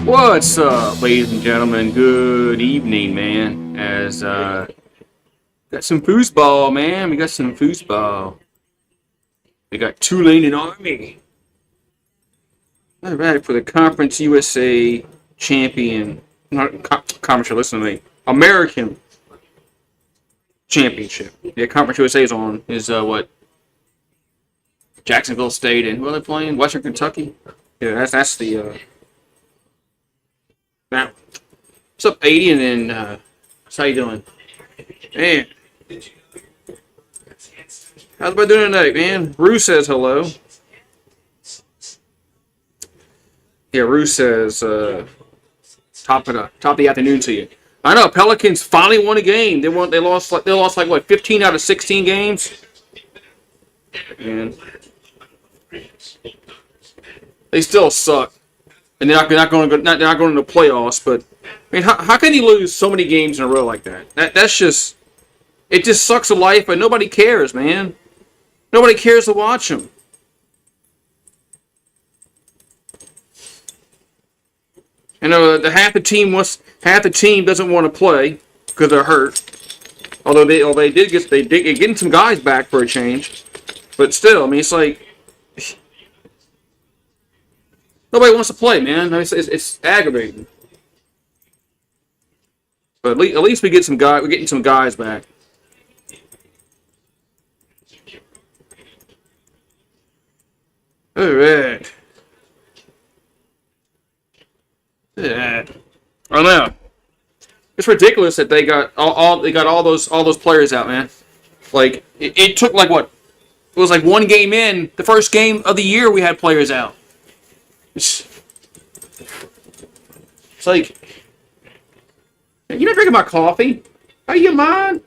What's up, ladies and gentlemen? Good evening, man. As got some foosball, man. We got some foosball. We got Tulane and Army. All right, for the Conference USA champion, not conference. Listen to me, American championship. Yeah, Conference USA is on. Is what Jacksonville State and who are they playing? Western Kentucky. Yeah, that's the now. What's up, 80 and then how you doing? Man, how's everybody doing tonight, man? Rue says hello. Yeah, Rue says top of the afternoon to you. I know Pelicans finally won a game. They lost like what 15 out of 16 games. And they still suck. And they're not going to the playoffs. But I mean, how can you lose so many games in a row like that? That's just it. Just sucks of life, but nobody cares, man. Nobody cares to watch them. You know, half the team doesn't want to play because they're hurt. Although they did getting some guys back for a change, but still, I mean, it's like nobody wants to play, man. I mean, it's aggravating. But at least we get some guys. We're getting some guys back. All right. Yeah. I know. It's ridiculous that they got all those players out, man. Like it took like what? It was like one game in the first game of the year we had players out. It's like you're not drinking my coffee. Are you mine,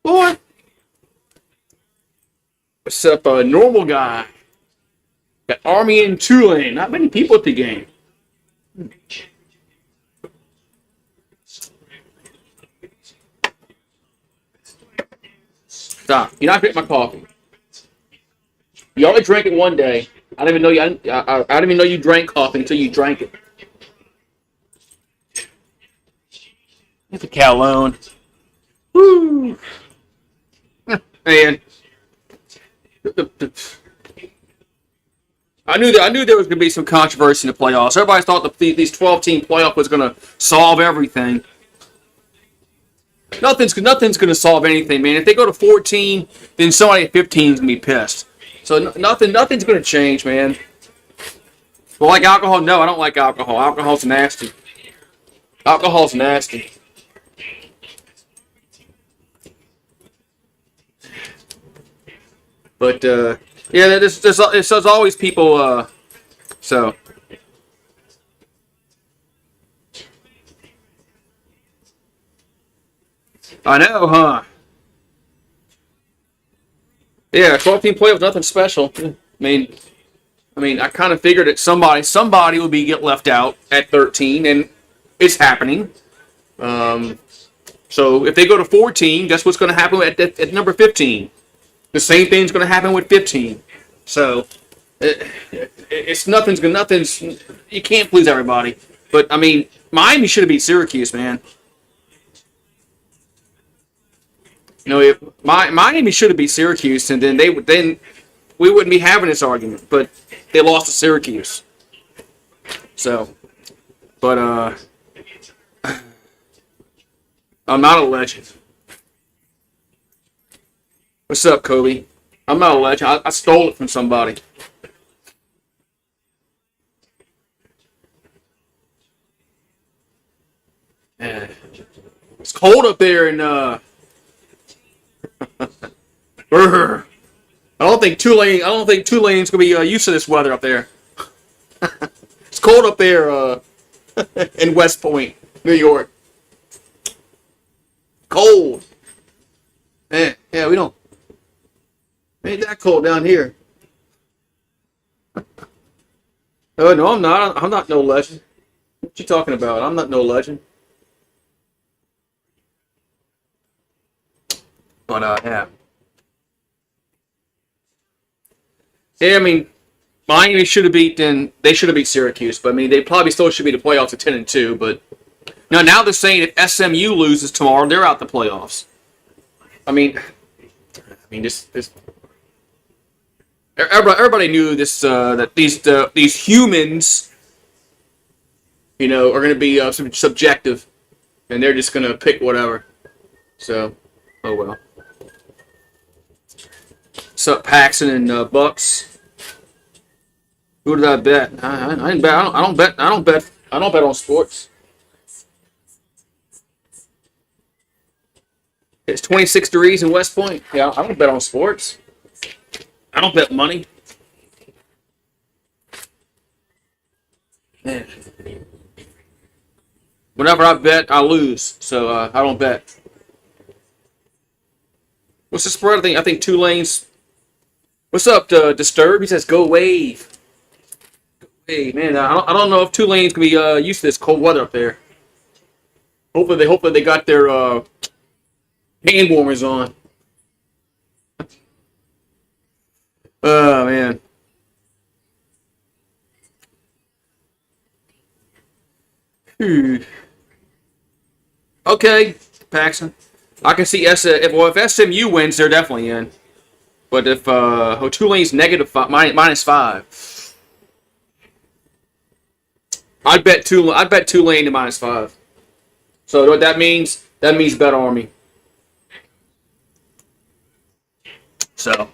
boy? What's up, a normal guy? Got Army and Tulane. Not many people at the game. Stop. You're not drinking my coffee. You only drank it one day. I didn't even know I didn't even know you drank coffee until you drank it. It's a Calone. Woo! Man. I knew there was going to be some controversy in the playoffs. Everybody thought these 12-team playoff was going to solve everything. Nothing's going to solve anything, man. If they go to 14, then somebody at 15 is going to be pissed. So nothing's going to change, man. Well, like alcohol? No, I don't like alcohol. Alcohol's nasty. Alcohol's nasty. But yeah, there's always people. So. I know, huh? Yeah, 12-team playoff, nothing special. I kind of figured that somebody would get left out at 13, and it's happening. So if they go to 14, guess what's going to happen at number 15? The same thing's going to happen with 15. So it's nothing's. You can't please everybody. But I mean, Miami should have beat Syracuse, man. You know, if Miami should have beat Syracuse, and then we wouldn't be having this argument. But they lost to Syracuse. So, but I'm not a legend. What's up, Kobe? I'm not a legend. I stole it from somebody. Yeah. It's cold up there in I don't think Tulane's gonna be used to this weather up there. It's cold up there in West Point, New York. Cold. Yeah, we don't. Ain't that cold down here. Oh no, I'm not. I'm not no legend. What you talking about? I'm not no legend. But yeah. Yeah, I mean, Miami should have beaten. They should have beat Syracuse, but I mean, they probably still should be the playoffs at 10-2. But now they're saying if SMU loses tomorrow, they're out the playoffs. I mean, this everybody knew this that these humans, are going to be subjective, and they're just going to pick whatever. So, oh well. What's up, Paxton and Bucks? Who did I bet? I didn't bet. I don't bet. I don't bet on sports. It's 26 degrees in West Point. Yeah, I don't bet on sports. I don't bet money. Man. Whenever I bet, I lose. So I don't bet. What's the spread? I think Tulane's. What's up, Disturb? He says go Wave. Hey man, I don't know if Tulane's gonna be used to this cold weather up there. Hopefully they got their hand warmers on. Oh man. Okay, Paxton. I can see if SMU wins, they're definitely in. But if Tulane's minus 5, I'd bet Tulane to minus 5. So what that means? That means bet Army. So,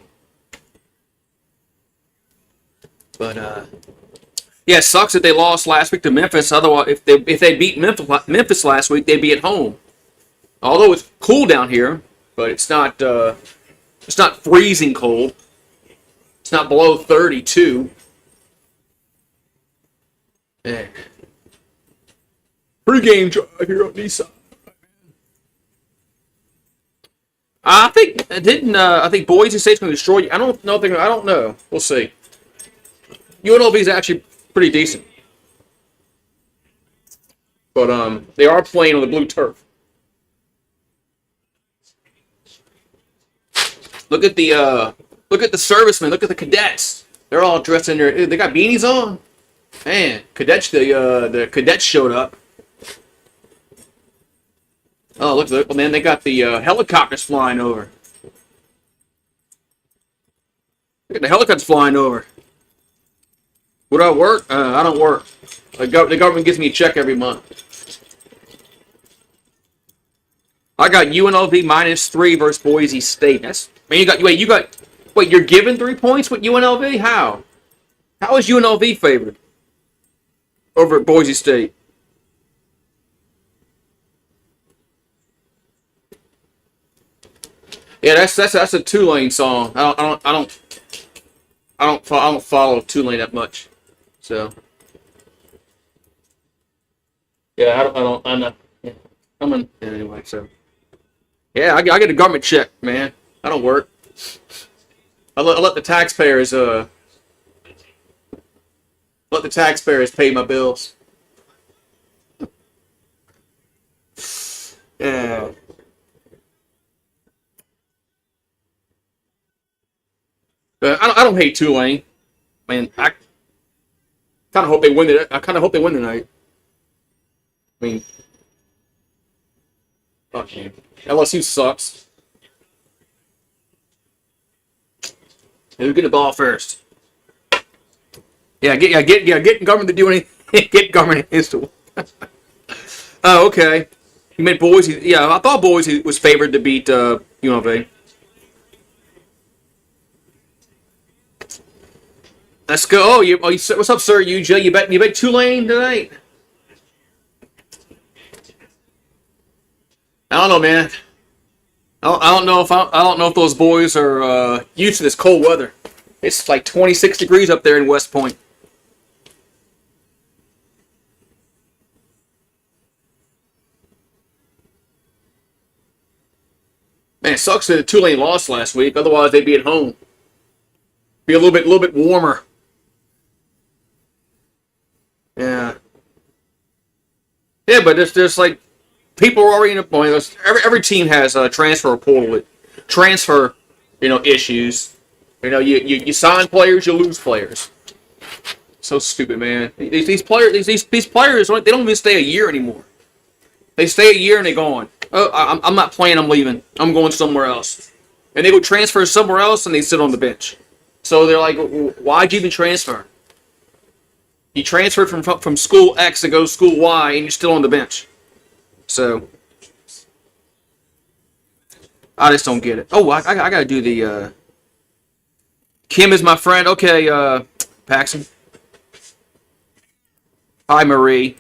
but yeah, it sucks that they lost last week to Memphis. Otherwise, if they beat Memphis last week, they'd be at home. Although it's cool down here, but it's not freezing cold. It's not below 32. Yeah. Pre-game drive here on Nissan. I think Boise State's going to destroy you. I don't know. We'll see. UNLV is actually pretty decent, but they are playing on the blue turf. Look at the servicemen. Look at the cadets. They're all dressed in their. They got beanies on. Man, the cadets showed up. Oh, look, man, they got the helicopters flying over. Look at the helicopters flying over. Would I work? I don't work. The government gives me a check every month. I got UNLV -3 versus Boise State. You're giving 3 points with UNLV? How? How is UNLV favored over at Boise State? Yeah, that's a Tulane song. I don't follow Tulane that much, so yeah, I'm in anyway. So yeah, I get a government check, man. I don't work. I let the taxpayers pay my bills. Yeah. I don't hate Tulane. Man, I kind of hope they win it. I kind of hope they win tonight. I mean, fuck man, LSU sucks. Who's getting the ball first? Get government to do anything. Get government install. Oh, okay. You meant Boise. Yeah, I thought Boise was favored to beat UNLV. Let's go. What's up, sir? UJ, you bet Tulane tonight? I don't know, man. I don't know if those boys are used to this cold weather. It's like 26 degrees up there in West Point. Man, it sucks that Tulane lost last week. Otherwise, they'd be at home. Be a little bit warmer. Yeah. Yeah, but there's like people are already in a point. Every team has a transfer portal with transfer, issues. You sign players, you lose players. So stupid, man. These players, these players, they don't even stay a year anymore. They stay a year and they're gone. Oh, I'm not playing. I'm leaving. I'm going somewhere else. And they go transfer somewhere else and they sit on the bench. So they're like, why'd you even transfer? You transferred from school X to go to school Y and you're still on the bench. So I just don't get it. Oh, I got to do the. Kim is my friend. Okay, Paxton. Hi, Marie.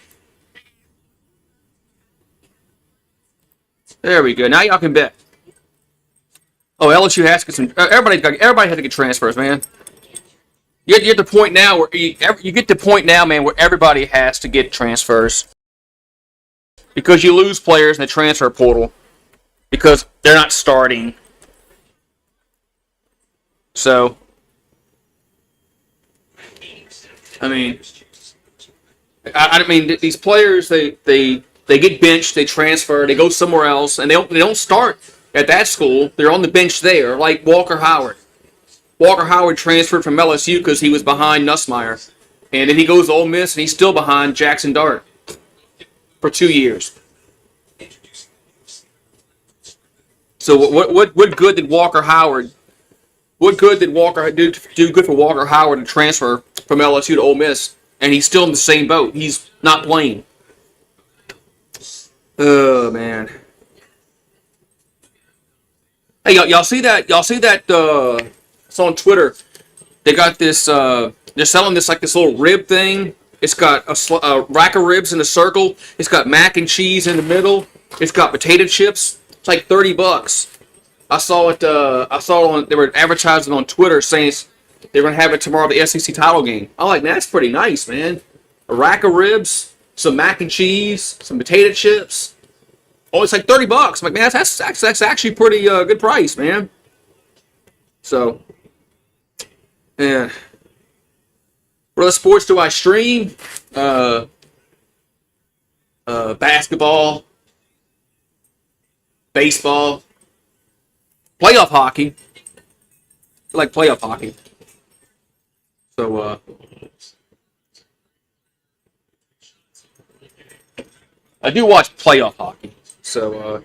There we go. Now y'all can bet. Oh, LSU has to get some. Everybody had to get transfers, man. You get the point now where you get the point now, man, where everybody has to get transfers because you lose players in the transfer portal because they're not starting. So, I mean, these players they get benched, they transfer, they go somewhere else, and they don't start at that school. They're on the bench there, like Walker Howard. Walker Howard transferred from LSU because he was behind Nussmeier. And then he goes to Ole Miss, and he's still behind Jackson Dart for 2 years. So what good did Walker Howard? What good did Walker do good for Walker Howard to transfer from LSU to Ole Miss, and he's still in the same boat? He's not playing. Oh man. Hey, y'all see that? Y'all see that? It's on Twitter. They got this. They're selling this like this little rib thing. It's got a rack of ribs in a circle. It's got mac and cheese in the middle. It's got potato chips. It's like $30. I saw it. They were advertising on Twitter saying they're gonna have it tomorrow at the SEC title game. I'm like, man, that's pretty nice, man. A rack of ribs, some mac and cheese, some potato chips. Oh, it's like $30. I'm like, man, that's actually pretty good price, man. So, yeah. What other sports do I stream? Basketball, baseball, playoff hockey. I like playoff hockey. So, I do watch playoff hockey. So,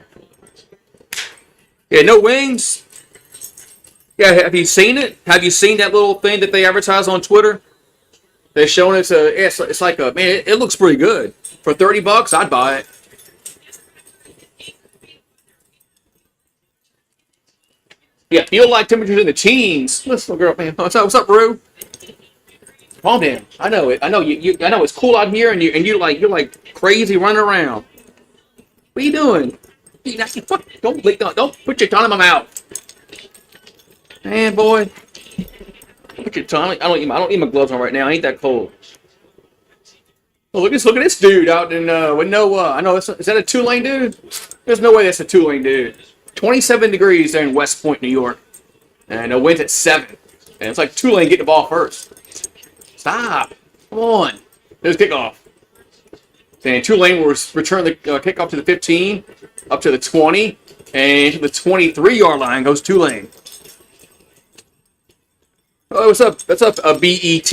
yeah, no wings. Yeah, have you seen it? Have you seen that little thing that they advertise on Twitter? They're showing it. It's like a man. It looks pretty good for $30. I'd buy it. Yeah, feel like temperatures in the teens. Listen, girl, man. What's up, Rue? Calm down. I know it. I know you. I know it's cool out here, and you're like crazy running around. What are you doing? Don't put your tongue in my mouth. Man, boy. Put your tongue. I don't need my gloves on right now. I ain't that cold. Oh, look at this dude out in with no. I know is that a Tulane dude? There's no way that's a Tulane dude. 27 degrees there in West Point, New York, and a wind at 7. And it's like Tulane getting the ball first. Stop. Come on. There's kickoff. And Tulane will return the kickoff to the 15, up to the 20, and to the 23-yard line goes Tulane. Oh, what's up? What's up, BET?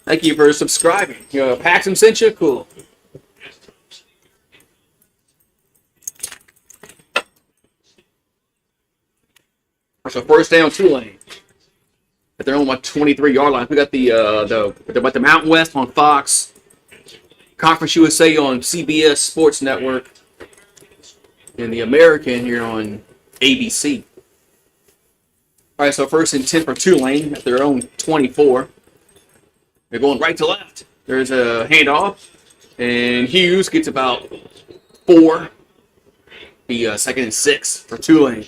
Thank you for subscribing. Paxton sent you? Cool. So first down, Tulane. At their own 23-yard line. We got the Mountain West on Fox. Conference USA on CBS Sports Network. And the American here on ABC. All right, so first and 10 for Tulane at their own 24. They're going right to left. There's a handoff. And Hughes gets about 4. The second and 6 for Tulane.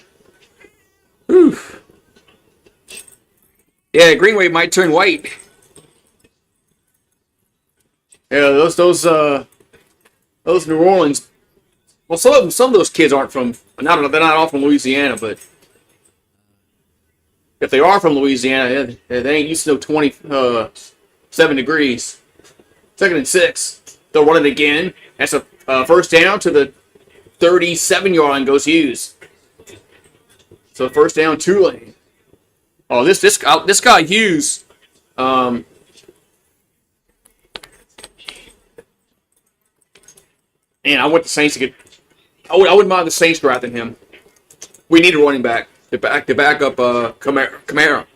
Whew. Yeah, Greenway might turn white. Yeah, those New Orleans. Well, some of those kids aren't from. They're not all from Louisiana, but if they are from Louisiana, they ain't used to no 27 degrees. Second and 6. They'll run it again. That's a first down to the 37-yard line. Goes Hughes. So first down, Tulane. Oh, this guy Hughes. And I want the Saints to get. I wouldn't mind the Saints drafting him. We need a running back to back up Kamara.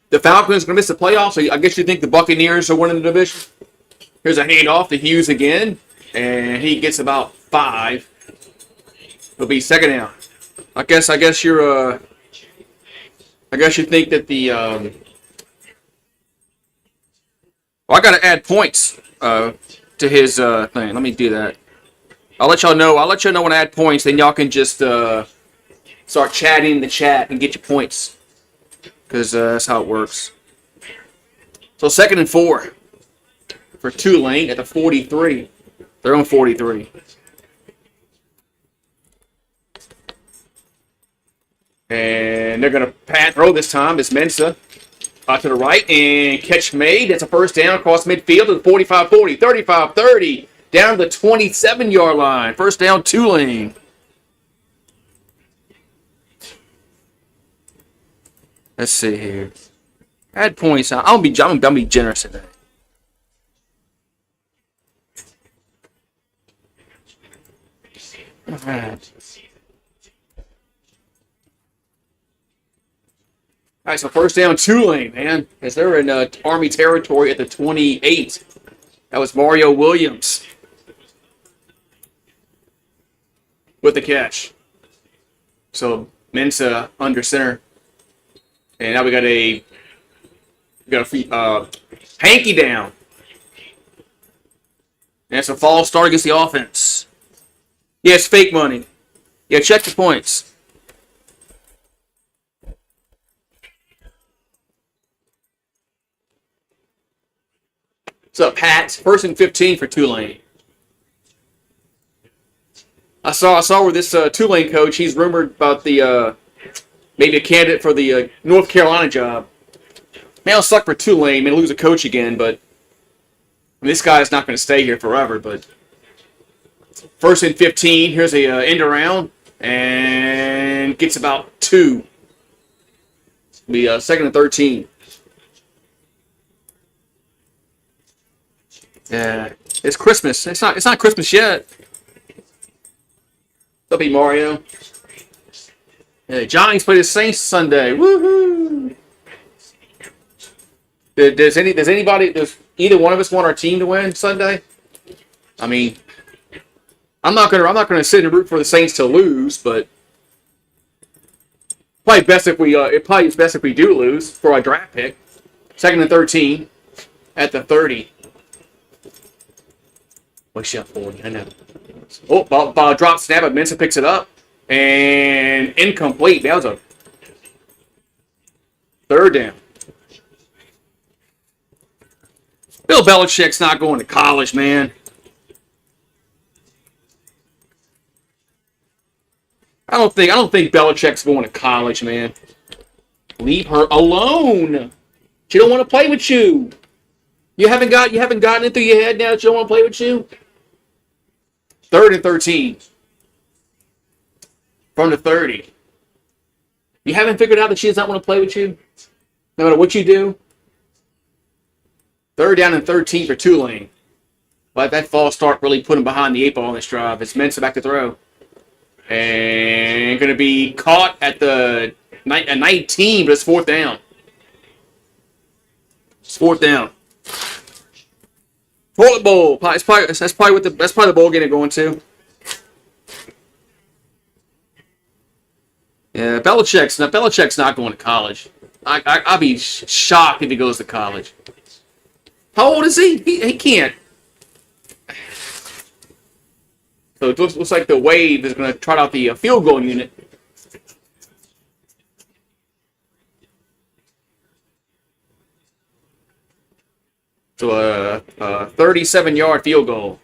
The Falcons are going to miss the playoffs, so I guess you think the Buccaneers are winning the division. Here's a handoff to Hughes again, and he gets about 5. It'll be second down. I guess you're I guess you think that the well, I got to add points to his thing. Let me do that. I'll let y'all know. I'll let y'all know when I add points. Then y'all can just start chatting in the chat and get your points, because that's how it works. So 2nd and 4 for Tulane at the 43. They're on 43. And they're going to pat throw this time. It's Mensah to the right, and catch made. That's a first down across midfield to the 45-40, 35-30, down to the 27-yard line. First down, Tulane. Let's see here. Add points. I'm gonna be generous today. All right. All right, so first down, Tulane, man, as they're in Army territory at the 28. That was Mario Williams with the catch. So Mensah under center, and now we got a hanky down. And it's a false start against the offense. Yeah, it's fake money. Yeah, check the points. What's up, Pat? 1st and 15 for Tulane. I saw where this Tulane coach, he's rumored about the maybe a candidate for the North Carolina job. Man, it'll suck for Tulane. Man, lose a coach again, but I mean, this guy's not going to stay here forever. But 1st and 15. Here's a end around and gets about 2. It'll be 2nd and 13. Yeah, it's Christmas. It's not Christmas yet. That'll be Mario. Yeah, Giants play the Saints Sunday. Woohoo! Does either one of us want our team to win Sunday? I mean, I'm not gonna sit and root for the Saints to lose, but probably best if we it's best if we do lose for our draft pick. 2nd and 13 at the 30. What's up, 40? I know. Oh, ball drop snap, but Mensah picks it up. And incomplete. That was a 3rd down. Bill Belichick's not going to college, man. I don't think Belichick's going to college, man. Leave her alone. She don't want to play with you. You haven't gotten it through your head now that she don't want to play with you. 3rd and 13. From the 30. You haven't figured out that she does not want to play with you? No matter what you do? 3rd down and 13 for Tulane. But that false start really put him behind the 8 ball on this drive. It's Mensah back to throw. And going to be caught at the 19, but it's 4th down. It's 4th down. Toilet bowl. That's probably the bowl game they're going to. Yeah, Belichick's not going to college. I'd be shocked if he goes to college. How old is he? He can't. So it looks like the Wave is going to trot out the field goal unit. So a 37-yard field goal.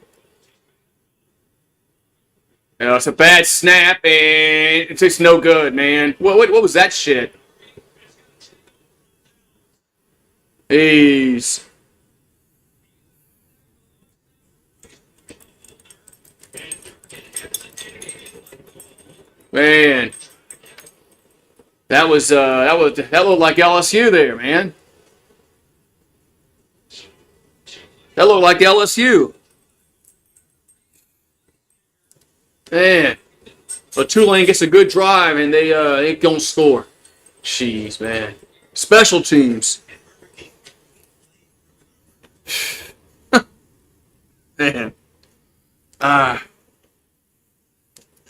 It's a bad snap, and it's just no good, man. What was that shit? Jeez. Man. That looked like LSU there, man. That looked like LSU. Man. So Tulane gets a good drive and they don't score. Jeez, man. Special teams. Man.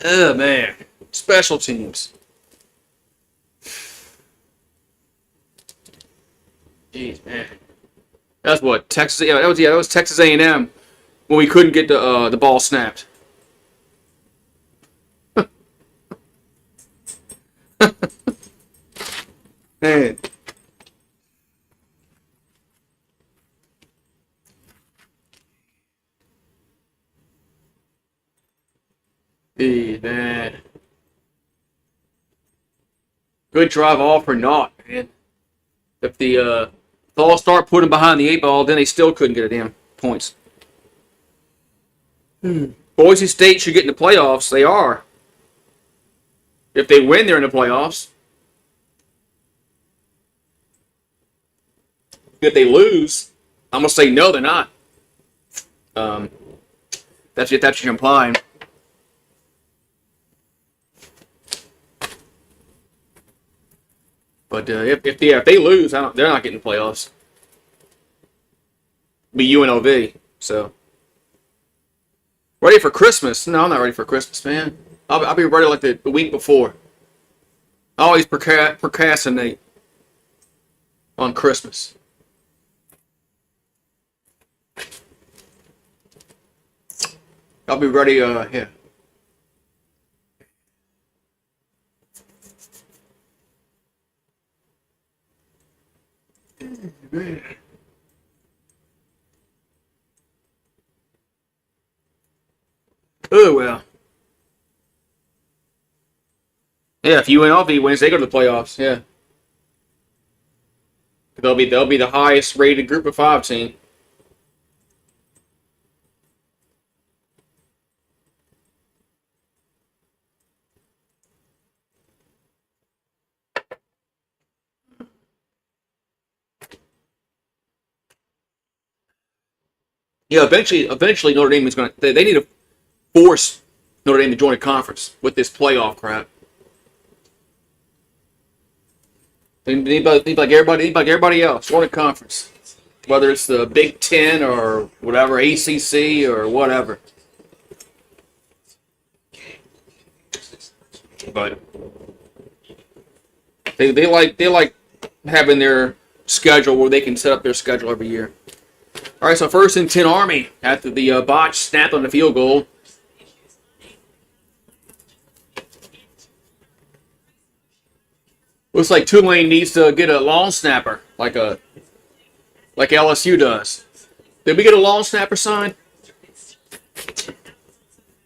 Man. Special teams. Jeez, man. That's what Texas. Yeah, that was Texas A&M when we couldn't get the ball snapped. Man. Jeez, man. Good drive all for naught, man. If the All Star put them behind the 8 ball, then they still couldn't get a damn points. Boise State should get in the playoffs. They are. If they win, they're in the playoffs. If they lose, I'm gonna say no, they're not. That's what you're implying. But if they lose, they're not getting the playoffs. Be UNLV. So ready for Christmas? No, I'm not ready for Christmas, man. I'll be ready like the week before. I always procrastinate on Christmas. I'll be ready. Yeah. Oh well. Yeah, if UNLV wins, they go to the playoffs. Yeah, they'll be the highest rated Group of 5 team. Yeah, eventually Notre Dame is going to. They need to force Notre Dame to join a conference with this playoff crap. They need like everybody else, join a conference, whether it's the Big Ten or whatever, ACC or whatever. But they like having their schedule where they can set up their schedule every year. All right, so 1st and 10 Army after the botch snap on the field goal. Looks like Tulane needs to get a long snapper, like LSU does. Did we get a long snapper signed?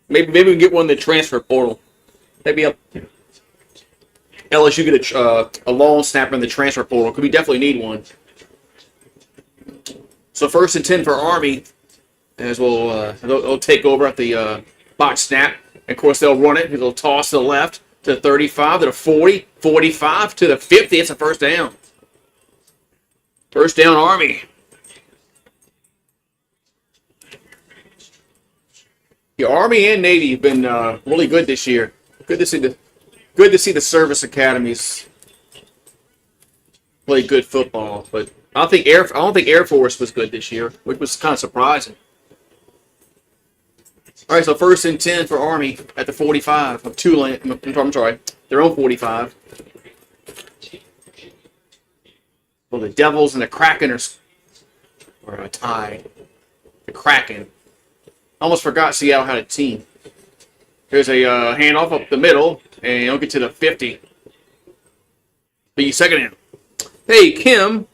Maybe we can get one in the transfer portal. Maybe LSU get a long snapper in the transfer portal, because we definitely need one. So 1st and 10 for Army, as they'll take over at the botch snap. And of course, they'll run it. They'll toss to the left, to the 35, to the 40, 45, to the 50. It's a first down. First down, Army. The Army and Navy have been really good this year. Good to see the service academies play good football, but I don't think Air Force was good this year, which was kind of surprising. All right, so 1st and 10 for Army at the 45 of Tulane. I'm sorry, their own 45. Well, the Devils and the Kraken are tied. The Kraken. Almost forgot Seattle had a team. There's a handoff up the middle, and you'll get to the 50. The second down. Hey, Kim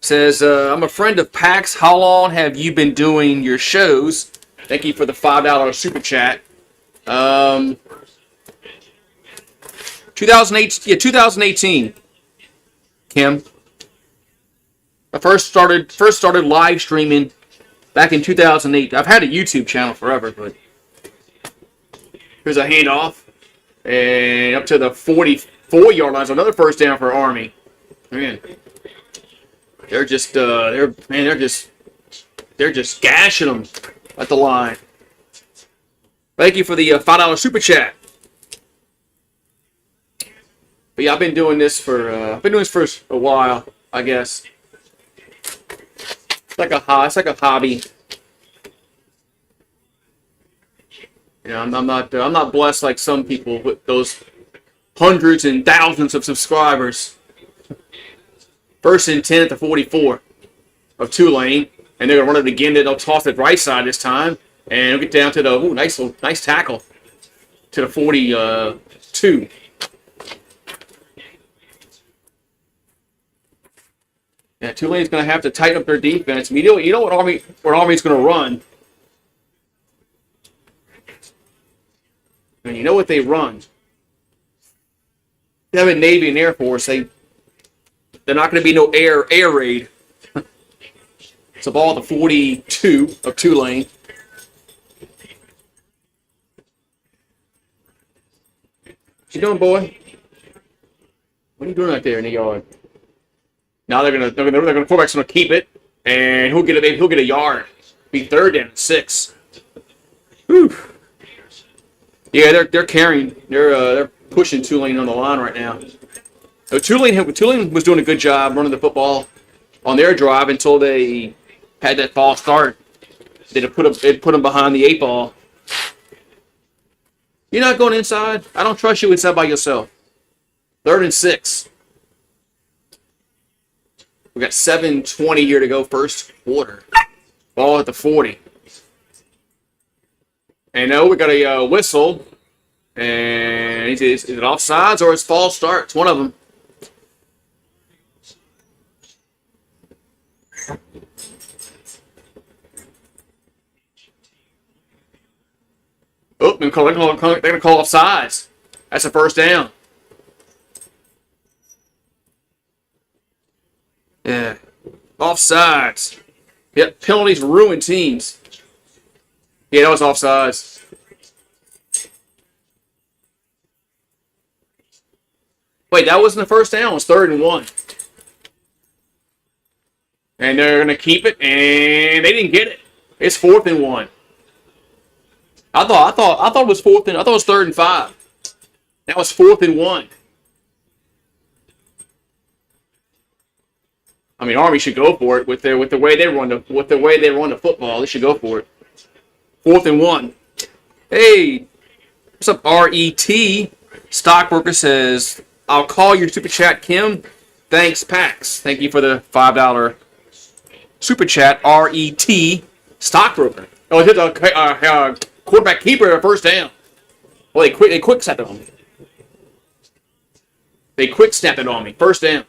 says, I'm a friend of PAX. How long have you been doing your shows? Thank you for the $5 super chat. 2018. Kim. I first started live streaming back in 2008. I've had a YouTube channel forever, but here's a handoff, and up to the 44-yard line. So another first down for Army. Man, they're just they're just gashing them at the line. Thank you for the $5 super chat. But yeah, I've been doing this for a while, I guess. It's like a hobby. You know, I'm not blessed like some people with those hundreds and thousands of subscribers. First and 10 at the 44 of Tulane, and they're gonna run it again. They'll toss it right side this time, and it'll get down to the nice tackle to the 42. Yeah, Tulane's gonna have to tighten up their defense. I mean, you know what Army's gonna run. And you know what they run. They have a Navy and Air Force. They're not going to be no air raid. It's a ball at the 42 of Tulane. What you doing, boy? What are you doing out there in the yard? Now the quarterback's gonna keep it, and he'll get a yard. Be third down and 6. Whew. Yeah, they're carrying. They're pushing Tulane on the line right now. So Tulane was doing a good job running the football on their drive until they had that false start. It put them behind the 8 ball. You're not going inside. I don't trust you inside by yourself. 3rd and 6. We got 7:20 here to go, first quarter. Ball at the 40. And now we got a whistle. And is it offsides or it's false start? It's one of them. Oh, they're going to call offsides. That's a first down. Yeah. Offsides. Yep, penalties ruin teams. Yeah, that was offsides. Wait, that wasn't the first down. It was 3rd and 1. And they're going to keep it, and they didn't get it. It's 4th and 1. I thought it was 4th and I thought it was 3rd and 5. That was 4th and 1. I mean, Army should go for it with the way they run the football. They should go for it. 4th and 1. Hey, what's up, RET? Stockbroker says, I'll call your super chat, Kim. Thanks, Pax. Thank you for the $5 super chat, RET Stockbroker. Oh, it hit the quarterback keeper a first down. Well, they quick snapped it on me. They quick snapped it on me. First down.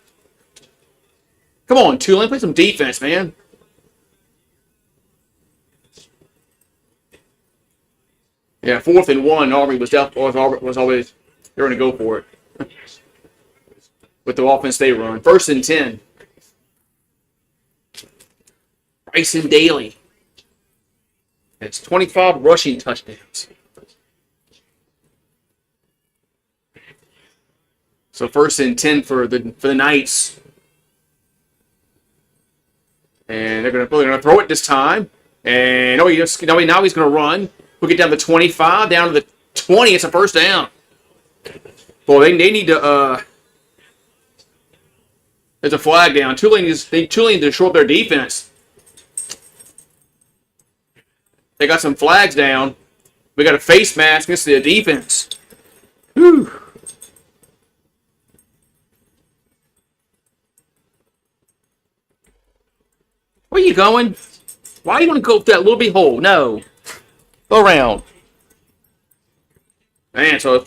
Come on, Tulane, play some defense, man. Yeah, 4th and 1. Army was always they're going to go for it with the offense they run. 1st and 10. Bryson Daly. It's 25 rushing touchdowns. So 1st and 10 for the Knights. And they're gonna throw it this time. And now he's gonna run. We'll get down to 25, down to the 20. It's a first down. Boy, they need to. There's a flag down. Tulane needs to shore up their defense. They got some flags down. We got a face mask against the defense. Whew. Where are you going? Why are you going to go through that little bitty hole? No. Go around. Man, so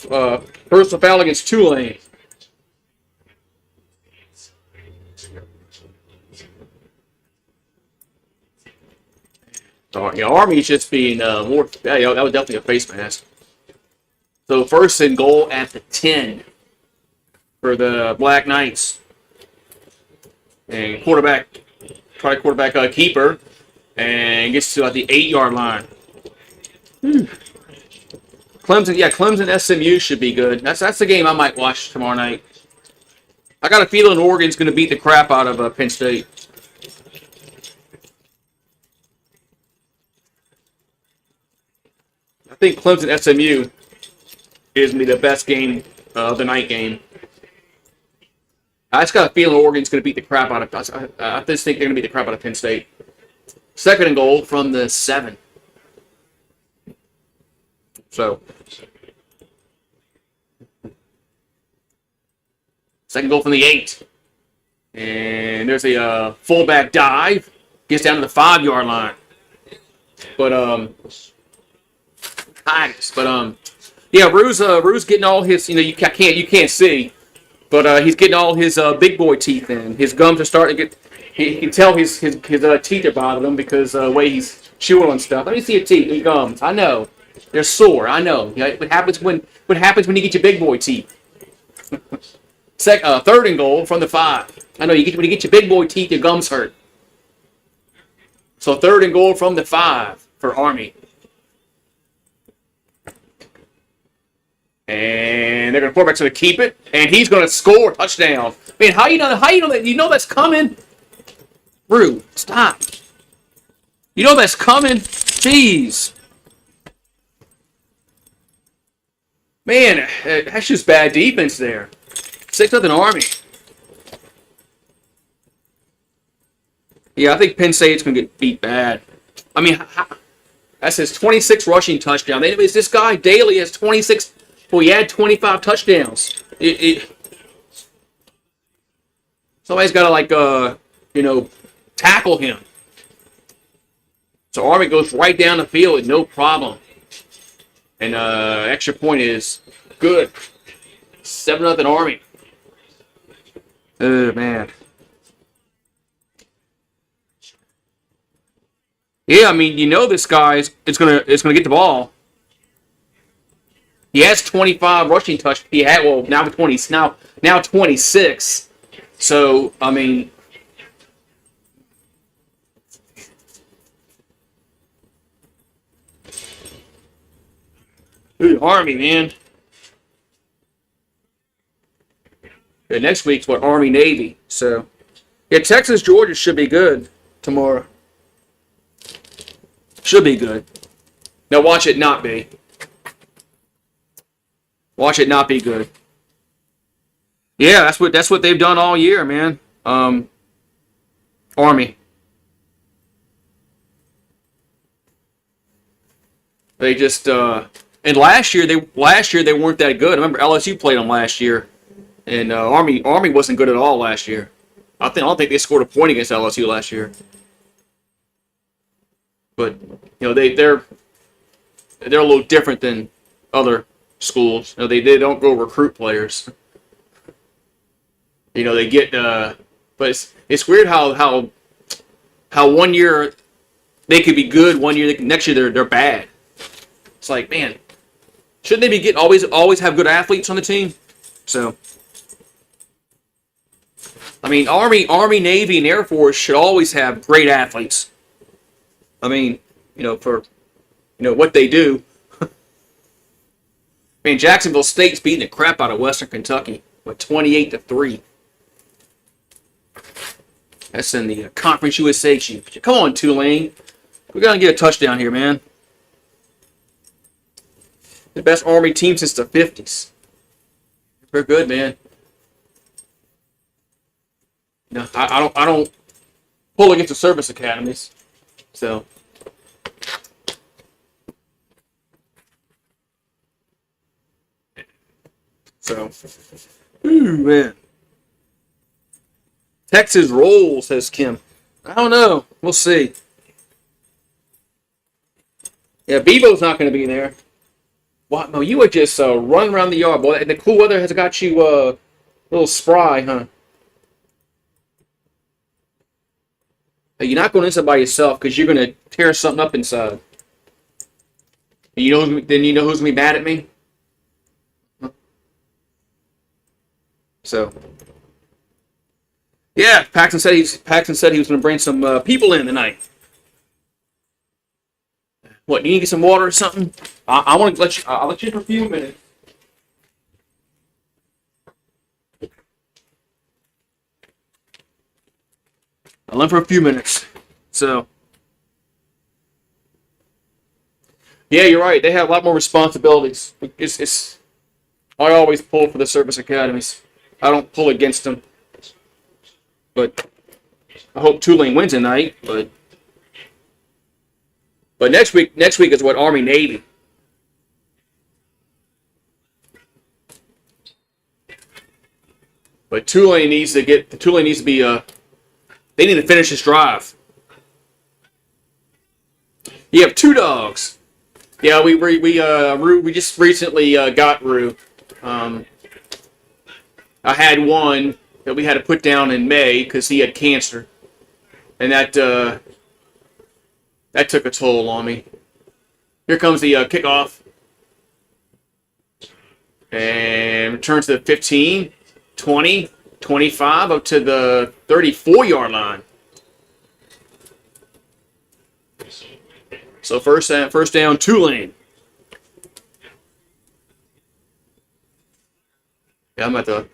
personal foul against Tulane. So, Army's just being more. Yeah, that was definitely a face mask. So 1st and goal at the 10 for the Black Knights. And quarterback keeper, and gets to the 8-yard line. Clemson SMU should be good. That's the game I might watch tomorrow night. I got a feeling Oregon's going to beat the crap out of Penn State. I think Clemson SMU is going to be the best game of the night game. I just got a feeling Oregon's going to beat the crap out of us. I just think they're going to beat the crap out of Penn State. Second and goal from the 7. So, second goal from the 8. And there's a fullback dive. Gets down to the 5-yard line. But, yeah, Rue's getting all his, you can't see. But he's getting all his big boy teeth in. His gums are starting to get. He can tell his teeth are bothering him because the way he's chewing on stuff. Let me see your teeth, your gums. I know they're sore. I know. What happens when you get your big boy teeth? Third and goal from the 5. I know when you get your big boy teeth, your gums hurt. So third and goal from the 5 for Army. And they're going to quarterback's going to keep it, and he's going to score a touchdown. Man, how you know that? You know that's coming. Rue, stop. You know that's coming. Jeez. Man, that's just bad defense there. 6-0 Army. Yeah, I think Penn State's going to get beat bad. I mean, that's his 26 rushing touchdown. Anyways, this guy Daly has 26. Well, he had 25 touchdowns. Somebody's got to, tackle him. So Army goes right down the field, no problem. And extra point is good. 7-0 Army. Oh, man. Yeah, I mean, this guy is gonna get the ball. He has 25 rushing touchdowns. He had now 26. So I mean, Army, man. Yeah, next week's Army Navy. So yeah, Texas Georgia should be good tomorrow. Should be good. Now watch it not be. Watch it not be good. Yeah, that's what they've done all year, man. Army. They just and last year they weren't that good. I remember LSU played them last year, and Army wasn't good at all last year. I don't think they scored a point against LSU last year. But they're a little different than other schools. They don't go recruit players. They get but it's weird how 1 year they could be good, 1 year next year they're bad. It's like, man, shouldn't they be always have good athletes on the team? So I mean, Army, Navy, and Air Force should always have great athletes. I mean, for what they do. Man, Jacksonville State's beating the crap out of Western Kentucky with 28-3. That's in the Conference USA Championship. Come on, Tulane. We're going to get a touchdown here, man. The best Army team since the 50s. They're good, man. I don't pull against the service academies. So ooh, man. Texas rolls, says Kim. I don't know. We'll see. Yeah, Bebo's not going to be there. What? No, you were just running around the yard, boy. And the cool weather has got you a little spry, huh? Hey, you're not going inside by yourself because you're going to tear something up inside. And then you know who's going to be mad at me? So, yeah, Paxton said he was going to bring some people in tonight. What? You need to get some water or something? I want to let you. I'll let you in for a few minutes. I'll in for a few minutes. So, Yeah, you're right. They have a lot more responsibilities. I always pull for the service academies. I don't pull against them. But I hope Tulane wins tonight. But next week is what, Army Navy. But Tulane needs to be they need to finish this drive. You have two dogs. Yeah, we just recently got Rue. I had one that we had to put down in May because he had cancer, and that took a toll on me. Here comes the kickoff, and returns to the 15, 20, 25, up to the 34-yard line. So first down, Tulane. Yeah, I'm gonna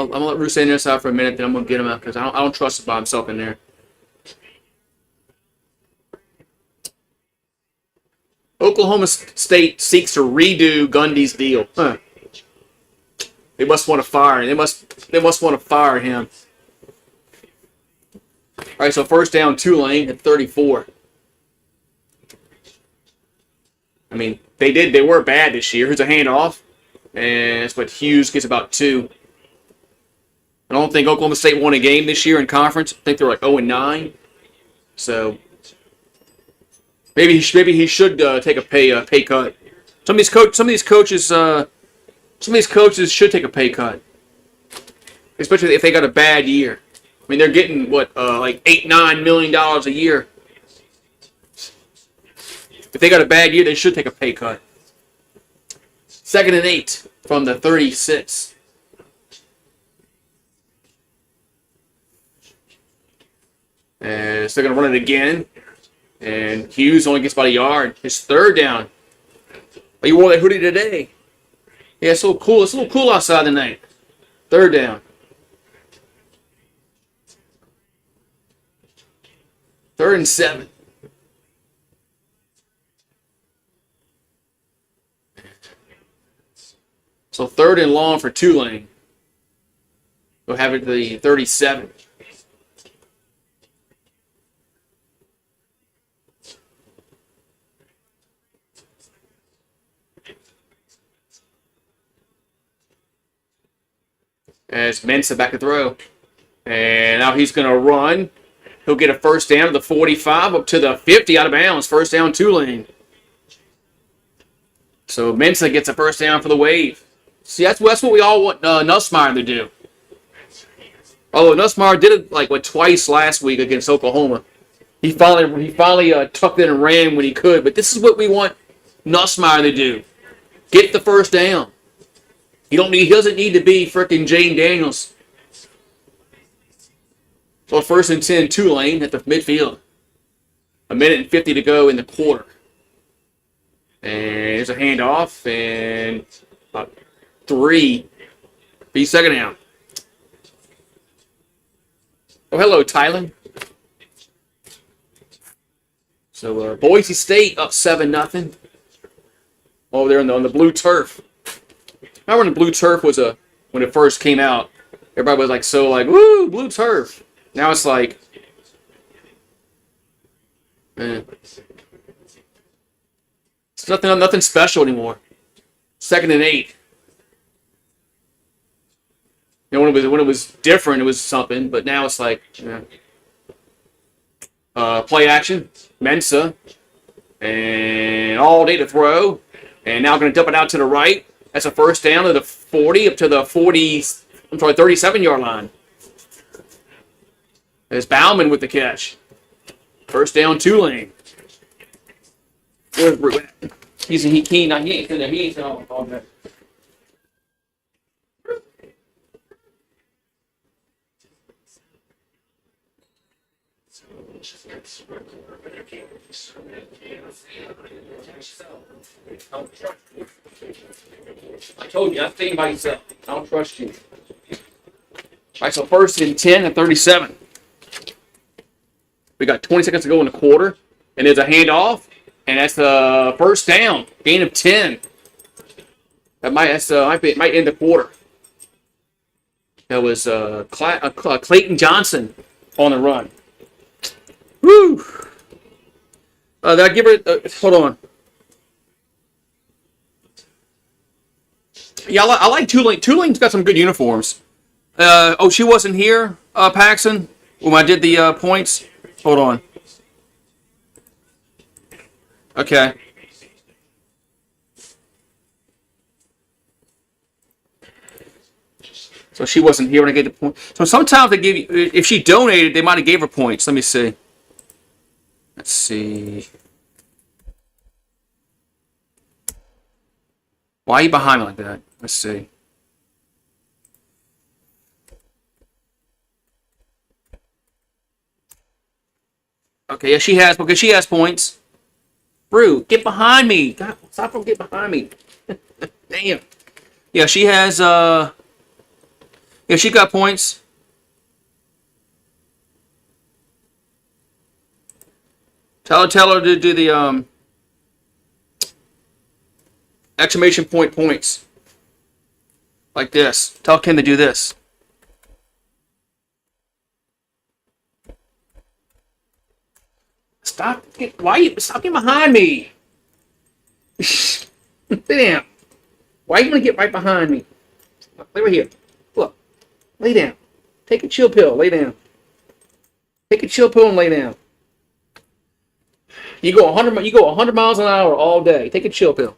let Bruce stay in this out for a minute, then I'm gonna get him out because I don't trust him by himself in there. Oklahoma State seeks to redo Gundy's deal. Huh. They must want to fire. They must want to fire him. All right, so first down, Tulane at 34. I mean, they were bad this year. Here's a handoff. And that's what Hughes gets about 2. I don't think Oklahoma State won a game this year in conference. I think they're like 0-9. So maybe he should take a pay cut. Some of these coaches should take a pay cut, especially if they got a bad year. I mean, they're getting like $8-9 million a year. If they got a bad year, they should take a pay cut. 2nd and 8 from the 36. And still going to run it again. And Hughes only gets about a yard. His 3rd down. Oh, you wore that hoodie today. Yeah, it's a little cool. It's a little cool outside tonight. 3rd down. 3rd and 7. So 3rd and long for Tulane. We'll have it to the 37. As Mensa back to throw. And now he's going to run. He'll get a first down to the 45 up to the 50 out of bounds. First down, Tulane. So Mensa gets a first down for the Wave. See, that's what we all want Nussmeier to do. Although Nussmeier did it twice last week against Oklahoma. He finally tucked in and ran when he could. But this is what we want Nussmeier to do. Get the first down. He doesn't need to be frickin' Jane Daniels. So 1st and 10, Tulane at the midfield. 1:50 to go in the quarter. And there's a handoff and about 3. Be 2nd down. Oh, hello, Tylen. So Boise State up 7-0. Over there on the blue turf. Remember when the blue turf was when it first came out? Everybody was woo, blue turf. Now it's like, it's nothing special anymore. 2nd and 8. You know, when it was different, it was something. But now it's like, play action, Mensa, and all day to throw, and now going to dump it out to the right. That's a first down to the 40 up to the 37-yard line. There's Bauman with the catch. First down, Tulane. Where's Brew at? He ain't there. He ain't all that. I told you, I'm thinking by yourself. I don't trust you. All right, so 1st and 10 at 37. We got 20 seconds to go in the quarter, and there's a handoff. And that's the first down. Gain of 10. Might end the quarter. That was Clayton Johnson on the run. Woo! Did I give her? Hold on. Yeah, I like Tulane. Tulane's got some good uniforms. She wasn't here, Paxson, when I did the points. Hold on. Okay. So she wasn't here when I gave the point. So sometimes they give you, if she donated, they might have gave her points. Let me see. Let's see. Why are you behind me like that? Let's see. Okay, yeah, she has, because she has points. Brew, get behind me. God, stop from getting behind me. Damn. Yeah, she has, yeah, she got points. Tell her to do the, exclamation point points. Like this. Tell Ken to do this. Stop getting behind me? Damn. Why are you going to get right behind me? Lay right here. Look. Lay down. Take a chill pill. Lay down. Take a chill pill and lay down. You go 100 miles an hour all day. Take a chill pill.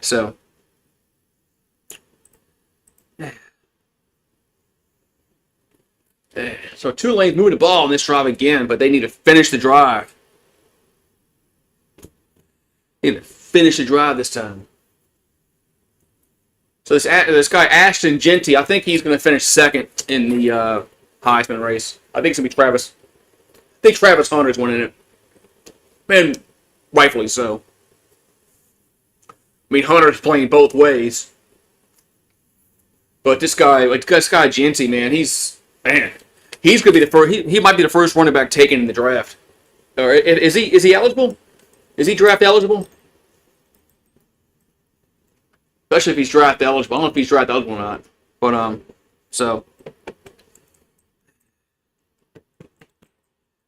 So. So Tulane's moving the ball on this drive again, but they need to finish the drive. They need to finish the drive this time. So this guy, Ashton Genty, I think he's going to finish second in the Heisman race. I think it's going to be Travis. I think Travis Hunter's winning it. And rightfully so. I mean, Hunter's playing both ways. But this guy Genty, man, he's going to be the first. He might be the first running back taken in the draft. Or is he eligible? Is he draft eligible? Especially if he's draft eligible. I don't know if he's draft eligible or not. But so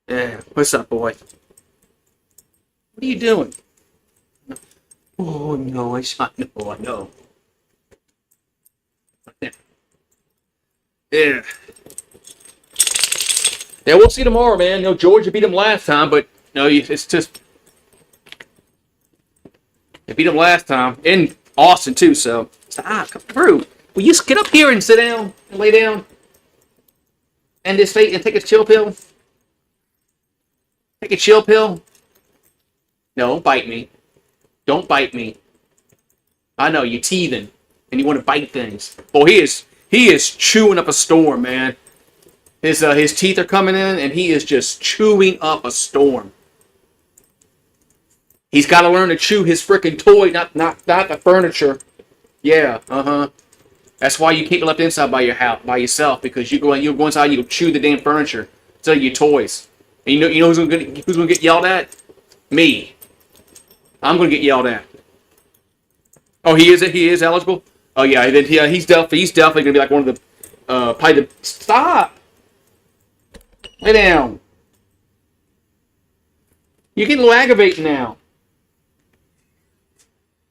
yeah. What's up, boy? What are you doing? Oh no, I know. Yeah. Yeah, we'll see tomorrow, man. You know, Georgia beat them last time, but no, it's just they beat them last time in Austin too. So come through. Will you get up here and sit down and lay down and just stay and take a chill pill? Take a chill pill. No, don't bite me. Don't bite me. I know you're teething and you want to bite things. Oh, he is chewing up a storm, man. His teeth are coming in, and he is just chewing up a storm. He's got to learn to chew his freaking toy, not the furniture. Yeah, That's why you can't be left inside by yourself, because you go inside and you chew the damn furniture instead of your toys. And you know who's gonna get yelled at? Me. I'm gonna get yelled at. Oh, he is eligible. Oh yeah, he's definitely gonna be like one of the probably the stop. Lay down. You're getting a little aggravating now.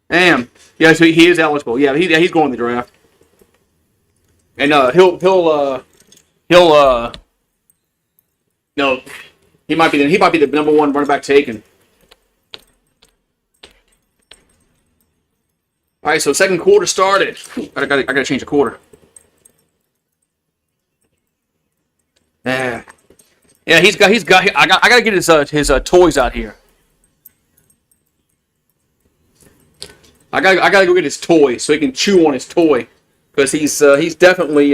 Damn. Yeah, so he is eligible. Yeah, he's going to the draft. And no, he might be the number one running back taken. All right, so second quarter started. I gotta change the quarter. Yeah. Yeah, he's got. I gotta get his toys out here. I gotta go get his toy so he can chew on his toy, because he's definitely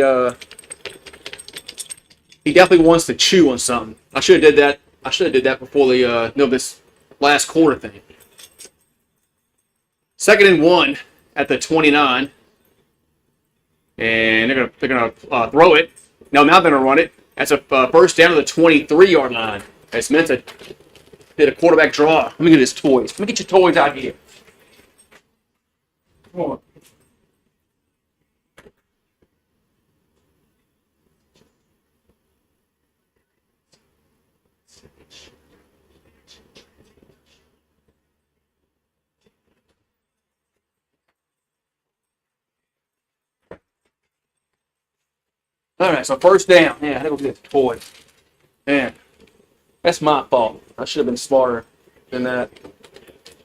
he definitely wants to chew on something. I should have did that. I should have did that before this last quarter thing. 2nd and 1 at the 29, and they're gonna throw it. No, now they're gonna run it. That's a first down to the 23-yard line. It's meant to. Did a quarterback draw. Let me get his toys. Let me get your toys out here. Come on. All right, so first down. Yeah, I think we'll get the toy. Man, that's my fault. I should have been smarter than that.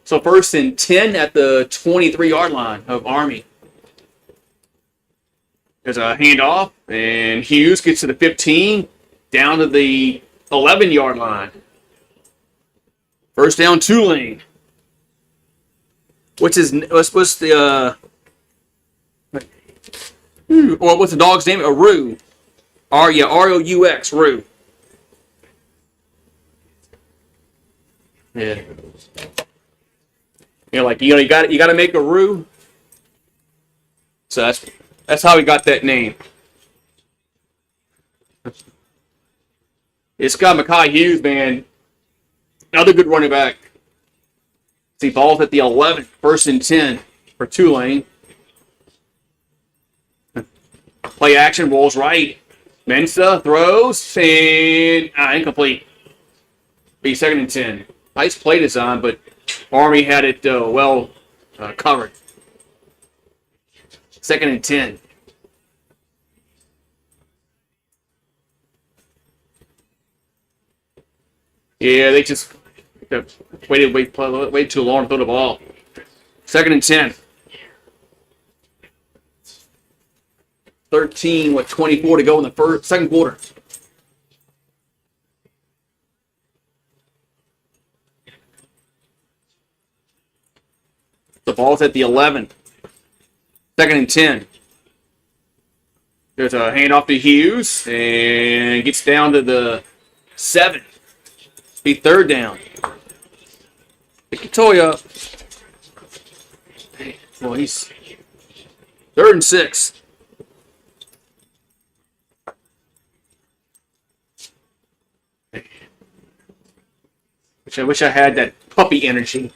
So first and 10 at the 23-yard line of Army. There's a handoff, and Hughes gets to the 15, down to the 11-yard line. First down, Tulane. What's the what's the dog's name? A Roo. R-O-U-X, Roo. Yeah. You got to make a Roo. So that's how he got that name. It's got Mekhi Hughes, man. Another good running back. See, ball's at the 11, first and 10 for Tulane. Play action, rolls right. Mensa throws, and incomplete. Be second and 10. Nice play design, but Army had it well covered. Second and 10. Yeah, they just waited too long to throw the ball. Second and 10. 24 to go in the second quarter. The ball's at the 11. Second and 10. There's a handoff to Hughes and gets down to the 7. Be third down. Pick your toy up. Well, he's third and 6. I wish I had that puppy energy.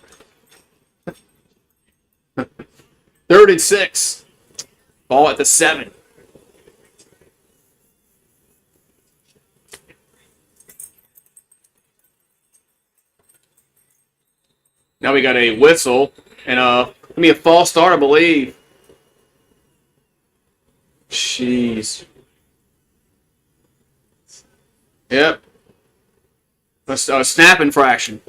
Third and 6. Ball at the 7. Now we got a whistle and a false start, I believe. Jeez. Yep. A snap infraction.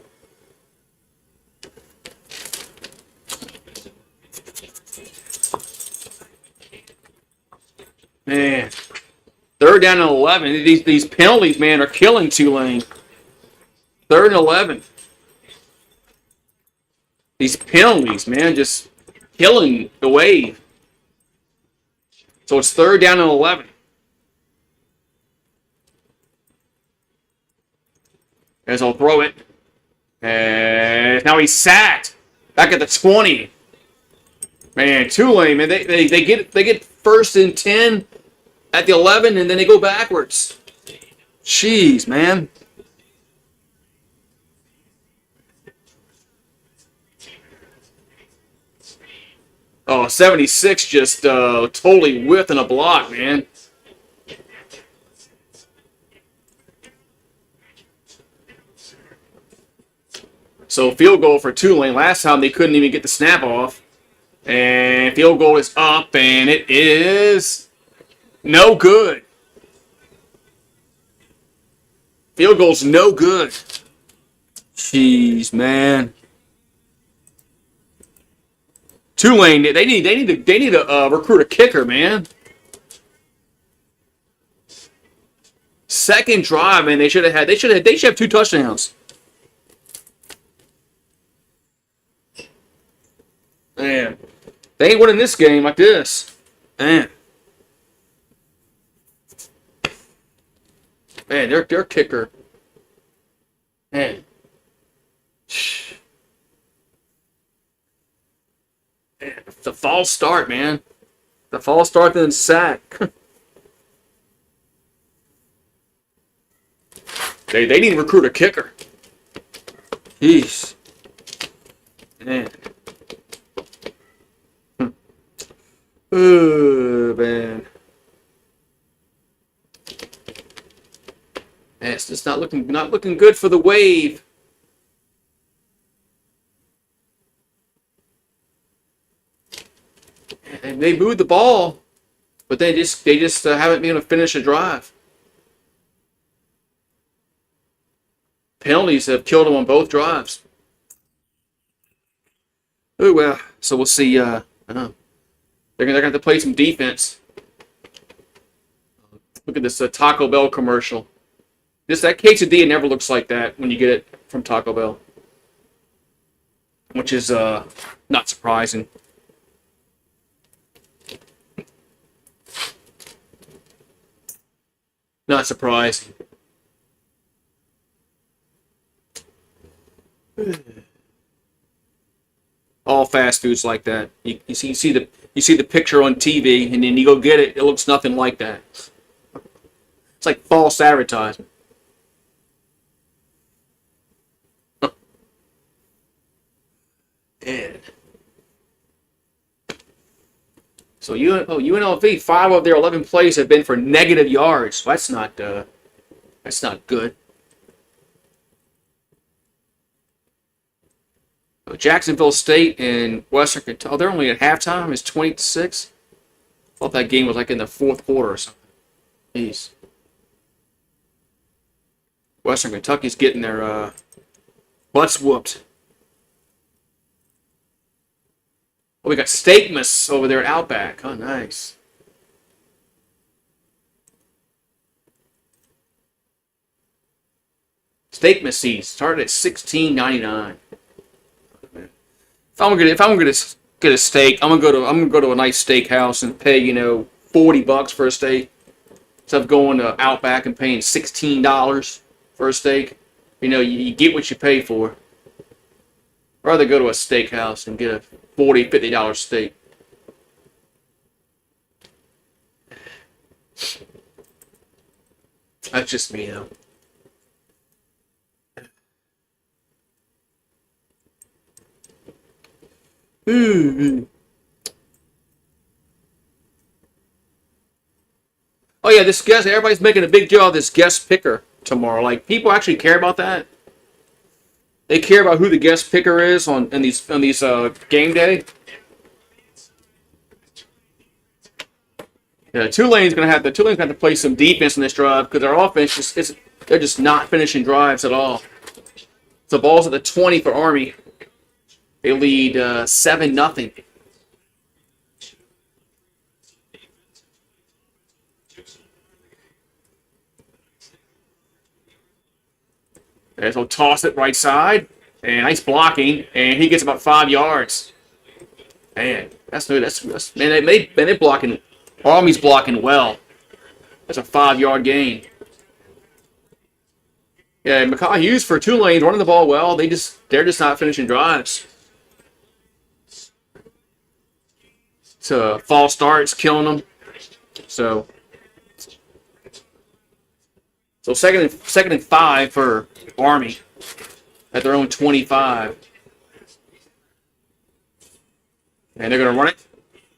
Man. Third down and 11. These penalties, man, are killing Tulane. Third and 11. These penalties, man, just killing the wave. So it's third down and 11. As I'll throw it. And now he's sacked. Back at the 20. Man, Tulane, man, they get first and 10 at the 11, and then they go backwards. Jeez, man. Oh, 76 just totally whiffed in a block, man. So field goal for Tulane. Last time they couldn't even get the snap off. And field goal is up, and it is no good. Field goal's no good. Jeez, man. Tulane, they need to recruit a kicker, man. Second drive, man. They should have 2 touchdowns. Man, they ain't winning this game like this. Man, their kicker. Man. The false start, man. The false start, then sack. They need to recruit a kicker. Jeez. Man. Oh, man. Man, it's just not looking good for the Wave. And they moved the ball, but they just haven't been able to finish a drive. Penalties have killed them on both drives. Oh well, so we'll see. They're gonna have to play some defense. Look at this Taco Bell commercial. That quesadilla never looks like that when you get it from Taco Bell, which is not surprising. Not surprising. All fast foods like that. You see the picture on TV, and then you go get it. It looks nothing like that. It's like false advertising. And so UNLV, 5 of their 11 plays have been for negative yards. That's not good. Jacksonville State and Western Kentucky, they're only at halftime. It's 20-6. I thought that game was like in the fourth quarter or something. Jeez. Western Kentucky's getting their butts whooped. Oh, we got Steakmas over there at Outback. Oh, nice. Steakmas seats started at $16.99. If I'm gonna get a steak, I'm gonna go to a nice steakhouse and pay $40 for a steak instead of going to Outback and paying $16 for a steak. You get what you pay for. I'd rather go to a steakhouse and get a $40, $50 steak. That's just me, though. Oh yeah, this guest. Everybody's making a big deal of this guest picker tomorrow. Like, people actually care about that. They care about who the guest picker is on these game day. Yeah, Tulane's gonna have to play some defense in this drive because their offense they're just not finishing drives at all. So ball's at the 20 for Army. They lead 7-0. He'll toss it right side, and nice blocking, and he gets about 5 yards. Man, that's man. They're blocking. Army's blocking well. That's a 5-yard gain. Yeah, McCaw Hughes for Tulane running the ball well. They're just not finishing drives. So false starts killing them. So second and 5 for Army at their own 25. And they're gonna run it.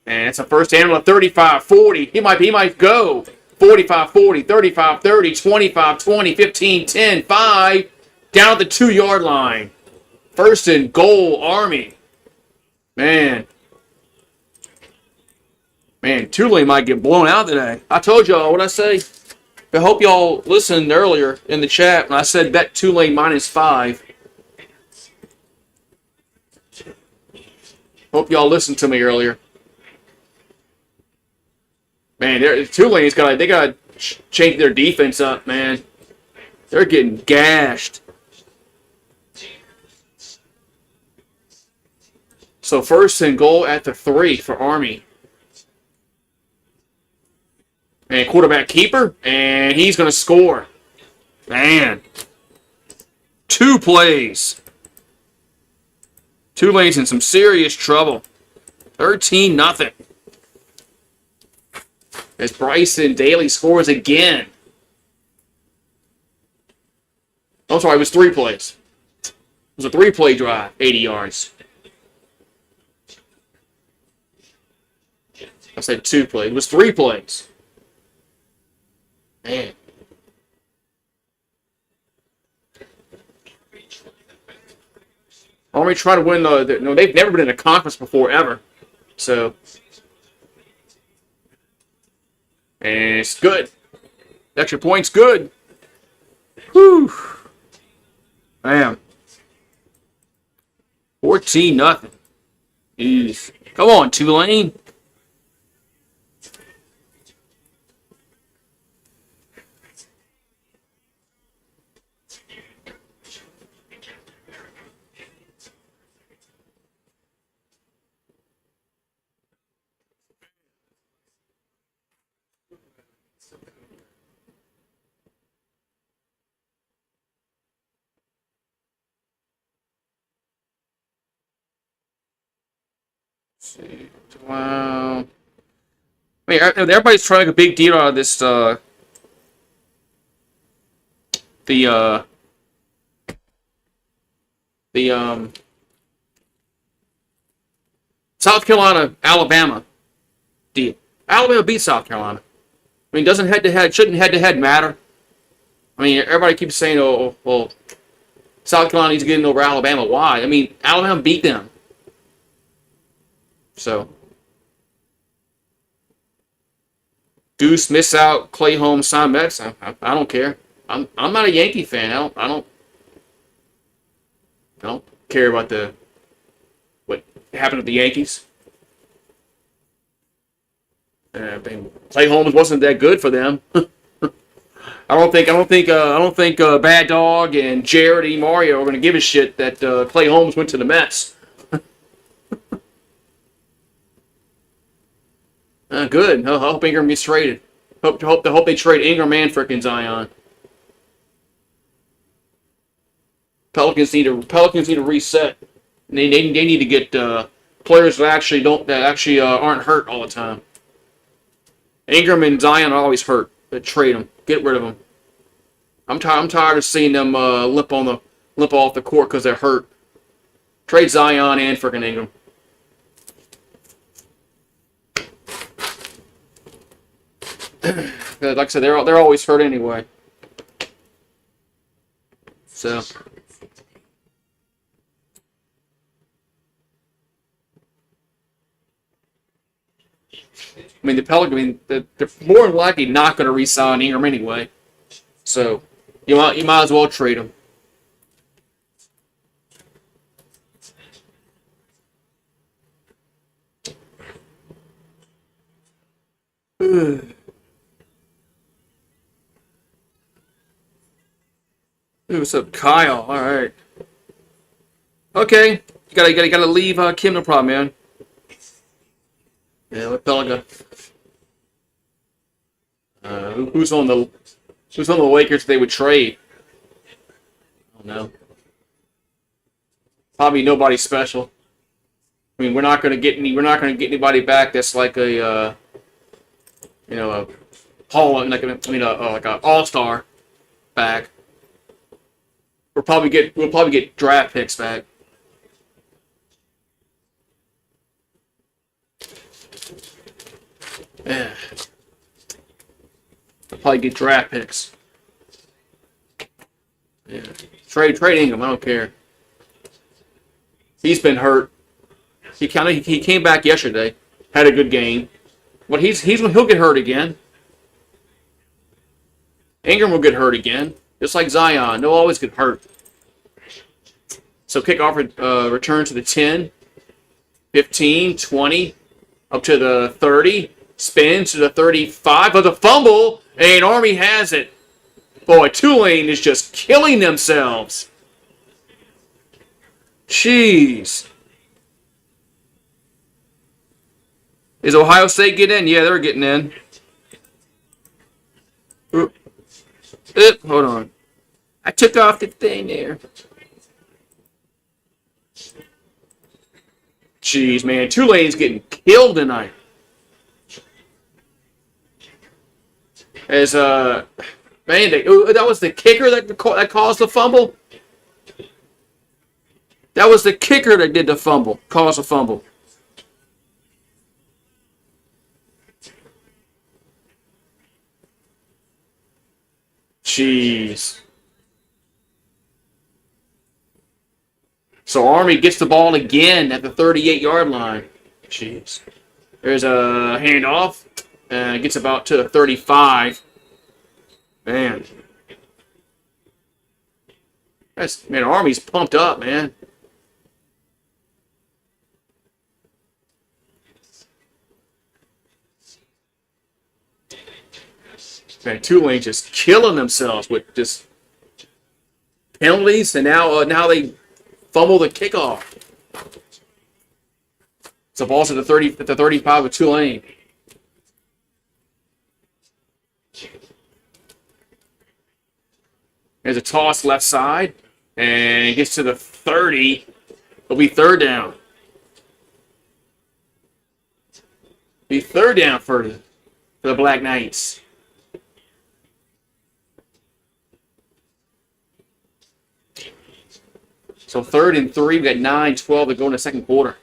And it's a first down at 35-40. He might go. 45-40, 35-30, 25-20, 15-10, 5. Down at the 2-yard line. First and goal, Army. Man, Tulane might get blown out today. I told y'all what I say. I hope y'all listened earlier in the chat when I said bet Tulane -5. Hope y'all listened to me earlier. Man, Tulane's got to change their defense up, man. They're getting gashed. So first and goal at the 3 for Army. And quarterback keeper, and he's going to score. Man. 2 plays. Tulane's in some serious trouble. 13-0. As Bryson Daly scores again. I'm sorry, it was 3 plays. was a 3-play drive, 80 yards. I said 2 plays. It was 3 plays. Man. Army trying to win no, they've never been in a conference before ever. So, and it's good. Extra point's good. Whew. Bam. 14-0. Jeez. Come on, Tulane. Wow. I mean, everybody's trying to make a big deal out of this, the South Carolina, Alabama deal. Alabama beat South Carolina. I mean, shouldn't head-to-head matter? I mean, everybody keeps saying, oh, well, South Carolina needs to get in over Alabama. Why? I mean, Alabama beat them. So, Goose miss out, Clay Holmes, Son Mets. I don't care. I'm not a Yankee fan. I don't care about what happened with the Yankees. I mean, Clay Holmes wasn't that good for them. I don't think Bad Dog and Jared E. Mario are going to give a shit that Clay Holmes went to the Mets. Good. I hope Ingram gets traded. Hope they trade Ingram and frickin' Zion. Pelicans need to reset. They need to get players that actually aren't hurt all the time. Ingram and Zion are always hurt. But trade them. Get rid of them. I'm tired of seeing them limp off the court because they're hurt. Trade Zion and frickin' Ingram. Like I said, they're always hurt anyway. So. I mean, they're more than likely not going to re-sign Ingram anyway. So, you might as well trade him. Hey, what's up, Kyle? All right. Okay, you gotta leave Kim. No problem, man. Yeah, let Pelica. Who's on the Lakers they would trade? I don't know. Probably nobody special. I mean, we're not gonna get anybody back that's like a like a all-star back. We'll probably get draft picks back. Yeah. We'll probably get draft picks. Yeah. Trade Ingram, I don't care. He's been hurt. He came back yesterday. Had a good game. But he'll get hurt again. Ingram will get hurt again. Just like Zion, they'll always get hurt. So kickoff return to the 10, 15, 20, up to the 30, spins to the 35, but the fumble, and Army has it. Boy, Tulane is just killing themselves. Jeez. Is Ohio State getting in? Yeah, they're getting in. Hold on. I took off the thing there. Jeez, man. Tulane's getting killed tonight. As, man, that was the kicker that caused the fumble? That was the kicker that did the fumble, caused a fumble. Jeez. So Army gets the ball again at the 38-yard line. Jeez. There's a handoff. Gets about to the 35. Man. Man, Army's pumped up, man. Man, Tulane just killing themselves with just penalties, and now they fumble the kickoff. So ball's at the 35 of Tulane. There's a toss left side, and it gets to the 30. It'll be third down. Be third down for the Black Knights. So 3rd and 3, we got 9-12 to go in the second quarter.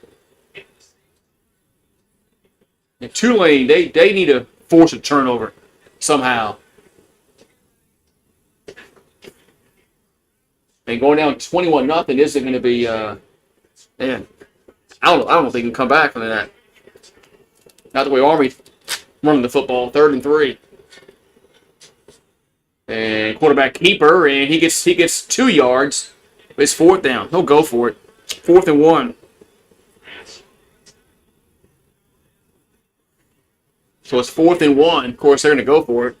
And Tulane, they need to force a turnover somehow. And going down 21-0 isn't going to be, man, I don't know if they can come back from that. Not the way Army running the football, 3rd and 3. And quarterback keeper, and he gets 2 yards. It's 4th down. He'll go for it. 4th and 1. So it's 4th and 1. Of course, they're going to go for it.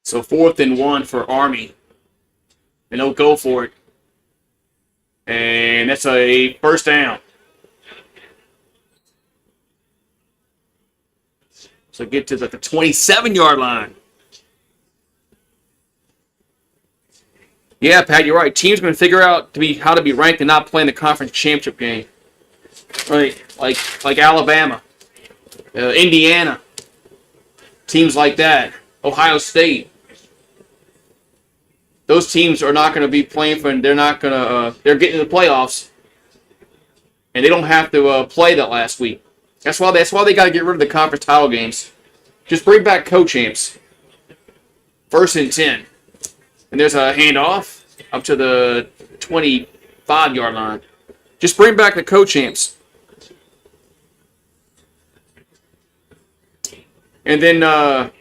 So 4th and 1 for Army. And they'll go for it. And that's a first down. So get to the 27-yard line. Yeah, Pat, you're right. Teams are going to figure out how to be ranked and not play in the conference championship game. Right, like Alabama, Indiana, teams like that, Ohio State. Those teams are not going to be playing for. They're not going to. They're getting to the playoffs, and they don't have to play that last week. That's why they got to get rid of the conference title games. Just bring back co-champs. 1st and 10, and there's a handoff up to the 25-yard line. Just bring back the co-champs, and then that's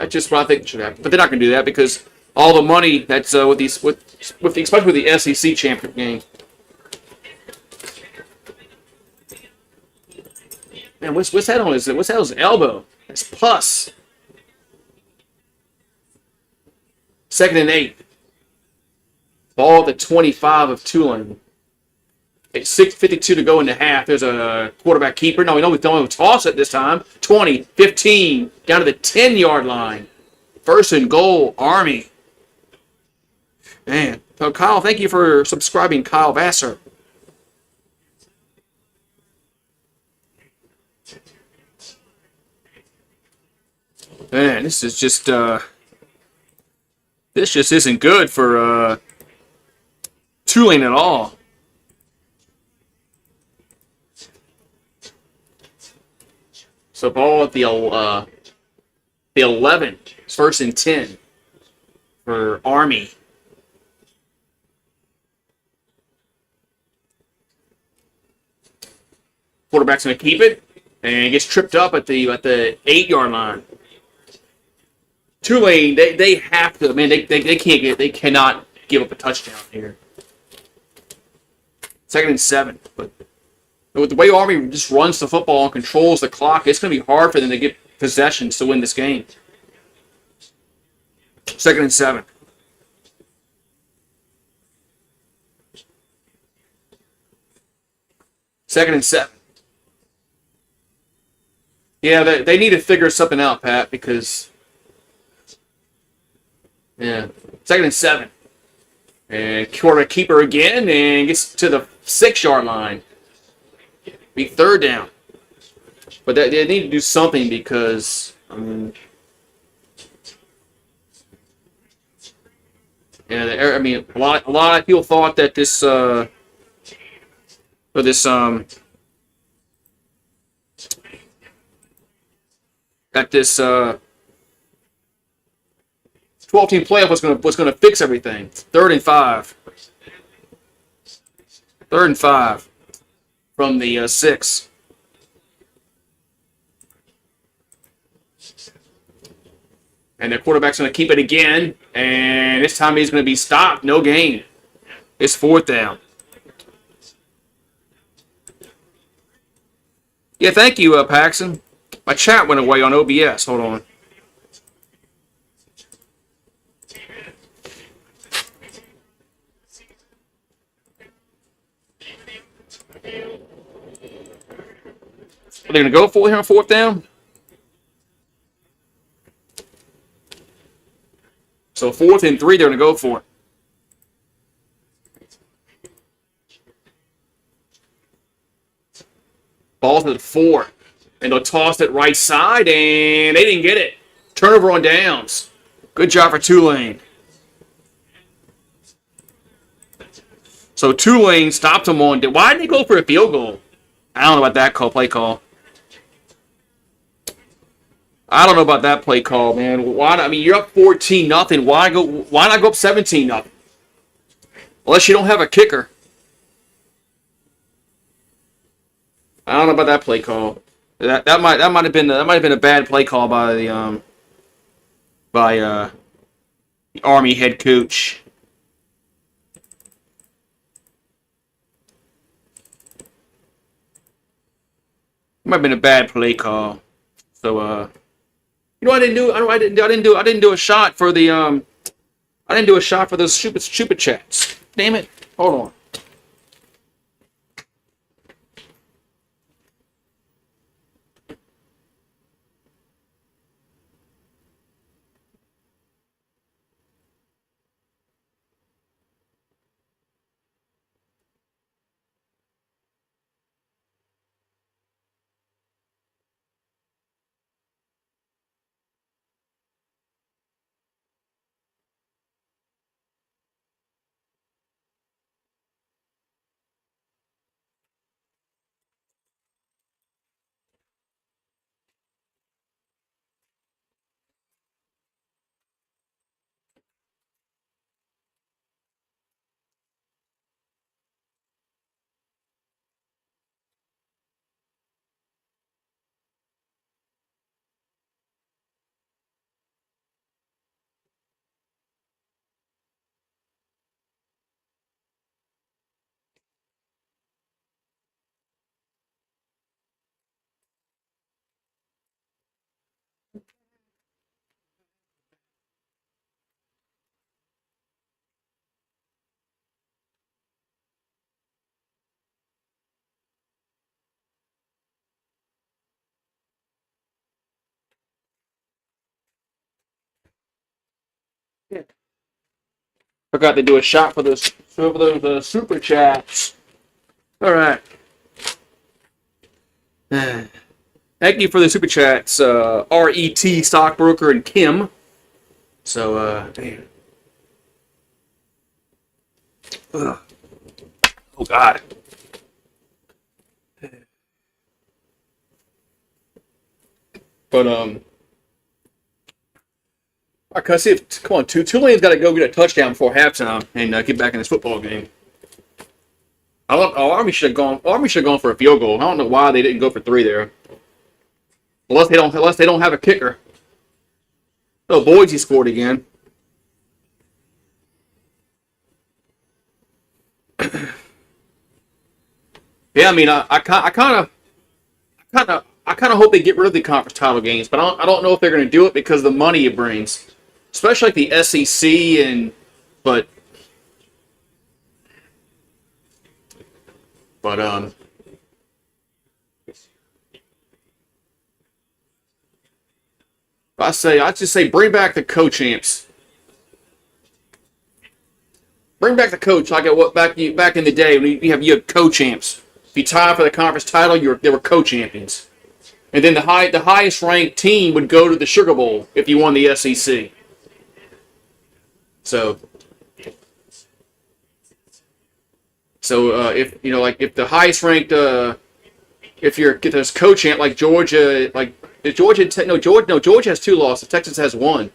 just what I think should happen. But they're not going to do that because all the money that's especially with the SEC championship game. Man, what's that on his elbow? That's pus. 2nd and 8. Ball at the 25 of Tulane. It's 6:52 to go in the half. There's a quarterback keeper. No, we know we don't toss it this time. 20, 15, down to the 10-yard line. 1st and goal, Army. Man. So, Kyle, thank you for subscribing, Kyle Vassar. Man, this is just, this just isn't good for Tulane at all. So ball at the 11. It's 1st and 10 for Army. Quarterback's going to keep it, and he gets tripped up at the 8-yard line. Tulane, they have to. Man, they cannot give up a touchdown here. 2nd and 7, but with the way Army just runs the football and controls the clock, it's going to be hard for them to get possessions to win this game. 2nd and 7. Second and 7. Yeah, they need to figure something out, Pat, because Yeah. 2nd and 7. And quarter keeper again and gets to the 6-yard line. Be 3rd down. But they need to do something because, a lot of people thought that this 12-team playoff was gonna fix everything. 3rd and 5. 3rd and 5 from the 6. And the quarterback's going to keep it again, and this time he's going to be stopped. No gain. It's 4th down. Yeah, thank you, Paxton. My chat went away on OBS. Hold on. Are they going to go for it here on 4th down? So 4th and 3, they're going to go for it. Ball's at 4. And they'll toss it right side, and they didn't get it. Turnover on downs. Good job for Tulane. So Tulane stopped them on. Why didn't they go for a field goal? I don't know about that play call. I don't know about that play call, man. Why? I mean, you're up 14-0. Why not go up 17-0? Unless you don't have a kicker. I don't know about that play call. That might have been a bad play call by the Army head coach. It might have been a bad play call. So I didn't do a shot for the I didn't do a shot for those stupid chats. Damn it. Hold on. Forgot to do a shot for those super chats. All right. Thank you for the super chats, RET Stockbroker and Kim. So, man. Ugh. Oh God. But I see if come on, Tulane's got to go get a touchdown before halftime and get back in this football game. Army should have gone. Army should have gone for a field goal. I don't know why they didn't go for 3 there. Unless they don't have a kicker. Oh, Boise scored again. Yeah, I mean, I kind of hope they get rid of the conference title games, but I don't know if they're going to do it because of the money it brings, especially like the SEC and but I just say bring back the co-champs. Bring back the coach like at what back in the day when you have co-champs. If you tie for the conference title, they were co-champions. And then the highest ranked team would go to the Sugar Bowl if you won the SEC. So if if the highest ranked if you're get this co-champ like Georgia, Georgia has 2 losses, Texas has 1.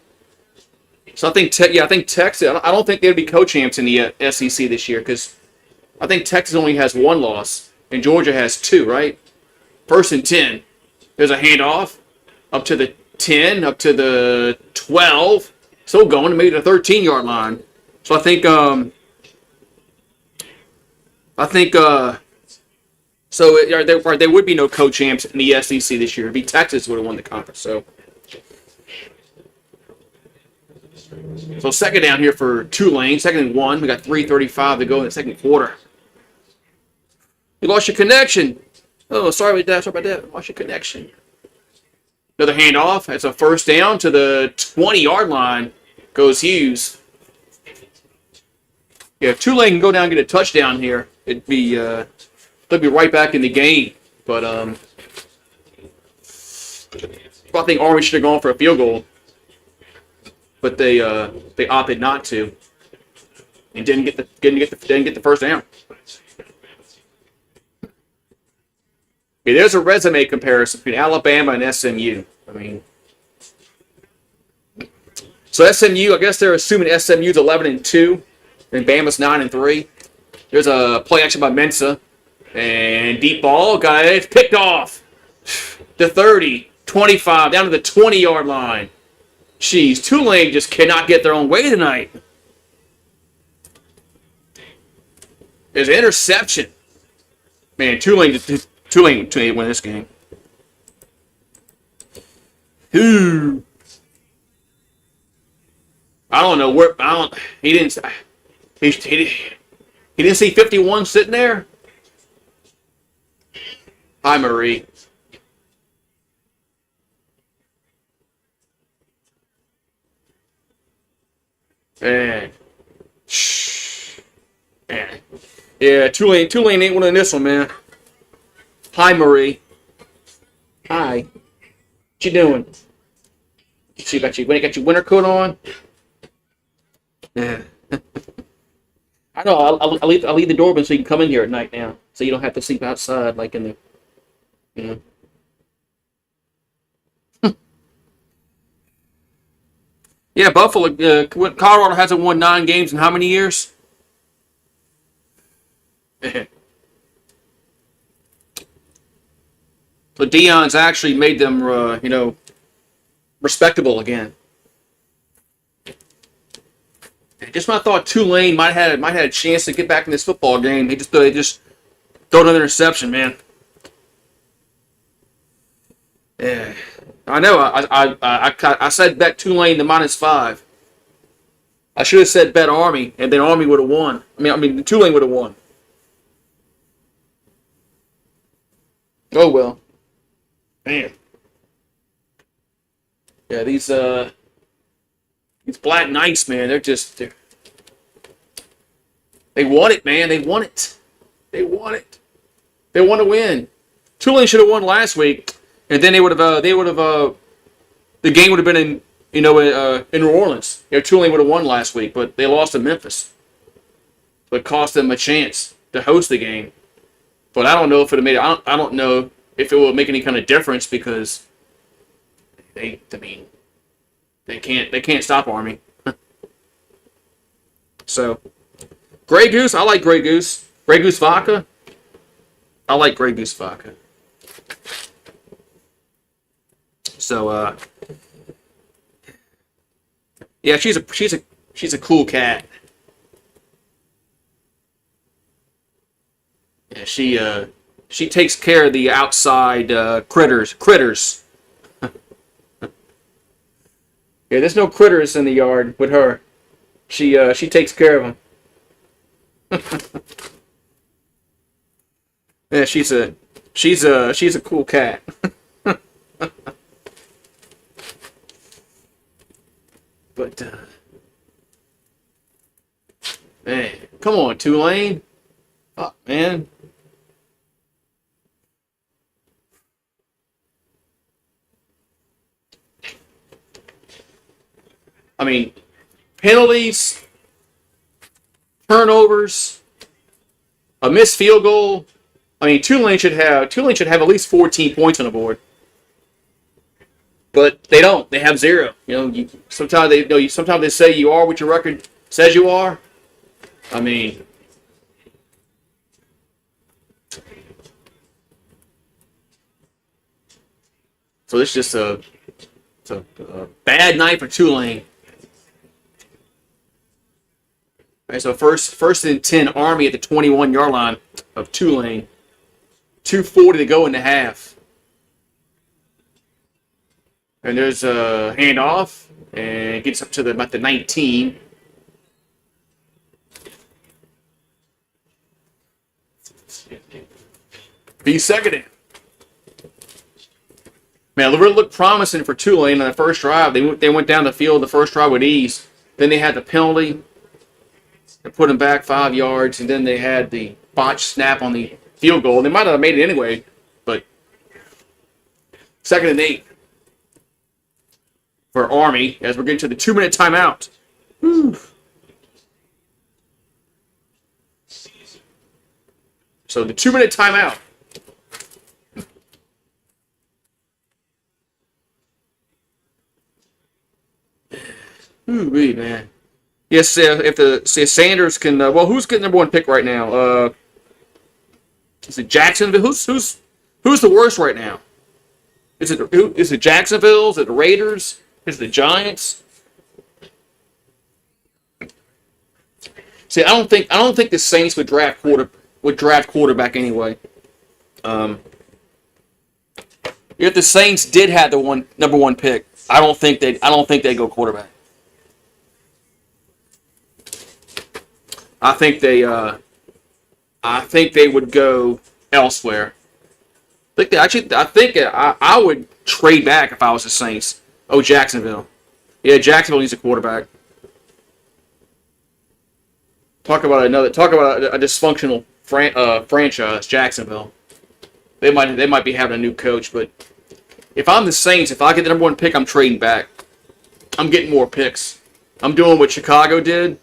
So I think Texas. I don't think they'd be co-champs in the SEC this year because I think Texas only has 1 loss and Georgia has 2. Right, 1st and 10. There's a handoff up to the 10, up to the 12, still going to maybe the 13-yard line. So I think there would be no co-champs in the SEC this year. It'd be Texas would have won the conference. So 2nd down here for Tulane, 2nd and 1. We got 3:35 to go in the 2nd quarter. You lost your connection. Oh, sorry about that. Lost your connection. Another handoff. That's a 1st down to the 20-yard line. Goes Hughes. Yeah, if Tulane can go down and get a touchdown here, they'll be right back in the game. But I think Army should have gone for a field goal, but they opted not to, and didn't get the 1st down. Yeah, there's a resume comparison between Alabama and SMU. I mean, so SMU, I guess they're assuming SMU's 11-2, and Bama's 9-3. There's a play action by Mensah, and deep ball, guys, picked off. The 30, 25, down to the 20-yard line. Jeez, Tulane just cannot get their own way tonight. There's an interception. Man, Tulane win this game. Who? I don't know where. He didn't see 51 sitting there. Hi, Marie. Man. Man. Yeah, Tulane ain't winning this one, man. Hi, Marie. Hi. What you doing? You got your winter coat on? Yeah. I know. I'll leave the door open so you can come in here at night now, so you don't have to sleep outside like in the, Yeah, Buffalo. Colorado hasn't won 9 games in how many years? So Deion's actually made them, respectable again. Just when I thought Tulane might have had a chance to get back in this football game, they just throw another interception, man. Yeah, I know. I said bet Tulane to -5. I should have said bet Army, and then Army would have won. I mean Tulane would have won. Oh well. Man. Yeah, these Black Knights, man, they want it, man. They want it. They want it. They want to win. Tulane should have won last week, and then the game would have been in New Orleans. Tulane would have won last week, but they lost to Memphis. So it cost them a chance to host the game. But I don't know if it would have made. I don't know if it will make any kind of difference because they can't stop Army. So, Grey Goose, I like Grey Goose. Grey Goose vodka, I like Grey Goose vodka. So, yeah, she's a cool cat. Yeah, she takes care of the outside critters. Yeah, there's no critters in the yard with her. She takes care of them. Yeah, she's a cool cat. But man, Come on, Tulane. Oh, man. I mean, penalties, turnovers, a missed field goal. I mean, Tulane should have at least 14 points on the board, but they don't. They have 0. Sometimes they say you are what your record says you are. I mean, so it's just a bad night for Tulane. All right, so first and 10, Army at the 21-yard line of Tulane. 2:40 to go in the half. And there's a handoff, and it gets up to about the 19. Be seconded. Man, it really looked promising for Tulane on the first drive. They went down the field the first drive with ease. Then they had the penalty that put them back 5 yards, and then they had the botched snap on the field goal. They might have made it anyway, but 2nd and 8 for Army as we're getting to the 2-minute timeout. Whew. So the 2-minute timeout. Ooh, man. Yes, if Sanders can. Who's getting number 1 pick right now? Is it Jacksonville? Who's the worst right now? Is it Jacksonville? Is it the Raiders? Is it the Giants? See, I don't think the Saints would draft quarterback anyway. If the Saints did have the number 1 pick, I don't think they'd go quarterback. I think they would go elsewhere. I would trade back if I was the Saints. Oh, Jacksonville. Yeah, Jacksonville needs a quarterback. Talk about a dysfunctional franchise, Jacksonville. They might be having a new coach, but if I'm the Saints, if I get the number 1 pick, I'm trading back. I'm getting more picks. I'm doing what Chicago did.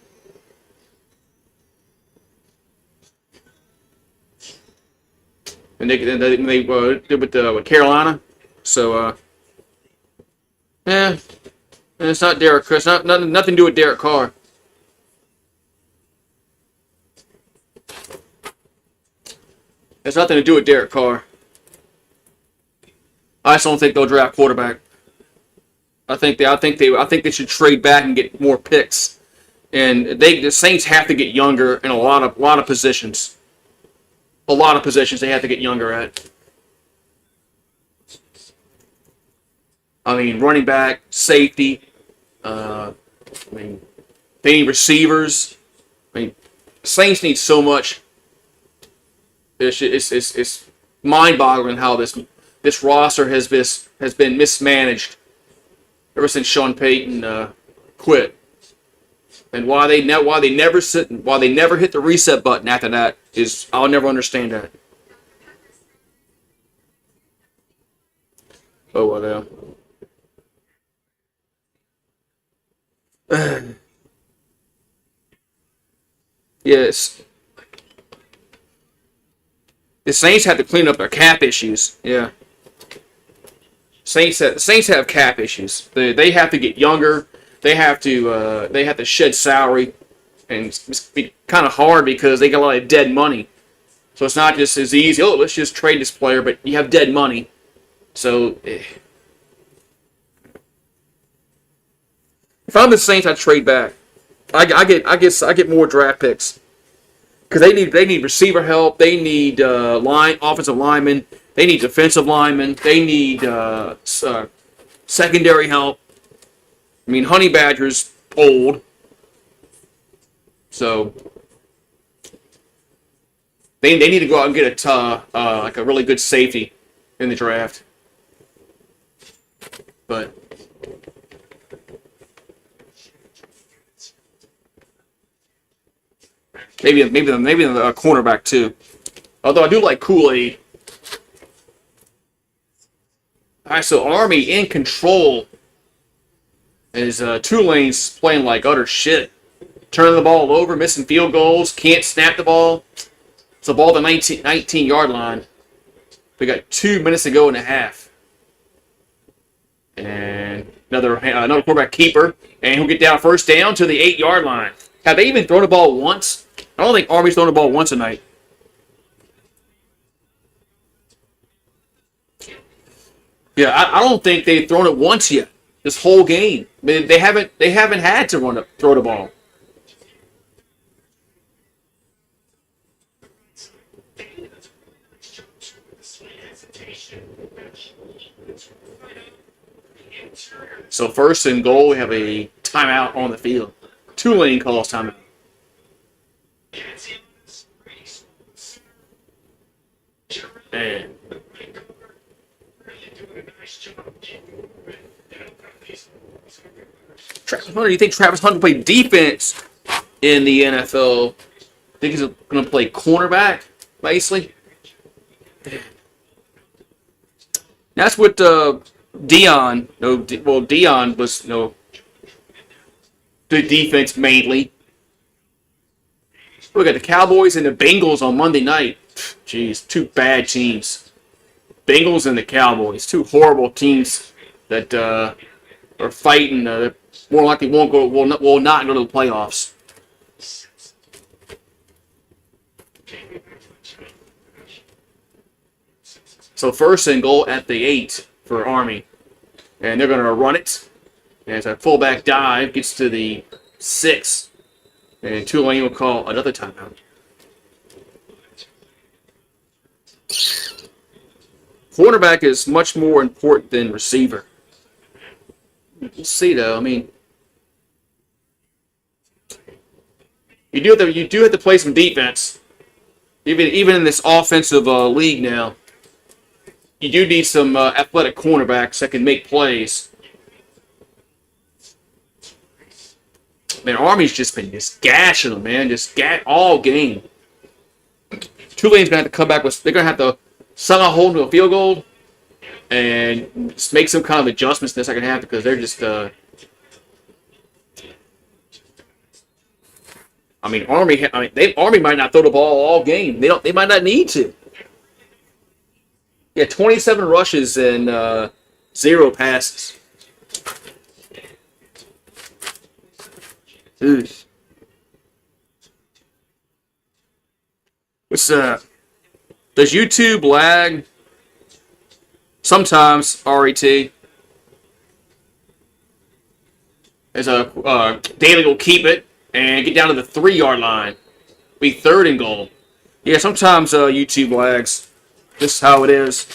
And they did with Carolina. So, it's not Derek Carr. It's nothing to do with Derek Carr. It's nothing to do with Derek Carr. I just don't think they'll draft quarterback. I think they should trade back and get more picks. And the Saints have to get younger in a lot of positions. A lot of positions they have to get younger at. I mean, running back, safety. They need receivers. I mean, Saints need so much. It's mind-boggling how this roster has been mismanaged ever since Sean Payton quit. And why they never hit the reset button after that is I'll never understand that. Oh well. Yes. The Saints have to clean up their cap issues. Yeah. Saints have cap issues. They have to get younger. They have to shed salary, and it's kind of hard because they got a lot of dead money. So it's not just as easy. Oh, let's just trade this player, but you have dead money. So if I'm the Saints, I trade back. I get more draft picks because they need receiver help. They need offensive linemen. They need defensive linemen. They need secondary help. I mean, Honey Badger's old, so they need to go out and get like a really good safety in the draft. But Maybe the cornerback too. Although I do like Kool-Aid. All right, so Army in control. As Tulane's playing like utter shit. Turning the ball over, missing field goals, can't snap the ball. It's the ball at the 19-yard line. We got 2 minutes to go in the half. And another quarterback keeper. And he'll get down first down to the 8-yard line. Have they even thrown the ball once? I don't think Army's thrown the ball once tonight. Yeah, I don't think they've thrown it once yet. This whole game. I mean, they haven't had to throw the ball. So first and goal, we have a timeout on the field. Tulane calls timeout. And Travis Hunter, you think Travis Hunter played defense in the NFL? Think he's going to play cornerback, basically? That's what Dion. Dion was the defense mainly. We got the Cowboys and the Bengals on Monday night. Jeez, two bad teams. Bengals and the Cowboys, two horrible teams that are fighting. More likely will not go to the playoffs. So first and goal at the 8 for Army. And they're going to run it. And as a fullback dive gets to the 6. And Tulane will call another timeout. Quarterback is much more important than receiver. We'll see, though. I mean, you do have to play some defense. Even in this offensive league now. You do need some athletic cornerbacks that can make plays. Man, Army's just been gashing them, man. All game. Tulane's going to have to come back with... They're going to have to somehow hold to a field goal and just make some kind of adjustments in the second half because they're just... Army might not throw the ball all game. They might not need to. Yeah, 27 rushes and 0 passes. Dude. What's Does YouTube lag? Sometimes, RET. As Daly will keep it and get down to the 3-yard line. Be 3rd and goal. Yeah, sometimes YouTube lags. This is how it is.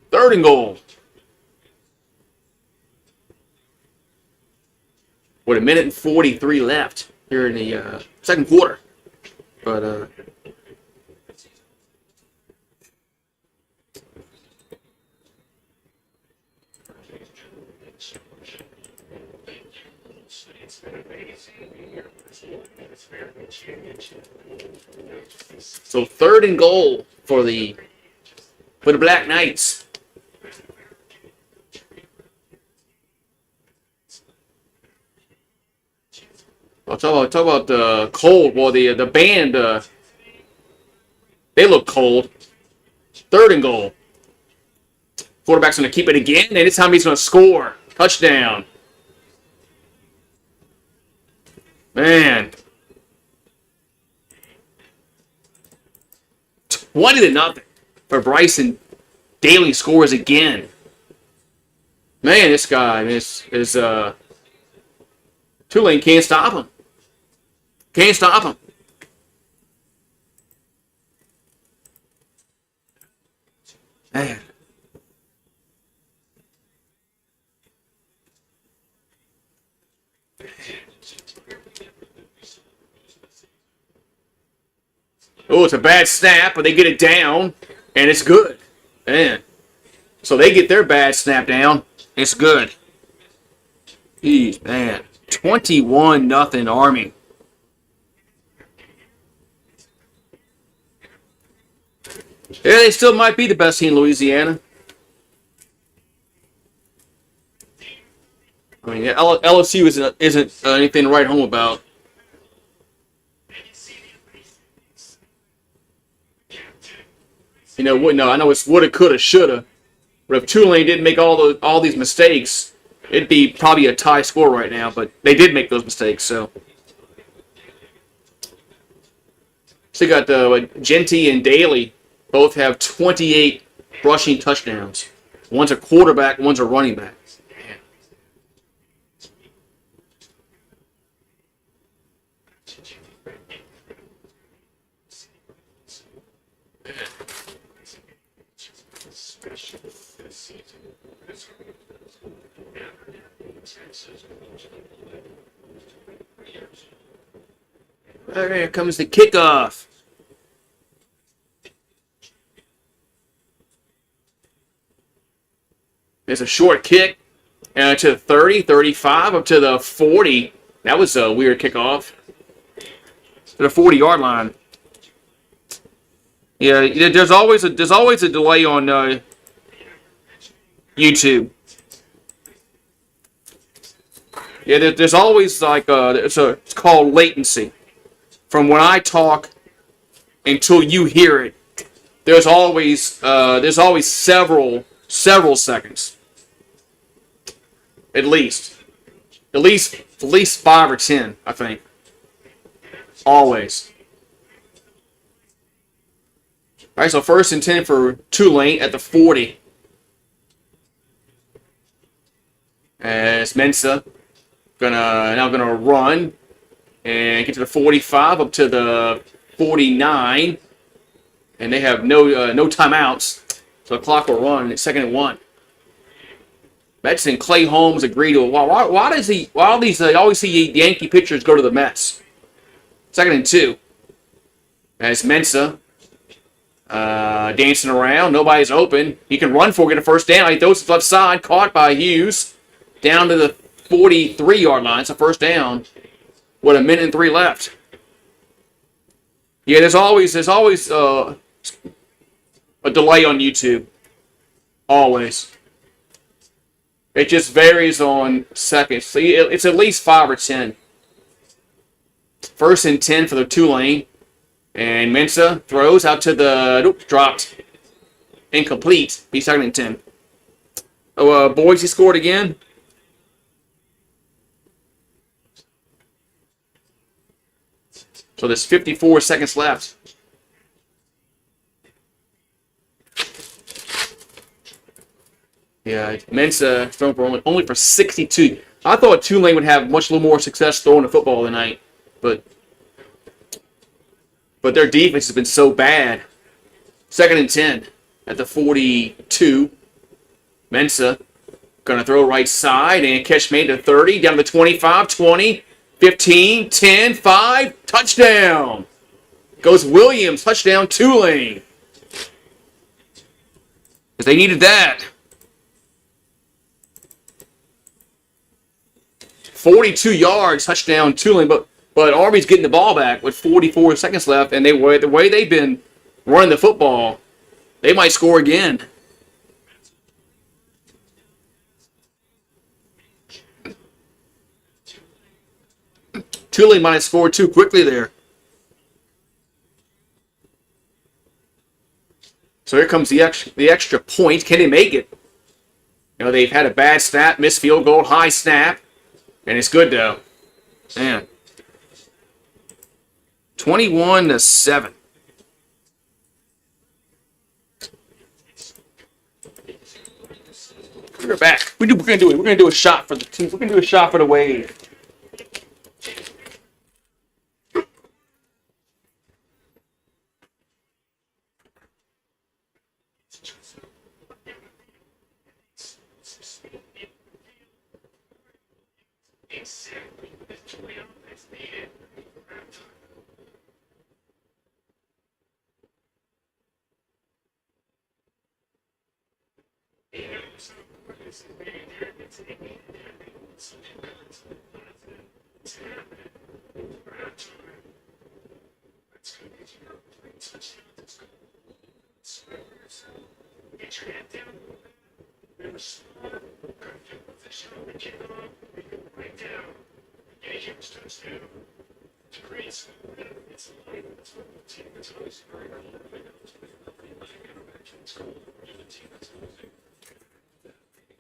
Third and goal. With 1:43 left here in the second quarter. But so 3rd and goal for the Black Knights. I'll talk about cold. Well, the band they look cold. 3rd and goal. Quarterback's going to keep it again, and this time he's going to score. Touchdown. Man. 20-0 for Bryson. Daly scores again. Man, this guy is Tulane can't stop him. Can't stop him. Man. Oh, it's a bad snap, but they get it down, and it's good. Man. So they get their bad snap down. It's good. Jeez, man. 21-0 Army. Yeah, they still might be the best team in Louisiana. I mean, LSU isn't anything to write home about. You know what? No, I know it's woulda, coulda, shoulda. But if Tulane didn't make all these mistakes, it'd be probably a tie score right now. But they did make those mistakes, so. So you got Genty and Daly both have 28 rushing touchdowns. One's a quarterback, one's a running back. All right, here comes the kickoff. There's a short kick to the 30, 35, up to the 40. That was a weird kickoff. To the 40-yard line. Yeah, there's always a delay on YouTube. Yeah, there's always like it's called latency. From when I talk until you hear it, there's always several seconds. At least 5 or 10, I think. Always. All right, so 1st and 10 for Tulane at the 40. As Mensa now gonna run and get to the 45 up to the 49, and they have no timeouts, so the clock will run at 2nd and 1. Mets and Clay Holmes agree to it. Why does he? Why all these? I always see Yankee pitchers go to the Mets. 2nd and 2. As Mensa dancing around, nobody's open. He can run for it, get a first down. He throws it left side, caught by Hughes, down to the 43-yard line. It's a first down with 1:03 left. Yeah, there's always a delay on YouTube. Always. It just varies on seconds. So it's at least 5 or 10. 1st and 10 for the Tulane. And Mensa throws out to the... dropped. Incomplete. He's 2nd and 10. Oh, Boise scored again. So there's 54 seconds left. Yeah, Mensa thrown for only for 62. I thought Tulane would have much more success throwing the football tonight, but their defense has been so bad. 2nd and 10 at the 42. Mensa gonna throw right side and catch made to 30, down to the 25, 20, 15, 10, 5, touchdown. Goes Williams, touchdown Tulane. Because they needed that. 42 yards, touchdown Tulane, but Army's getting the ball back with 44 seconds left, and the way they've been running the football, they might score again. Tulane might have scored too quickly there. So here comes the extra point. Can they make it? You know, they've had a bad snap, missed field goal, high snap, and it's good though. Man. 21-7. We're back. We're gonna do it. We're gonna do a shot for the team. We're gonna do a shot for the wave.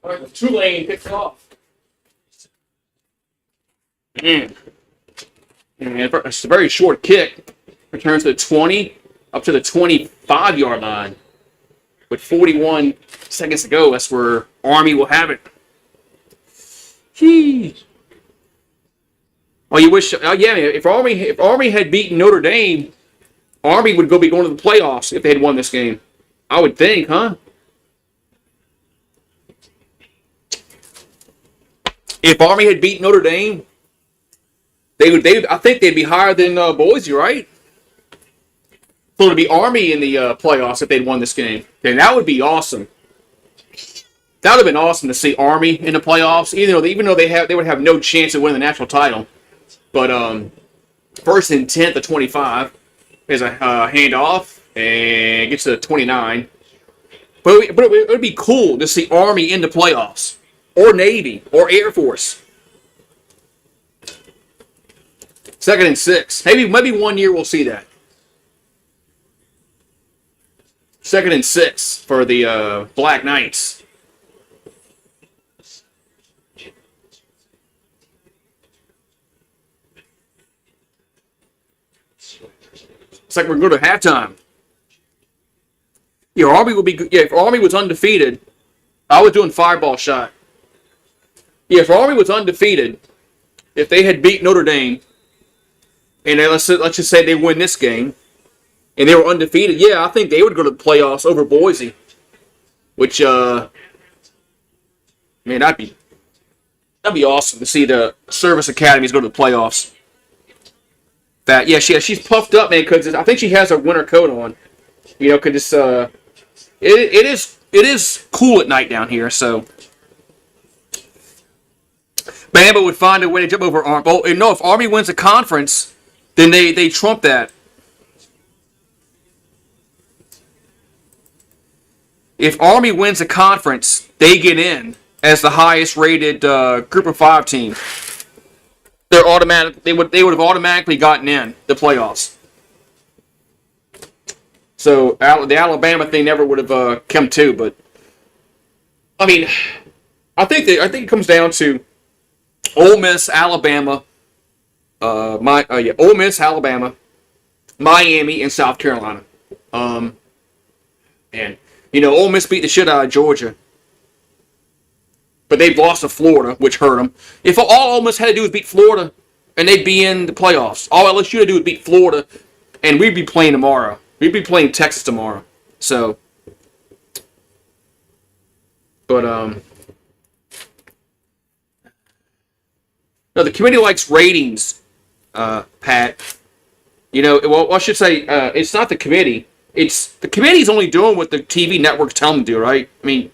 All right, Tulane picks off. Man. And it's a very short kick. Returns to the 20, up to the 25-yard line. With 41 seconds to go, that's where Army will have it. Jeez. Oh, you wish? Oh, yeah. If Army had beaten Notre Dame, Army would be going to the playoffs if they had won this game. I would think, huh? If Army had beaten Notre Dame, I think they'd be higher than Boise, right? So it'd be Army in the playoffs if they'd won this game. Okay, that would be awesome. That would have been awesome to see Army in the playoffs, even though they would have no chance of winning the national title. But first and 10 to 25 is a handoff and gets to the 29. But it would be cool to see Army in the playoffs, or Navy, or Air Force. Second and 6. Maybe 1 year we'll see that. Second and 6 for the Black Knights. It's like we're going to halftime. Yeah, Army would be good. Yeah, if Army was undefeated, I was doing fireball shot. Yeah, if Army was undefeated, if they had beat Notre Dame, and let's just say they win this game, and they were undefeated, yeah, I think they would go to the playoffs over Boise. Which, man, that'd be awesome to see the service academies go to the playoffs. She's puffed up, man, because I think she has a winter coat on. Because it is cool at night down here, so. Bama would find a way to jump over Army. Oh, no, if Army wins the conference, then they trump that. If Army wins the conference, they get in as the highest rated Group of 5 team. They would have automatically gotten in the playoffs. So the Alabama thing never would have come to, but I mean, I think it comes down to Ole Miss, Alabama, Ole Miss, Alabama, Miami, and South Carolina. And Ole Miss beat the shit out of Georgia. But they've lost to Florida, which hurt them. If all Ole Miss had to do was beat Florida, and they'd be in the playoffs. All LSU had to do was beat Florida, and we'd be playing tomorrow. We'd be playing Texas tomorrow. So, but no, the committee likes ratings, Pat. Well, I should say it's not the committee. It's the committee's only doing what the TV networks tell them to do, right? I mean,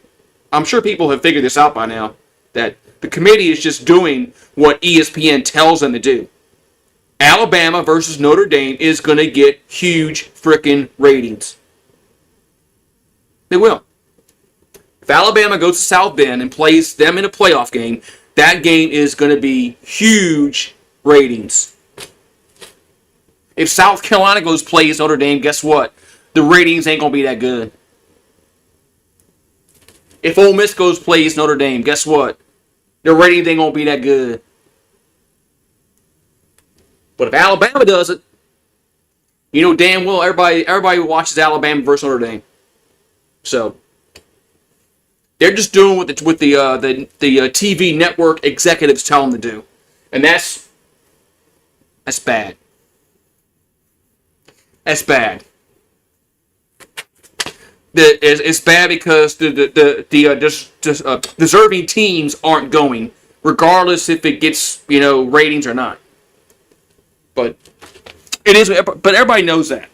I'm sure people have figured this out by now, that the committee is just doing what ESPN tells them to do. Alabama versus Notre Dame is going to get huge freaking ratings. They will. If Alabama goes to South Bend and plays them in a playoff game, that game is going to be huge ratings. If South Carolina plays Notre Dame, guess what? The ratings ain't going to be that good. If Ole Miss plays Notre Dame, guess what? The ratings ain't going to be that good. But if Alabama does it, damn well everybody watches Alabama versus Notre Dame. So they're just doing what the TV network executives tell them to do, and that's bad. That's bad. It's bad because the deserving teams aren't going, regardless if it gets ratings or not. But it is. But everybody knows that.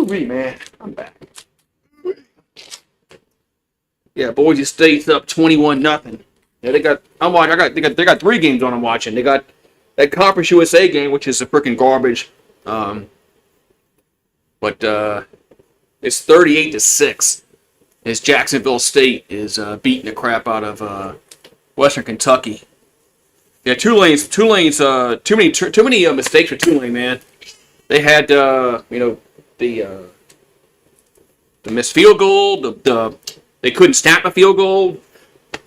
Woo-wee, man. I'm back. Yeah, Boise State's up 21-0. Yeah, they got 3 games on I'm watching. They got that Conference USA game, which is a freaking garbage. But it's 38-6. As Jacksonville State is beating the crap out of Western Kentucky. Yeah, Tulane's too many mistakes for Tulane, man. They had the missed field goal, they couldn't snap a field goal,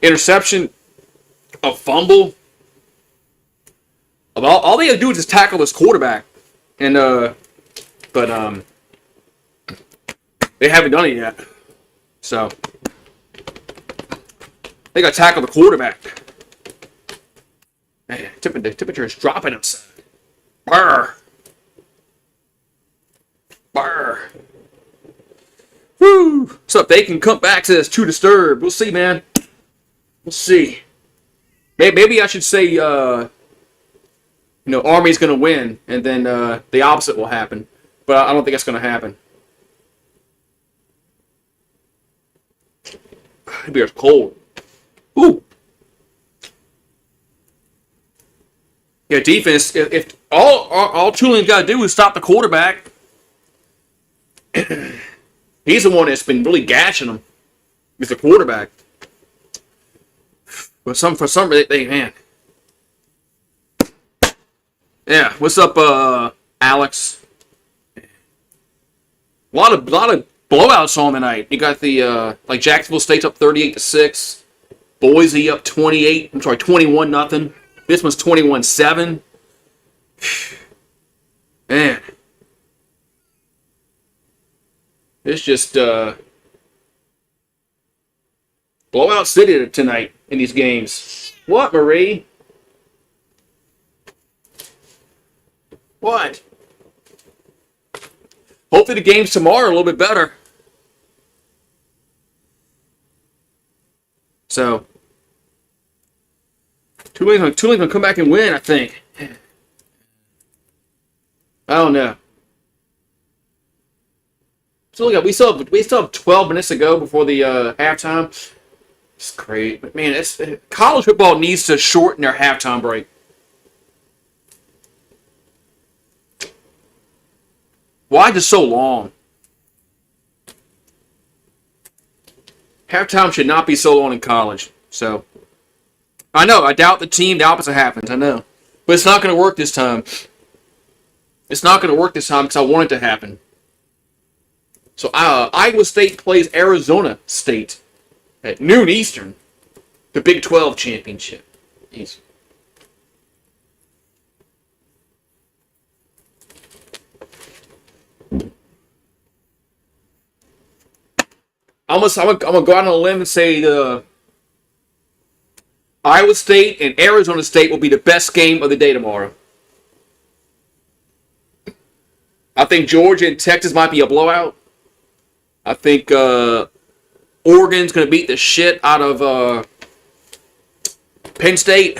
interception, a fumble. All they had to do was just tackle this quarterback, and but they haven't done it yet. So they got to tackle the quarterback. Man, the temperature is dropping outside. Brr. Brr. Woo. So if they can come back to this too disturbed, we'll see, man. We'll see. Maybe I should say, Army's going to win, and then the opposite will happen. But I don't think that's going to happen. The beer's cold. Ooh. Yeah, defense. If all Tulane's got to do is stop the quarterback, he's the one that's been really gashing them. He's the quarterback. But for some they man. Yeah, what's up, Alex? A lot of blowouts on tonight. You got the Jacksonville State's up 38-6. Boise up 21-0. This one's 21-7. Man. It's just blowout city tonight in these games. What, Marie? What? Hopefully the games tomorrow are a little bit better. So Tulane's gonna come back and win, I think. I don't know. We still have 12 minutes to go before the halftime. It's great, but man, college football needs to shorten their halftime break. Why just so long? Halftime should not be so long in college. So I know, I doubt the opposite happens, I know. But it's not going to work this time. It's not going to work this time because I want it to happen. So Iowa State plays Arizona State at noon Eastern. The Big 12 championship. Jeez. I'm gonna go out on a limb and say Iowa State and Arizona State will be the best game of the day tomorrow. I think Georgia and Texas might be a blowout. I think Oregon's going to beat the shit out of Penn State.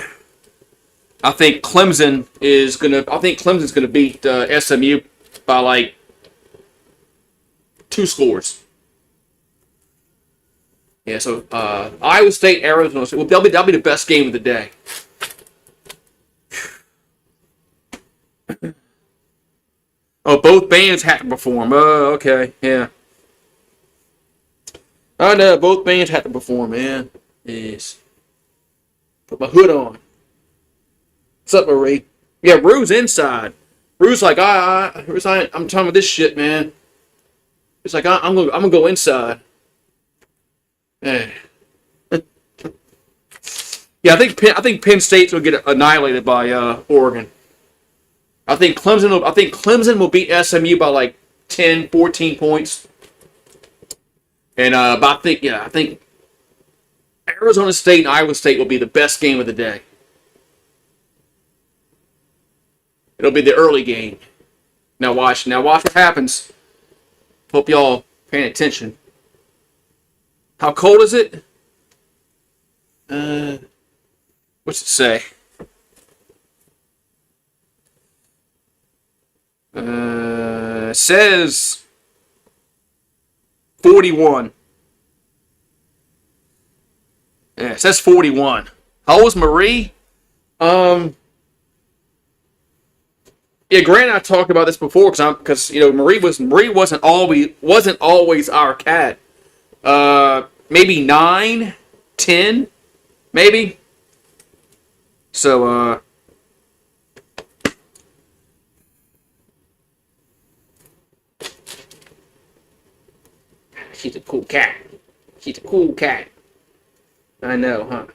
I think Clemson's going to beat SMU by like 2 scores. Yeah, so Iowa State, Arizona State, that'll be the best game of the day. Oh, both bands had to perform. Oh, okay, yeah. I know, both bands had to perform, man. Yes. Put my hood on. What's up, Marie? Yeah, Rue's inside. Rue's like, I'm talking about this shit, man. It's like, I'm gonna go inside. Yeah, I think Penn State's will get annihilated by Oregon. I think Clemson will beat SMU by like 10, 14 points. And but I think Arizona State and Iowa State will be the best game of the day. It'll be the early game. Now watch what happens. Hope y'all paying attention. How cold is it? What's it say? It says 41. Yeah, it says 41. How old was Marie? Yeah, Grant and I talked about this before because Marie wasn't always our cat. Maybe 9, 10, maybe. So she's a cool cat. She's a cool cat. I know, huh?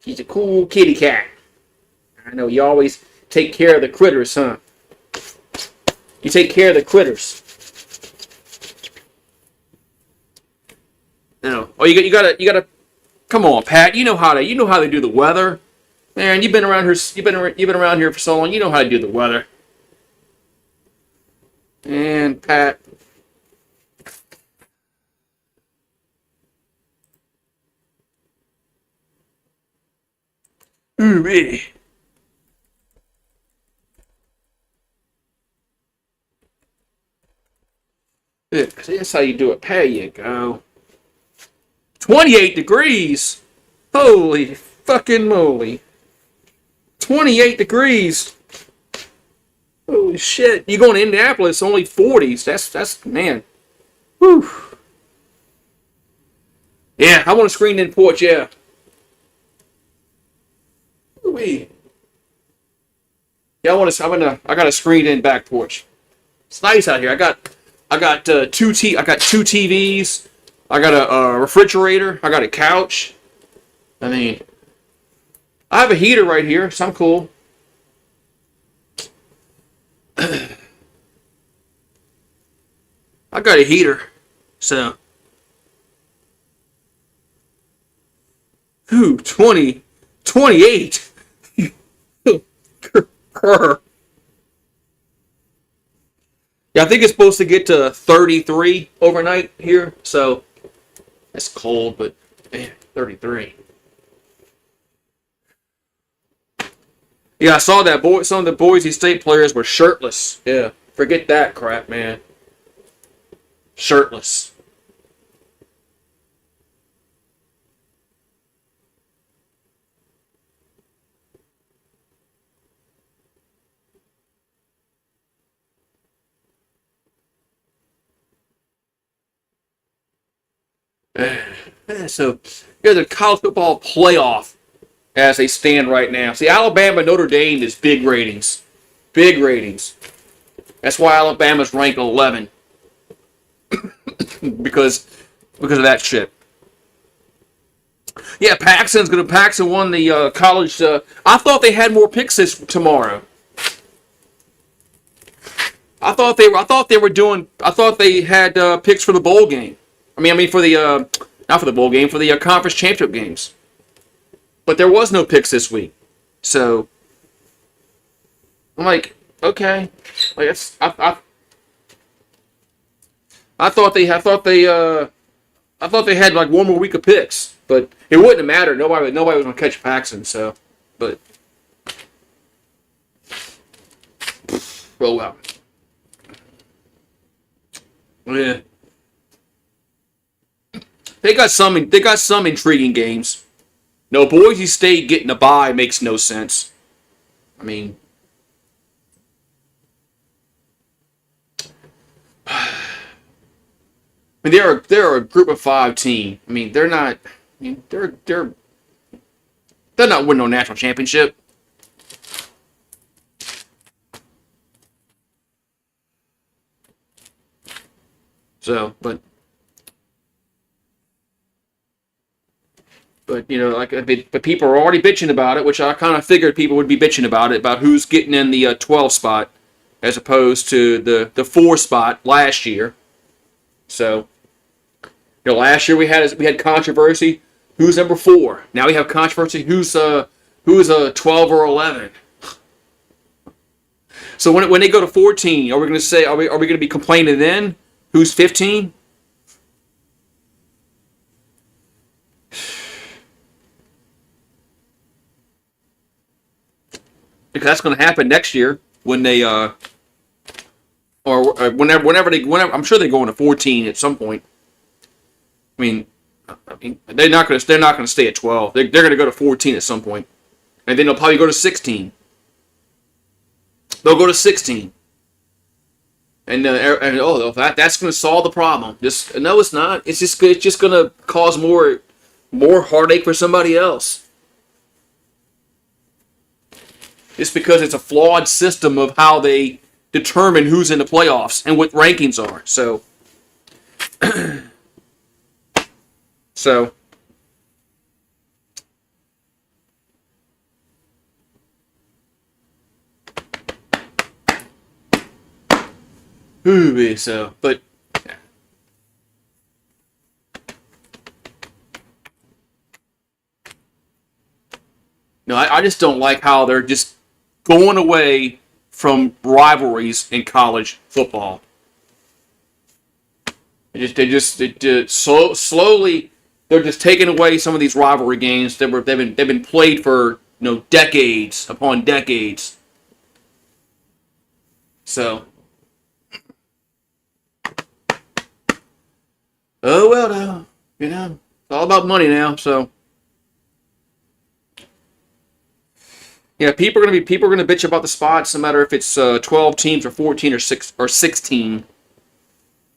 She's a cool kitty cat. I know you always take care of the critters, huh? You take care of the critters. No. Oh, you gotta. Come on, Pat. You know how to do the weather, man. You've been around here. You've been around here for so long. You know how to do the weather. And Pat. Ooh, man. Yeah, that's how you do it. There you go. 28 degrees. Holy fucking moly. 28 degrees. Holy shit. You going to Indianapolis, only 40s. That's man. Whew. Yeah, I want a screened in porch, yeah. Ooh-wee. Yeah, I got a screened in back porch. It's nice out here. I got two TVs. I got a refrigerator. I got a couch. I mean, I have a heater right here, so I'm cool. I got a heater, so. Ooh, 20, 28. Yeah, I think it's supposed to get to 33 overnight here, so that's cold, but man, 33. Yeah, I saw that some of the Boise State players were shirtless. Yeah, forget that crap, man. Shirtless. So, here's the college football playoff as they stand right now. See, Alabama, Notre Dame is big ratings. Big ratings. That's why Alabama's ranked 11. because of that shit. Yeah, Paxton won the college. I thought they had more picks this tomorrow. I thought they had picks for the bowl game. I mean for the not for the bowl game, for the conference championship games. But there was no picks this week, so I'm like, okay, like I thought they had like one more week of picks, but it wouldn't have mattered. Nobody was gonna catch Paxton, so but oh well. Yeah. They got some intriguing games. No, Boise State getting a bye makes no sense. I mean, they're a group of 5 team. I mean, they're not. I mean, they're not winning no national championship. So, but but people are already bitching about it, which I kind of figured people would be bitching about who's getting in the 12 spot as opposed to the 4 spot last year. So, last year we had controversy. Who's number 4? Now we have controversy. Who's 12 or 11? So when they go to 14, are we going to say are we going to be complaining then? Who's 15? Because that's going to happen next year when they or whenever I'm sure they're going to 14 at some point. They're not going to stay at 12. They're going to go to 14 at some point, and then they'll probably go to 16. They'll go to 16, and that's going to solve the problem. No, it's not. It's just going to cause more heartache for somebody else. Just because it's a flawed system of how they determine who's in the playoffs and what rankings are. So. But no, I just don't like how they're just going away from rivalries in college football. Slowly they're just taking away some of these rivalry games they've been played for decades upon decades. So, oh well, now it's all about money now. So, yeah, people are gonna bitch about the spots, no matter if it's 12 teams or 14 or 16,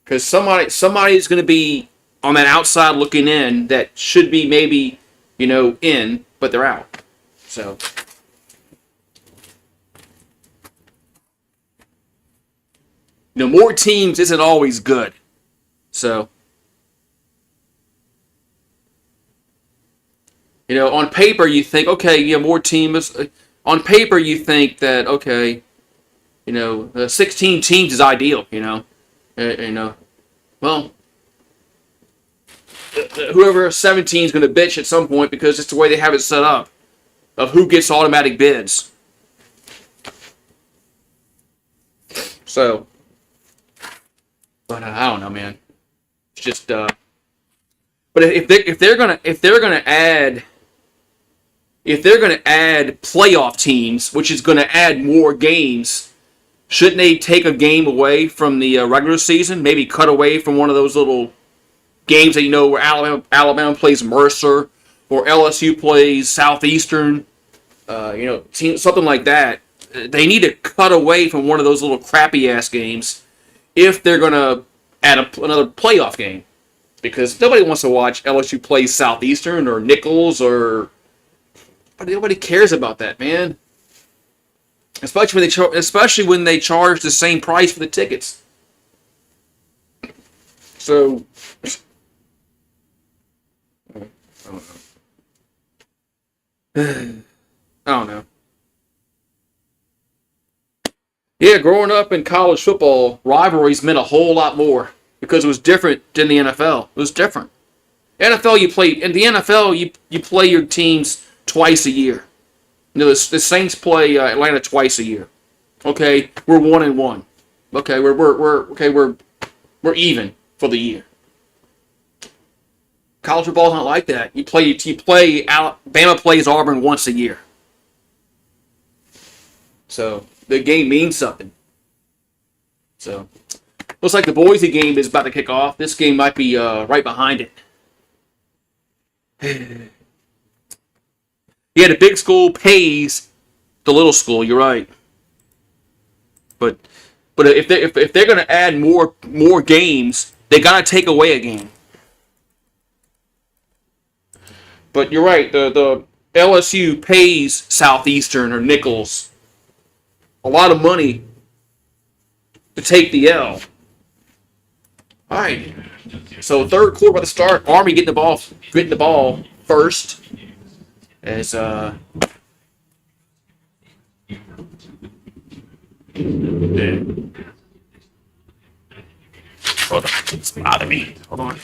because somebody's gonna be on that outside looking in that should be maybe in, but they're out. So. More teams isn't always good. So, on paper you think, okay, more teams. On paper you think that, okay, 16 teams is ideal. Well, whoever 17 is going to bitch at some point because it's the way they have it set up of who gets automatic bids. So. But I don't know, man. It's just, but if they're gonna add playoff teams, which is gonna add more games, shouldn't they take a game away from the regular season? Maybe cut away from one of those little games that where Alabama plays Mercer or LSU plays Southeastern, something like that. They need to cut away from one of those little crappy ass games if they're going to add another playoff game. Because nobody wants to watch LSU play Southeastern or Nichols or... Nobody cares about that, man. Especially when they charge the same price for the tickets. So... I don't know. Yeah, growing up in college football, rivalries meant a whole lot more because it was different than the NFL. It was different. In the NFL, you play your teams twice a year. The Saints play Atlanta twice a year. Okay, we're 1-1. Okay, we're even for the year. College football's not like that. Alabama plays Auburn once a year. So the game means something. So looks like the Boise game is about to kick off. This game might be right behind it. Yeah, the big school pays the little school. You're right. But if they're going to add more games, they got to take away a game. But you're right. The LSU pays Southeastern or Nichols a lot of money to take the L. All right. So third quarter about to start. Army getting the ball first. As yeah. Hold on. It's bothering me. Hold on.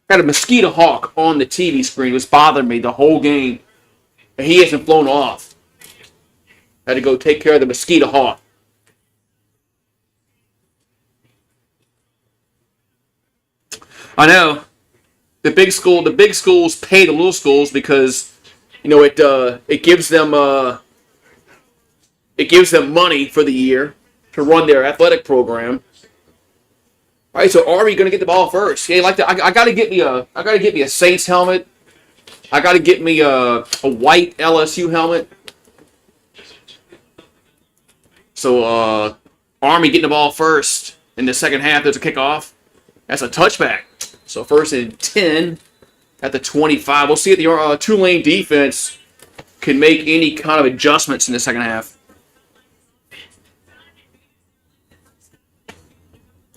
Got a mosquito hawk on the TV screen. It was bothering me the whole game. And he hasn't flown off. Had to go take care of the mosquito hawk. I know. The big schools pay the little schools because it gives them money for the year to run their athletic program. All right, so Army gonna get the ball first. Yeah, I gotta get me a Saints helmet. I gotta get me a white LSU helmet. So Army getting the ball first in the second half. There's a kickoff. That's a touchback. So first and 10 at the 25. We'll see if the Tulane defense can make any kind of adjustments in the second half.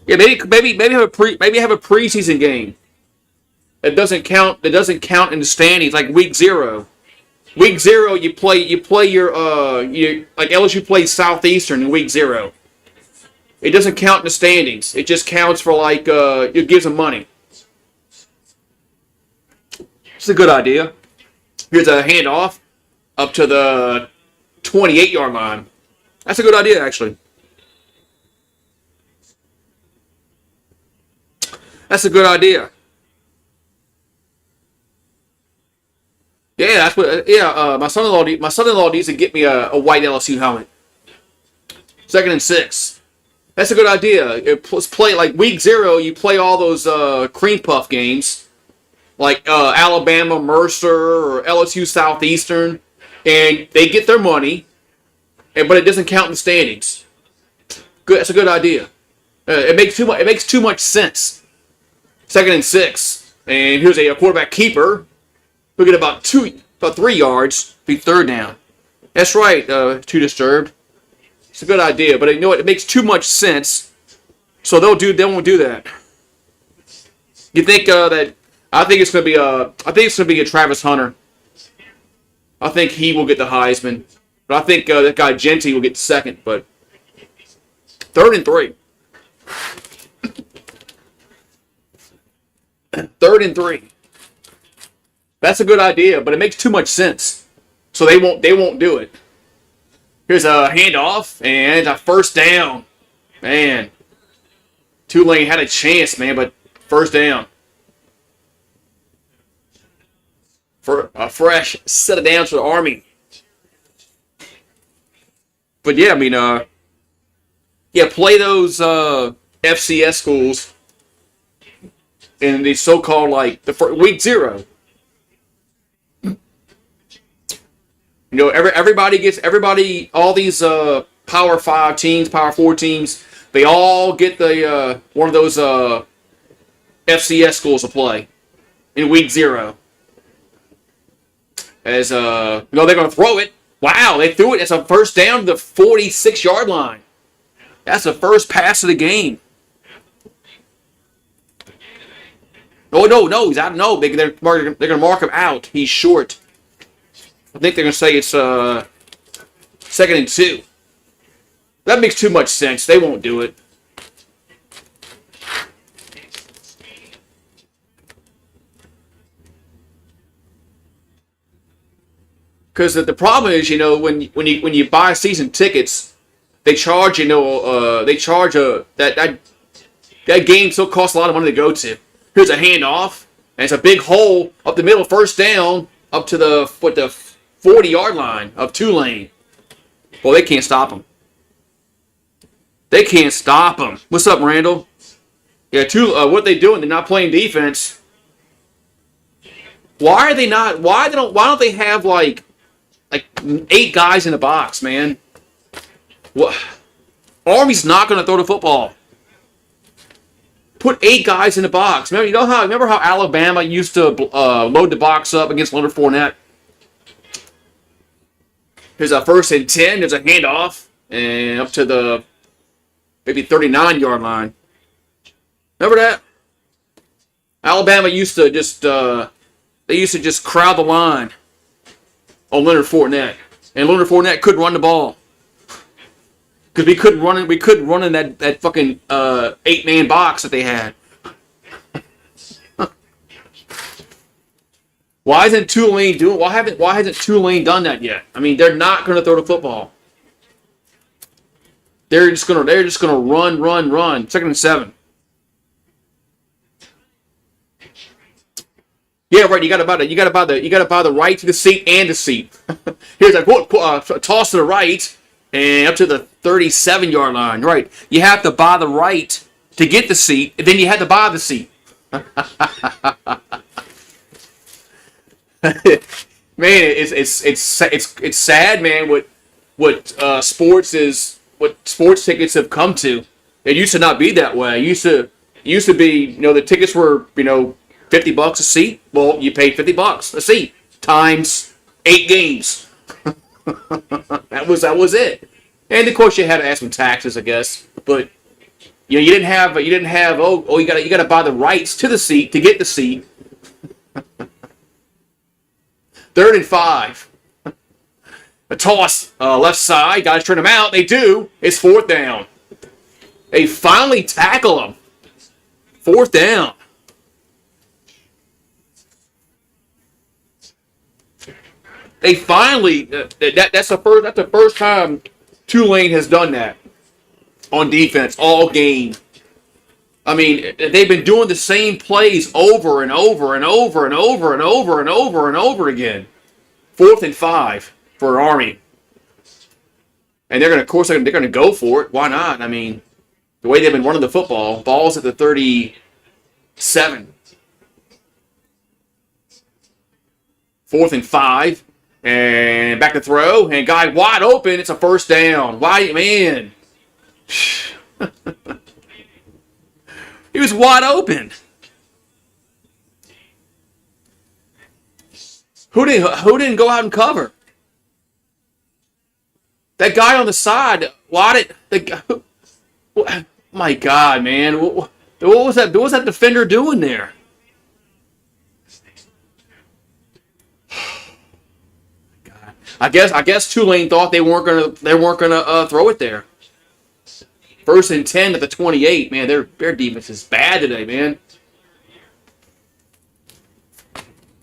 Yeah, maybe have a preseason game. That doesn't count in the standings like week 0. Week 0 you play your like LSU plays Southeastern in week 0. It doesn't count in the standings. It just counts for like it gives them money. It's a good idea. Here's a handoff up to the 28-yard line. That's a good idea, actually. That's a good idea. Yeah, that's what. Yeah, my son-in-law needs to get me a white LSU helmet. 2nd and 6. That's a good idea. Let's play like week 0. You play all those cream puff games, like Alabama, Mercer, or LSU Southeastern, and they get their money, but it doesn't count in the standings. Good. That's a good idea. It makes too much sense. 2nd and 6, and here's a quarterback keeper. We'll get about 3 yards. Be 3rd down. That's right. 2 disturbed. It's a good idea, but you know what? It makes too much sense, so they won't do that. You think that? I think it's gonna be a Travis Hunter. I think he will get the Heisman, but I think that guy Genty will get 2nd. But 3rd and 3. 3rd and 3. That's a good idea, but it makes too much sense, so they won't do it. Here's a handoff and a 1st down. Man, Tulane had a chance, man, but 1st down. For a fresh set of downs for the Army. But yeah, I mean, play those FCS schools in the so-called like the week 0. You know, everybody, all these Power 5 teams, Power 4 teams, they all get the one of those FCS schools to play in week 0. As they're going to throw it. Wow, they threw it. It's a 1st down to the 46-yard line. That's the first pass of the game. Oh no, he's out. No, they're going to mark him out. He's short. I think they're going to say it's 2nd and 2. That makes too much sense. They won't do it. Because the problem is, when you buy season tickets, they charge that game still costs a lot of money to go to. Here's a handoff, and it's a big hole up the middle, 1st down, up to the 40-yard line of Tulane. Well, they can't stop them. They can't stop them. What's up, Randall? Yeah, what they doing? They're not playing defense. Why are they not? Why don't they have like 8 guys in the box, man? What? Army's not going to throw the football. Put 8 guys in the box. Remember how Alabama used to load the box up against Leonard Fournette? Here's a 1st and 10. There's a handoff and up to the maybe 39-yard line. Remember that? Alabama used to just crowd the line on Leonard Fournette, and Leonard Fournette couldn't run the ball because we couldn't run in that fucking 8-man box that they had. Why hasn't Tulane done that yet? I mean, they're not going to throw the football. They're just gonna run. 2nd and 7. Yeah, right. You gotta buy the right to the seat and the seat. Here's a toss to the right and up to the 37-yard line. Right. You have to buy the right to get the seat, and then you have to buy the seat. Man, it's sad, man. What sports tickets have come to. It used to not be that way. It used to be, the tickets were, $50 a seat. Well, you paid $50 a seat times 8 games. That was it. And of course you had to add some taxes, I guess. But you didn't have you gotta buy the rights to the seat to get the seat. 3rd and 5. A toss, left side. Guys turn them out. They do. It's 4th down. They finally tackle him. 4th down. They finally. That's the first time Tulane has done that on defense all game. I mean, they've been doing the same plays over and over and over and over and over and over and over again. 4th and 5 for Army, and they're gonna go for it. Why not? I mean, the way they've been running the football, ball's at the 37. 4th and 5, and back to throw, and guy wide open. It's a 1st down. Why, man? He was wide open. Who didn't go out and cover? That guy on the side. My God, man! What was that? What was that defender doing there? God, I guess Tulane thought they weren't gonna throw it there. 1st and 10 at the 28. Man, their defense is bad today, man.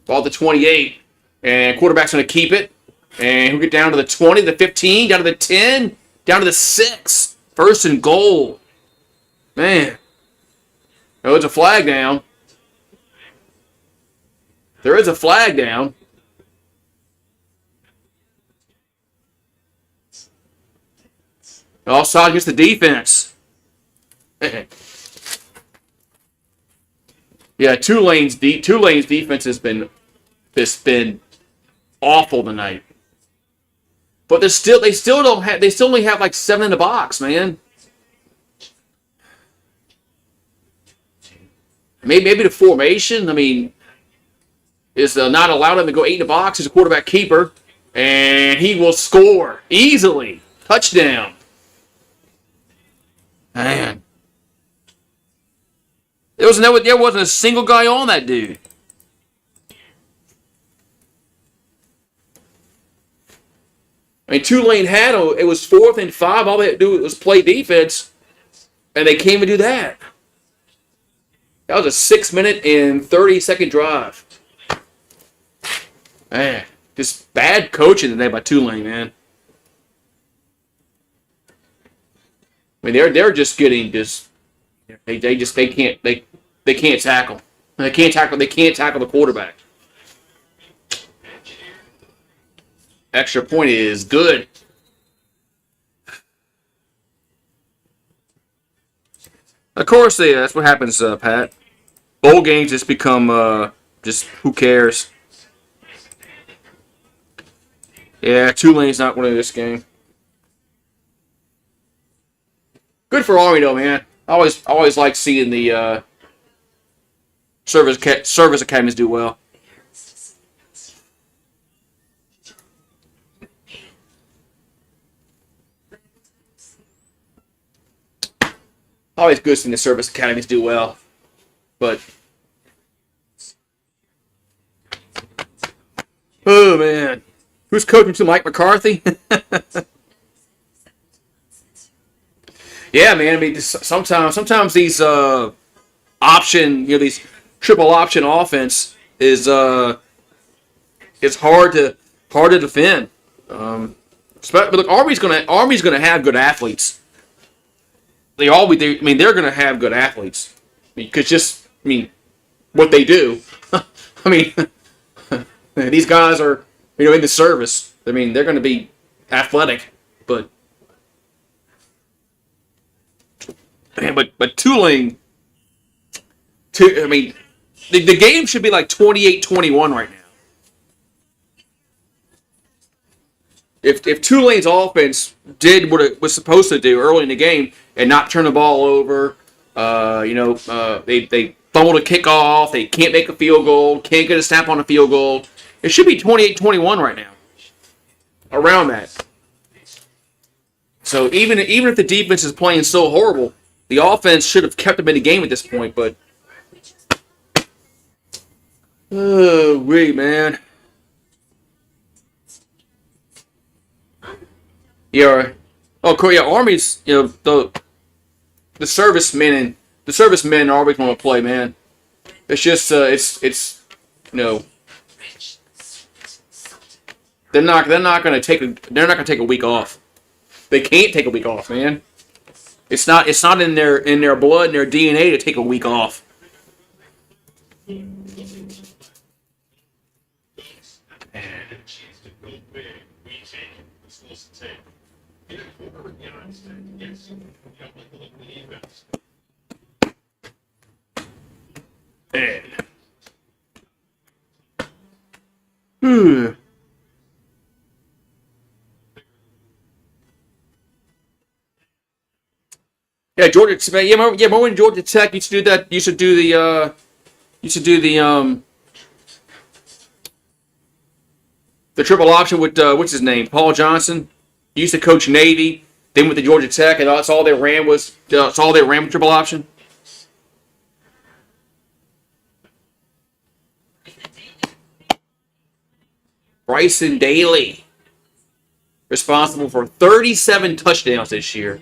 Ball at the 28, and quarterback's gonna keep it, and he'll get down to the 20, the 15, down to the 10, down to the 6. 1st and goal. Man. Oh, it's a flag down. There is a flag down. Offside against the defense. Yeah, Tulane's defense has been awful tonight. But they still only have like 7 in the box, man. Maybe the formation, I mean, is not allowing them to go 8 in the box. He's a quarterback keeper, and he will score easily. Touchdown. Man. There wasn't a single guy on that dude. I mean, Tulane it was 4th and 5. All they had to do was play defense, and they came and do that. That was a 6-minute and 30-second drive. Man, just bad coaching today by Tulane, man. I mean, they're just getting they can't tackle. They can't tackle the quarterback. Extra point is good. Of course, that's what happens, Pat. Bowl games just become just who cares. Yeah, Tulane's not winning this game. Good for Army though, man. I always like seeing the service academies do well. Always good seeing the service academies do well, but oh man, who's coaching to Mike McCarthy? Yeah, man. I mean, sometimes these these triple option offense is hard to defend. But look, Army's gonna have good athletes. They're gonna have good athletes because what they do. I mean, these guys are, in the service. I mean, they're going to be athletic, but Tulane, I mean, the game should be like 28-21 right now. If Tulane's offense did what it was supposed to do early in the game and not turn the ball over, they fumbled a kickoff, they can't make a field goal, can't get a snap on a field goal. It should be 28-21 right now, around that. So even if the defense is playing so horrible, the offense should have kept them in the game at this point. But oh, wait, man. Yeah. Oh, cool. Yeah, Army's, the servicemen are always going to play, man. It's just they're not going to take a week off. They can't take a week off, man. It's not in their blood and their DNA to take a week off. Yeah, Georgia. Yeah, remember when Georgia Tech used to do that? Used to do the triple option with what's his name, Paul Johnson. He used to coach Navy. Then went to Georgia Tech, and that's all they ran with triple option. Bryson Daly, responsible for 37 touchdowns this year.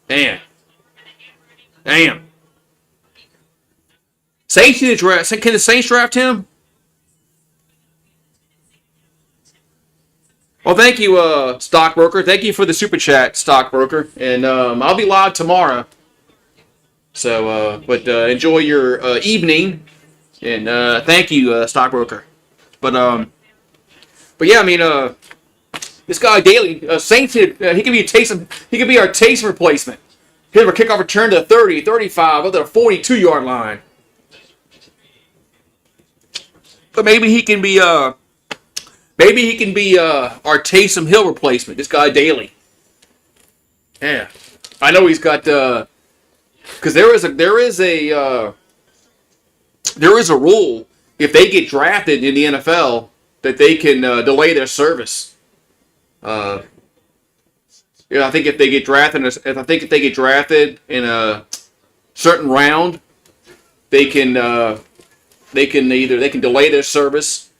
Damn. Saints need to draft. Can the Saints draft him? Well, thank you, stockbroker. Thank you for the super chat, stockbroker. And I'll be live tomorrow. So, enjoy your evening. And thank you, stockbroker. But yeah, I mean, this guy Daly, Saints, he could be he could be our Taysom replacement. Hit a kickoff return to the 30, 35, up to the 42-yard line. But maybe he can be our Taysom Hill replacement. This guy Daly. Yeah, I know he's got because there is a rule if they get drafted in the NFL that they can delay their service. I think if they get drafted in a certain round, they can delay their service.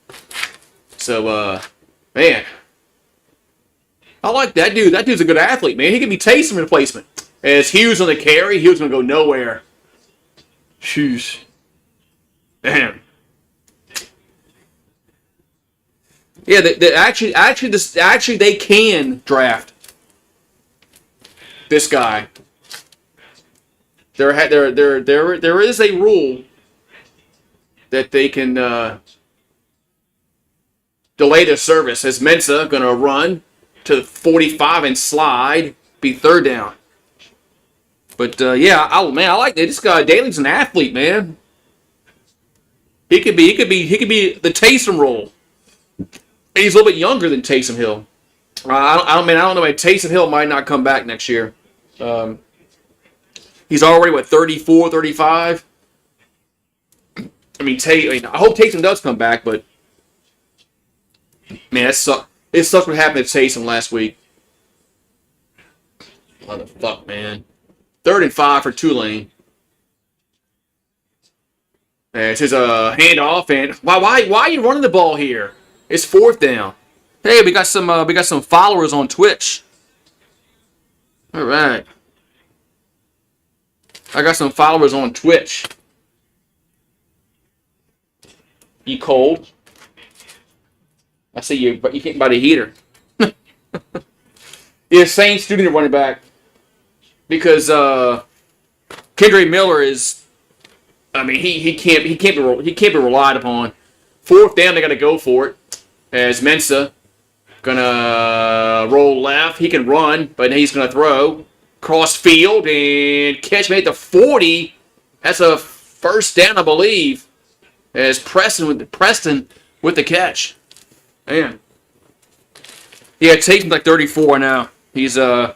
So man, I like that dude. That dude's a good athlete, man. He can be Taysom replacement. As Hughes on the carry, Hughes gonna go nowhere. Shoes. Damn. Yeah, actually they can draft this guy. There is a rule that they can delay their service. As Mensa gonna run to 45 and slide, be third down. But yeah, I like that. This guy Daly's an athlete, man. He could be the Taysom role. He's a little bit younger than Taysom Hill. I don't know. Taysom Hill might not come back next year. He's already 34, 35. I hope Taysom does come back, but man, it sucks what happened to Taysom last week. What the fuck, man? 3rd and 5 for Tulane. And it's his handoff, and why are you running the ball here? It's 4th down. Hey, we got some followers on Twitch. All right, I got some followers on Twitch. You cold? I see you, but you can't buy the heater. Yeah, Saints do need a running back because Kendra Miller is. I mean, he can't be relied upon. 4th down, they got to go for it. As Mensa gonna roll left. He can run, but he's gonna throw. Cross field and catch made the 40. That's a first down, I believe. As Preston with the catch. Man. Yeah, Tatum's like 34 now. He's So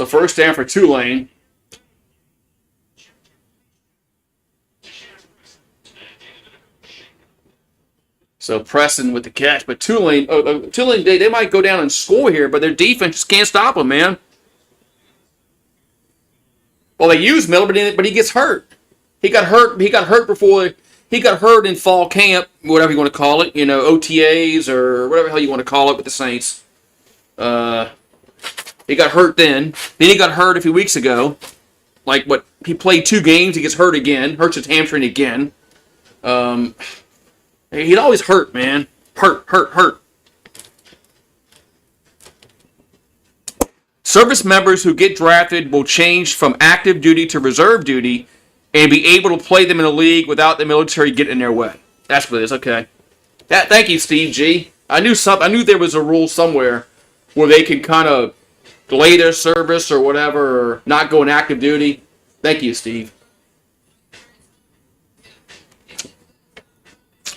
first down for Tulane. So Preston with the catch, but Tulane, they might go down and score here, but their defense just can't stop them, man. Well, they use Miller, but he gets hurt. He got hurt. He got hurt before. He got hurt in fall camp, whatever you want to call it. OTAs or whatever the hell you want to call it with the Saints. He got hurt then. Then he got hurt a few weeks ago. He played 2 games. He gets hurt again. Hurts his hamstring again. He'd always hurt, man. Hurt. Service members who get drafted will change from active duty to reserve duty and be able to play them in a league without the military getting in their way. That's what it is. Okay. Thank you, Steve G. I knew there was a rule somewhere where they could kind of delay their service or whatever, or not go in active duty. Thank you, Steve.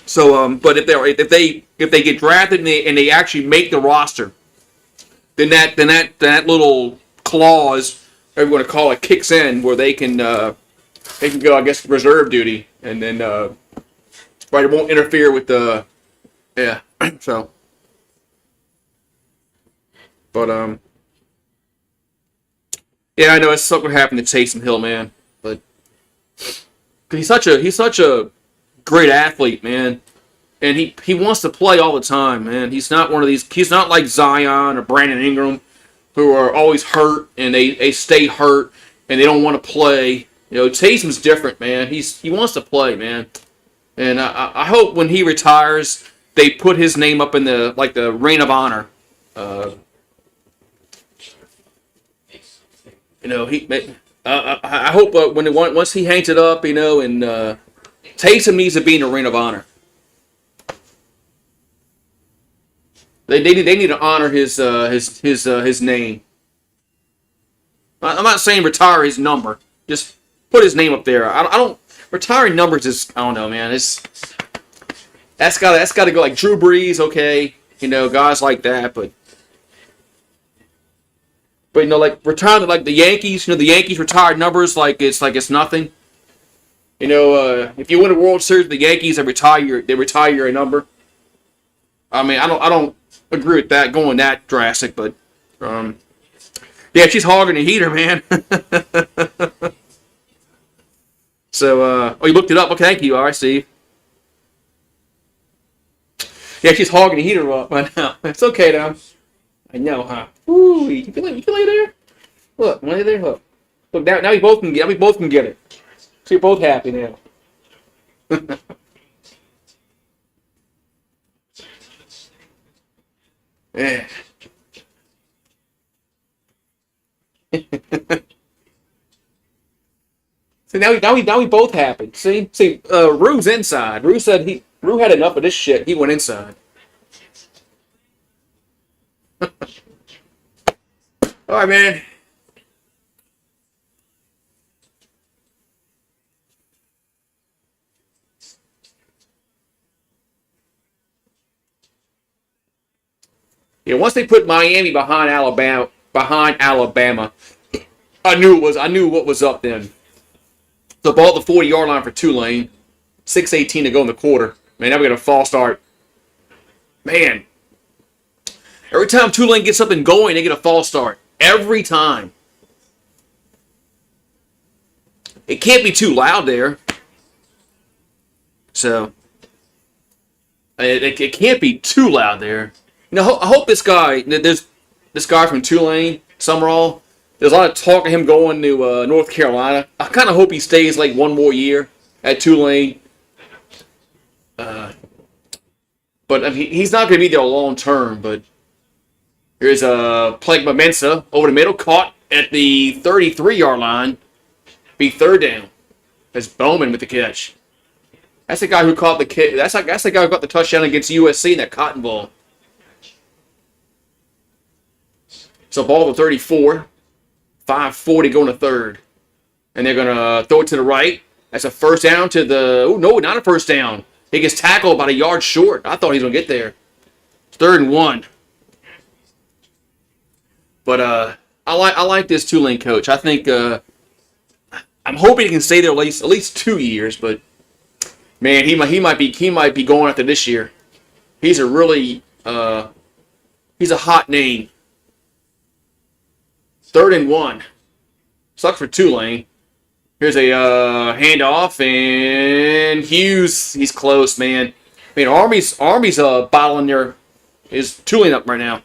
So, but if they get drafted and they actually make the roster, then that little clause, whatever you want to call it, kicks in where they can go, I guess, reserve duty, and then right, it won't interfere with the So, but yeah, I know it's something happened to Taysom Hill, man, but he's such a great athlete, man. And he wants to play all the time, man. He's not one of these. He's not like Zion or Brandon Ingram, who are always hurt and they stay hurt and they don't want to play. Taysom's different, man. He wants to play, man. And I hope when he retires, they put his name up in the Ring of Honor. I hope once he hangs it up, and Taysom needs to be in the Ring of Honor. They need to honor his name. I'm not saying retire his number. Just put his name up there. I don't retiring numbers is, I don't know, man. That's got to go like Drew Brees, okay, guys like that, but like retiring like the Yankees, the Yankees retired numbers like it's nothing. If you win a World Series, the Yankees they retire your number. I mean, I don't agree with that going that drastic, but yeah, she's hogging the heater, man. So, you looked it up? Okay, thank you. All right, Steve. Yeah, she's hogging the heater up right now. It's okay, though. I know, huh? Ooh, you feel it there? Look, right there. Look, now we both can get it. So you're both happy now. Yeah. So now we both happy. See, Rue's inside. Rue said Rue had enough of this shit. He went inside. All right, man. Yeah, once they put Miami behind Alabama, I knew what was up then. The ball at the 40-yard line for Tulane, 6:18 to go in the quarter. Man, now we got a false start. Man, every time Tulane gets something going, they get a false start. Every time. It can't be too loud there. So, it can't be too loud there. I hope this guy from Tulane, Summerall, there's a lot of talk of him going to North Carolina. I kind of hope he stays like one more year at Tulane. But I mean, he's not going to be there long term. But Here's a Plegma Mensa over the middle, caught at the 33-yard line. Be third down. That's Bowman with the catch. That's the guy who caught the kick. That's the guy who got the touchdown against USC in that Cotton Bowl. So ball to 34. 5:40 going to third. And they're going to throw it to the right. That's a first down to the... Oh, no, not a first down. He gets tackled about a yard short. I thought he was going to get there. It's 3rd and 1. But I like this Tulane coach. I think I'm hoping he can stay there at least 2 years. But man, he might be going after this year. He's a really he's a hot name. 3rd and 1. Sucks for Tulane. Here's a handoff, and Hughes, he's close, man. I mean, Army's bottling his Tulane up right now.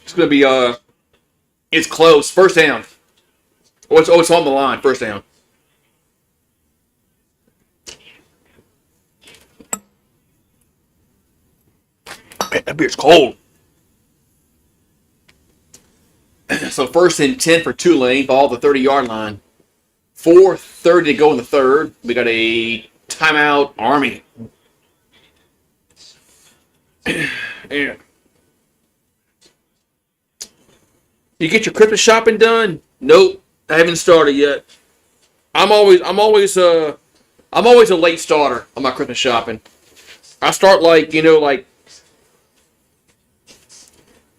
It's gonna be it's close. First down. It's on the line. First down. Man, that beer's cold. So 1st and 10 for Tulane, ball the 30-yard line. 4:30 to go in the third. We got a timeout, Army. And you get your Christmas shopping done? Nope, I haven't started yet. I'm always a late starter on my Christmas shopping. I start like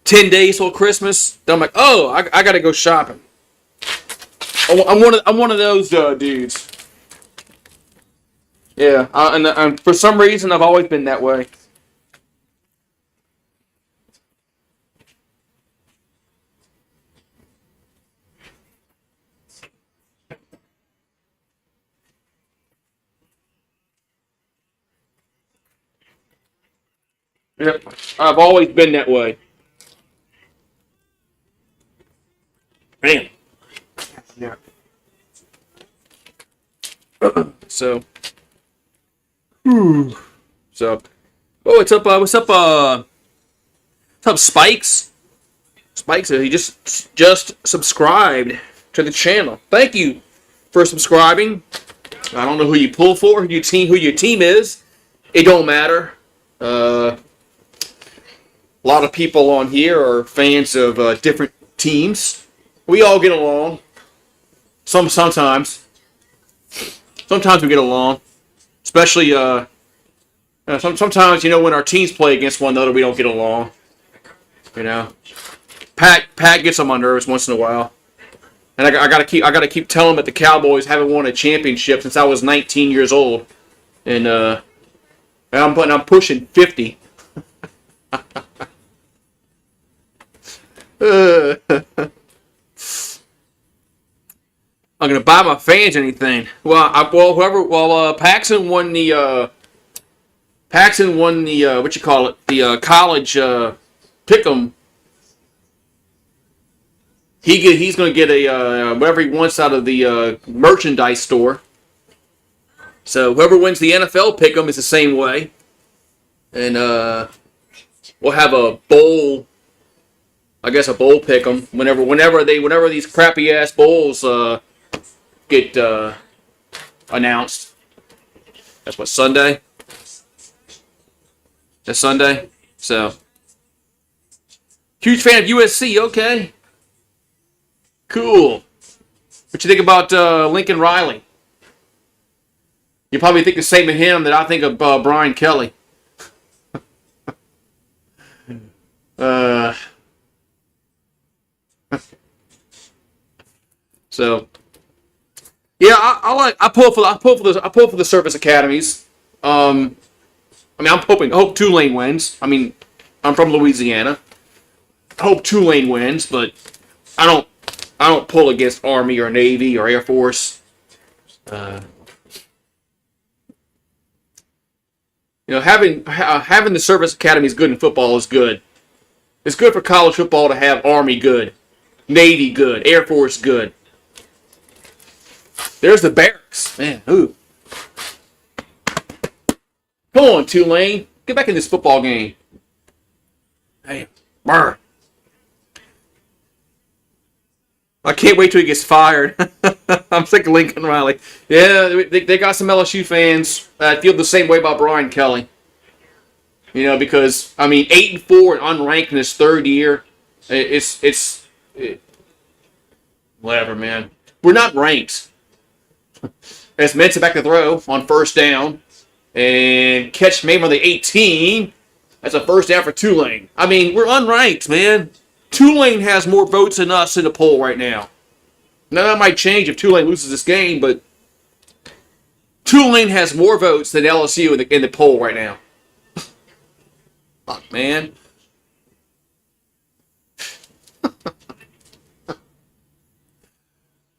10 days till Christmas. Then I'm like, oh, I gotta go shopping. I'm one of those dudes. Yeah, and for some reason I've always been that way. Yep, I've always been that way. Man. Yeah. So. So. Oh, what's up? What's up, Spikes? Spikes, he just subscribed to the channel. Thank you for subscribing. I don't know who you pull for, who your team is. It don't matter. A lot of people on here are fans of different teams. We all get along. Sometimes we get along. Especially sometimes when our teams play against one another, we don't get along. Pat gets on my nerves once in a while, and I gotta keep telling him that the Cowboys haven't won a championship since I was 19 years old, and I'm pushing 50. I'm gonna buy my fans anything. Paxson won the the college pick'em. He's gonna get a whatever he wants out of the merchandise store. So whoever wins the NFL pick'em is the same way, and we'll have a bowl. I guess a bowl pick'em whenever these crappy ass bowls get announced. That's what, Sunday? That's Sunday? So. Huge fan of USC, okay. Cool. What you think about Lincoln Riley? You probably think the same of him that I think of Brian Kelly. So, yeah, I pull for the service academies. I hope Tulane wins. I mean, I'm from Louisiana. I hope Tulane wins, but I don't pull against Army or Navy or Air Force. Having the service academies good in football is good. It's good for college football to have Army good, Navy good, Air Force good. There's the barracks, man. Ooh. Come on, Tulane. Get back in this football game. Hey, brr. I can't wait till he gets fired. I'm sick of Lincoln Riley. Yeah, they got some LSU fans that feel the same way about Brian Kelly. You know, because, I mean, 8-4 and unranked in his third year. Whatever, man. We're not ranked. As Mensa back to throw on first down. And catch made on the 18. That's a first down for Tulane. I mean, we're unranked, man. Tulane has more votes than us in the poll right now. Now, that might change if Tulane loses this game, but Tulane has more votes than LSU in the poll right now. Fuck, man.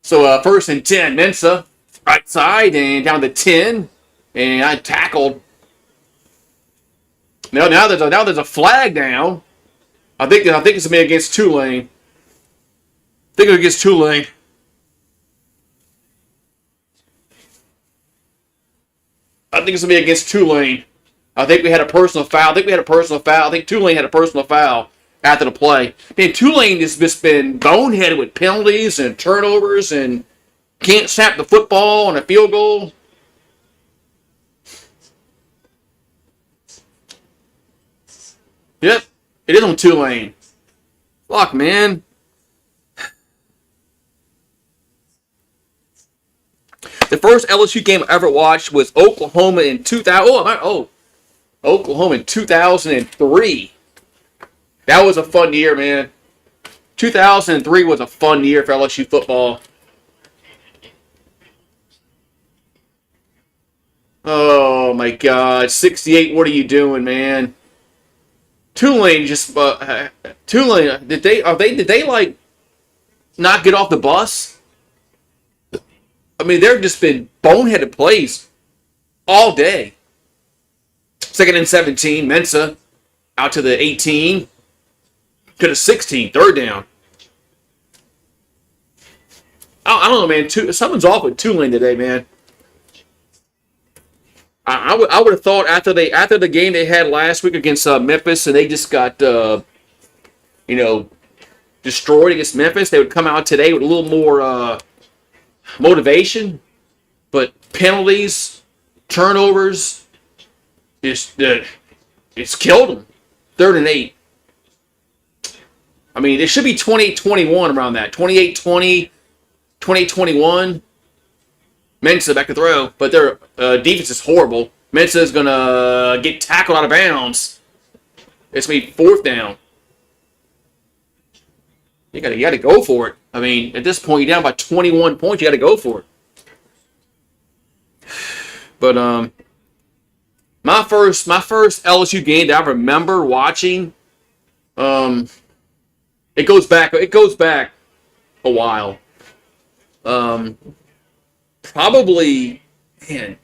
So, first and 10, Mensa, right side, and down to 10. And I tackled. Now there's a flag down. I think it's going to be against Tulane. I think it's against Tulane. I think it's going to be against Tulane. I think we had a personal foul. I think Tulane had a personal foul after the play. Man, Tulane has just been boneheaded with penalties and turnovers and can't snap the football on a field goal. Yep, it is on Tulane. Fuck, man. The first LSU game I ever watched was Oklahoma in 2000. Oklahoma in 2003. That was a fun year, man. 2003 was a fun year for LSU football. Oh my God, 68! What are you doing, man? Tulane just Tulane did they like not get off the bus? I mean, they've just been boneheaded plays all day. Second and 17, Mensa out to the 18, to the 16, third down. I don't know, man. Something's off with Tulane today, man. I would have thought after the game they had last week against Memphis and they just got destroyed against Memphis, they would come out today with a little more motivation. But penalties, turnovers, it's killed them. 3rd and 8. I mean, it should be 28-21 around that. 28-20, 28-21. Mensa back to throw, but their defense is horrible. Mensa is going to get tackled out of bounds. It's going to be 4th down. You got to go for it. I mean, at this point, you're down by 21 points. You got to go for it. But my first LSU game that I remember watching, it goes back a while. Probably, man.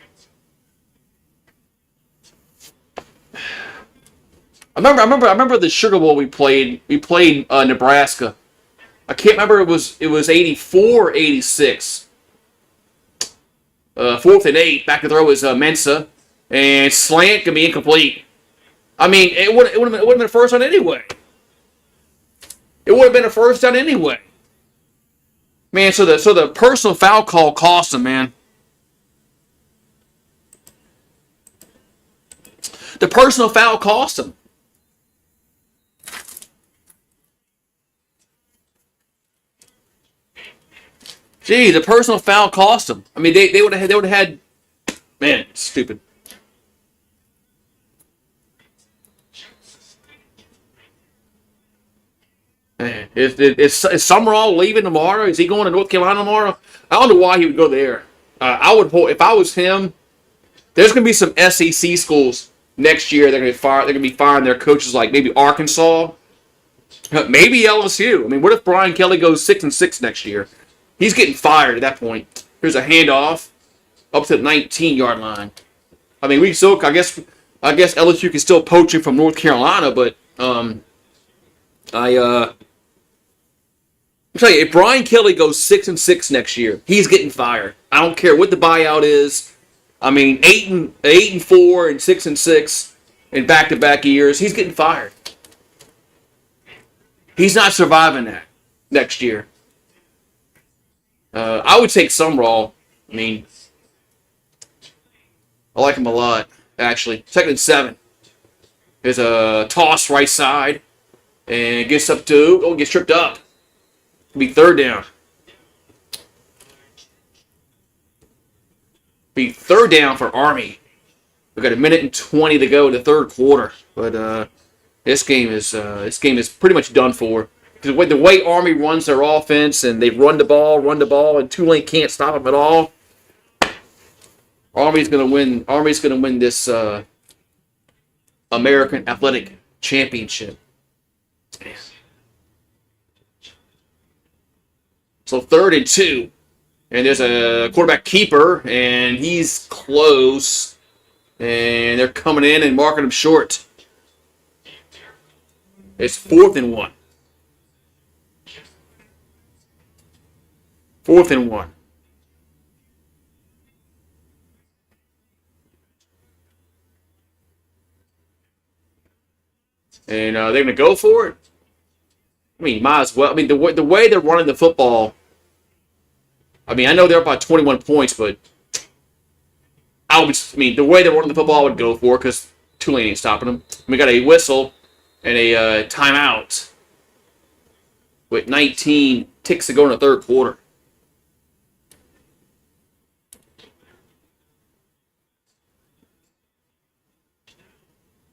I remember the Sugar Bowl we played. We played Nebraska. I can't remember. It was 84, 86. 4th and 8. Back to throw was Mensa, and slant can be incomplete. I mean, it would have been a first down anyway. It would have been a first down anyway. Man, so the personal foul call cost him, man. The personal foul cost him. Gee, the personal foul cost him. I mean, they would have had. Man, it's stupid. Man, is Summerall leaving tomorrow? Is he going to North Carolina tomorrow? I don't know why he would go there. I would hope if I was him. There's going to be some SEC schools next year. They're going to be firing their coaches, like maybe Arkansas, maybe LSU. I mean, what if Brian Kelly goes 6-6 next year? He's getting fired at that point. Here's a handoff up to the 19-yard line. I mean, we still. I guess LSU can still poach him from North Carolina, but I'm tell you, if Brian Kelly goes 6-6 next year, he's getting fired. I don't care what the buyout is. I mean, 8-4 and 6-6 in back-to-back years. He's getting fired. He's not surviving that next year. I would take Sumrall. I mean, I like him a lot, actually. Second and 7. There's a toss right side. And gets up to, gets tripped up. It'll be third down. Be third down for Army. We've got 1:20 to go in the third quarter. But this game is pretty much done for. Because the way Army runs their offense and they run the ball, and Tulane can't stop them at all. Army's gonna win. Army's gonna win this American Athletic Championship. So 3rd and 2, and there's a quarterback keeper, and he's close, and they're coming in and marking him short. It's 4th and 1. 4th and 1. And they're going to go for it. I mean, might as well. I mean, the way they're running the football. I mean, I know they're up by 21 points, but the way they're running the football, I would go for it because Tulane ain't stopping them. We got a whistle and a timeout with 19 ticks to go in the third quarter.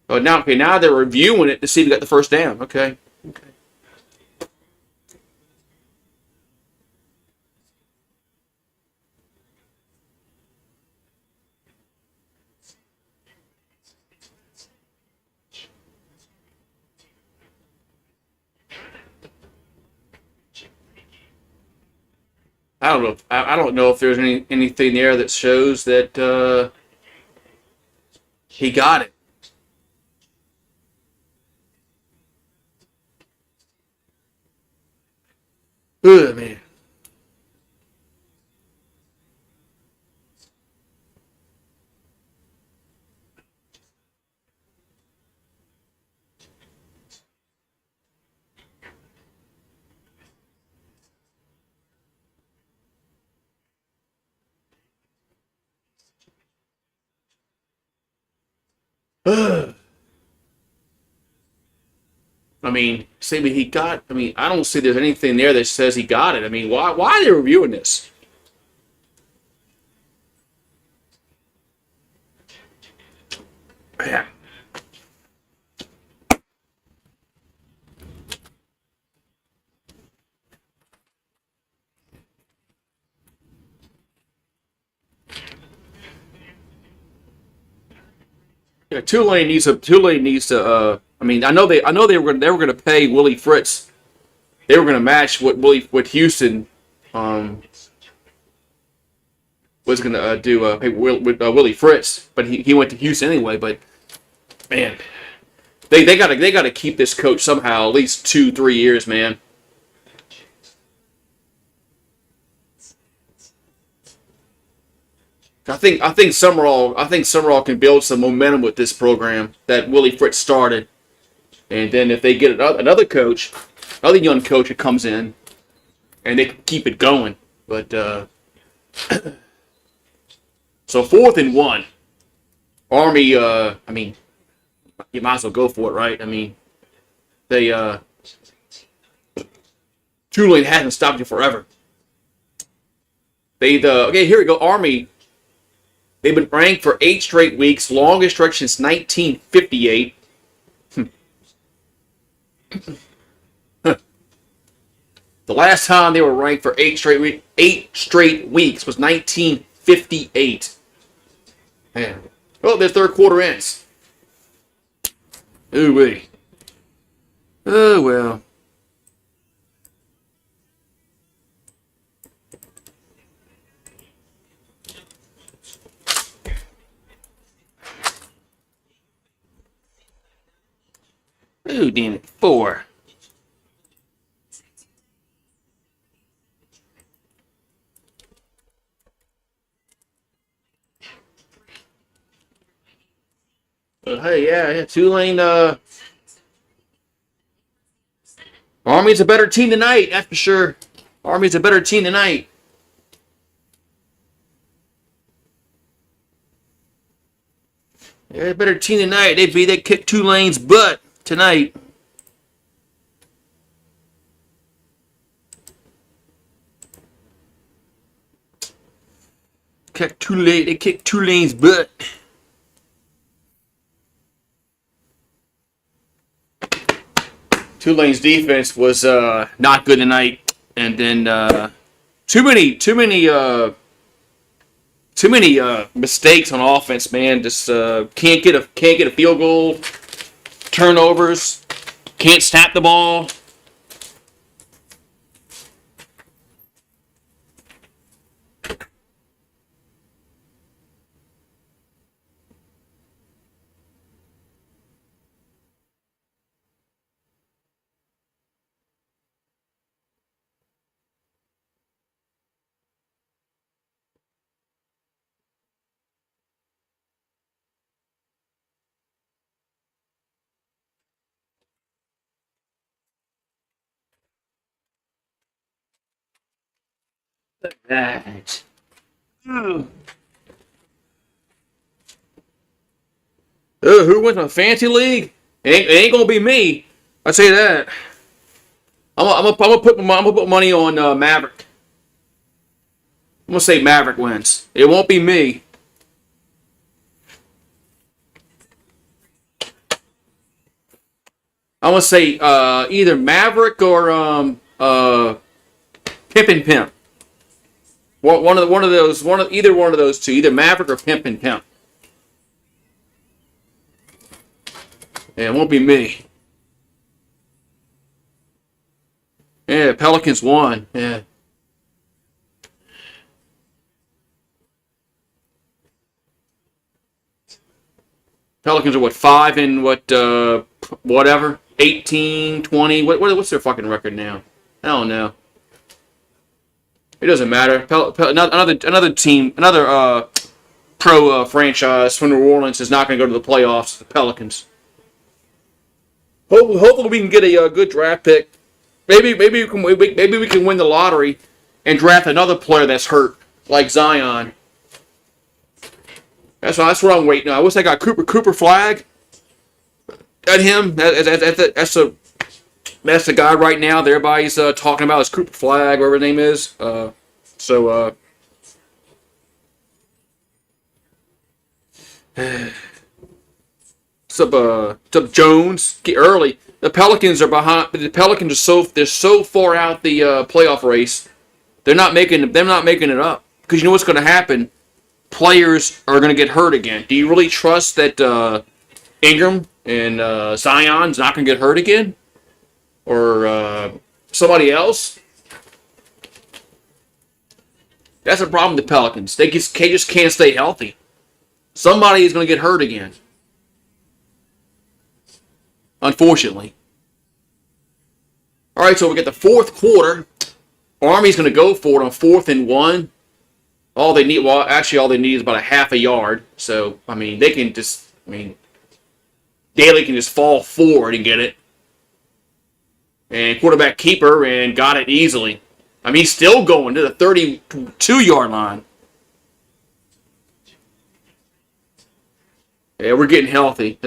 Oh, now they're reviewing it to see if we got the first down. Okay. I don't know. I don't know if there's anything there that shows that he got it. Ugh, man. Ugh. I mean, say what he got. I mean, I don't see there's anything there that says he got it. I mean, why are they reviewing this? Yeah. Yeah, Tulane needs to. I mean, I know they were going to pay Willie Fritz. They were going to match what Houston was going to do pay with Willie Fritz, but he went to Houston anyway. But man, they gotta keep this coach somehow at least 2-3 years, man. I think Summerall can build some momentum with this program that Willie Fritz started, and then if they get another coach, another young coach that comes in, and they can keep it going. But so 4th and 1, Army. I mean, you might as well go for it, right? I mean, they Tulane hasn't stopped you forever. Okay, here we go. Army. They've been ranked for 8 straight weeks, longest stretch since 1958. The last time they were ranked for 8 straight weeks was 1958. Man. Well, their third quarter ends. Ooh wee. Oh well. Ooh, damn it. 4. Hey, yeah, Tulane. Army's a better team tonight, that's for sure. Army's a better team tonight. They're a better team tonight. They kicked Tulane's butt tonight. They kicked Tulane's butt. Tulane's defense was not good tonight, and then too many mistakes on offense. Man, just can't get a field goal. Turnovers, can't snap the ball. That. Who wins my fantasy league? It ain't gonna be me. I say that. I'm gonna put money on Maverick. I'm gonna say Maverick wins. It won't be me. I'm gonna say either Maverick or Pimp and Pimp. Either one of those two, either Maverick or Pimp and Pimp. Yeah, it won't be me. Yeah, Pelicans won. Yeah. Pelicans are what, 5 and whatever, 18, 20. What's their fucking record now? I don't know. It doesn't matter. Another team, another pro franchise from New Orleans is not going to go to the playoffs. The Pelicans. Hopefully we can get a good draft pick. Maybe we can win the lottery and draft another player that's hurt, like Zion. That's what I'm waiting on. I wish I got Cooper Flag at him. That's the guy right now that everybody's talking about is Cooper Flag, whatever his name is. So Sup Jones? Get early. The Pelicans are behind. The Pelicans are so far out the playoff race. They're not making it up because you know what's going to happen. Players are going to get hurt again. Do you really trust that Ingram and Zion's not going to get hurt again, or somebody else? That's a problem with the Pelicans. They just can't stay healthy. Somebody is going to get hurt again. Unfortunately. All right, so we get the fourth quarter. Army's going to go for it on 4th and 1. All they need is about a half a yard. So, I mean, Daly can just fall forward and get it. And quarterback keeper and got it easily. I mean, he's still going to the 32-yard line. Yeah, we're getting healthy.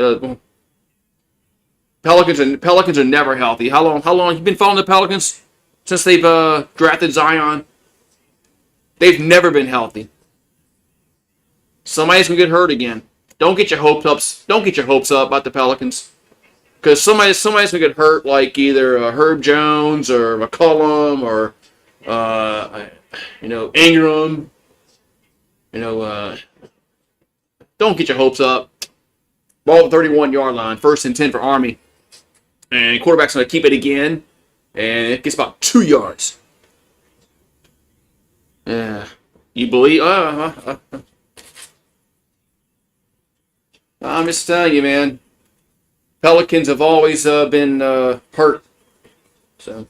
Pelicans are never healthy. How long have you been following the Pelicans? Since they've drafted Zion? They've never been healthy. Somebody's gonna get hurt again. Don't get your hopes up. Don't get your hopes up about the Pelicans, because somebody's gonna get hurt, like either Herb Jones or McCollum or Ingram. Don't get your hopes up. Ball at the 31-yard line, 1st and 10 for Army, and quarterback's gonna keep it again, and it gets about 2 yards. Yeah, you believe? I'm just telling you, man. Pelicans have always been hurt. So,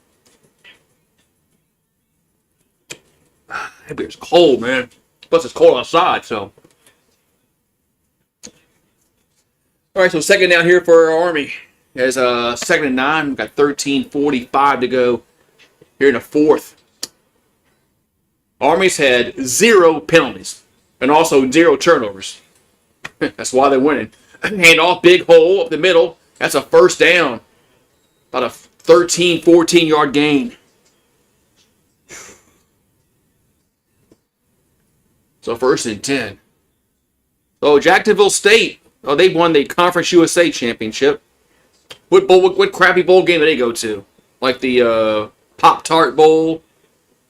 that beer's cold, man. Plus, it's cold outside, so. All right, so second down here for our Army. There's second and 9. We've got 13:45 to go here in the fourth. Army's had 0 penalties and also 0 turnovers. That's why they're winning. Hand off, big hole up the middle. That's a first down. About a 13, 14-yard gain. So first and 10. Oh, Jacksonville State. Oh, they won the Conference USA Championship. What crappy bowl game did they go to? Like the Pop-Tart Bowl,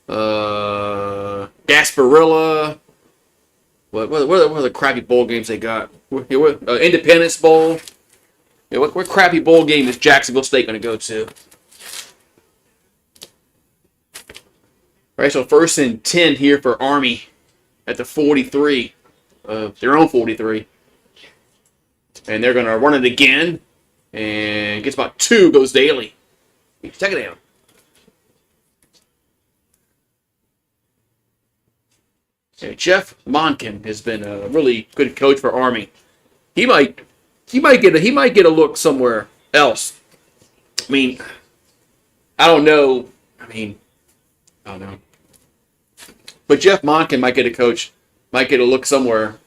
Gasparilla. What are the crappy bowl games they got? Independence Bowl. Yeah, what crappy bowl game is Jacksonville State going to go to? All right, so first and 10 here for Army at the 43, their own 43. And they're going to run it again. And gets about 2, goes Daly. Check it down. Okay, Jeff Monken has been a really good coach for Army. He might get a look somewhere else. I mean, I don't know. I don't know. But Jeff Monken might get a look somewhere,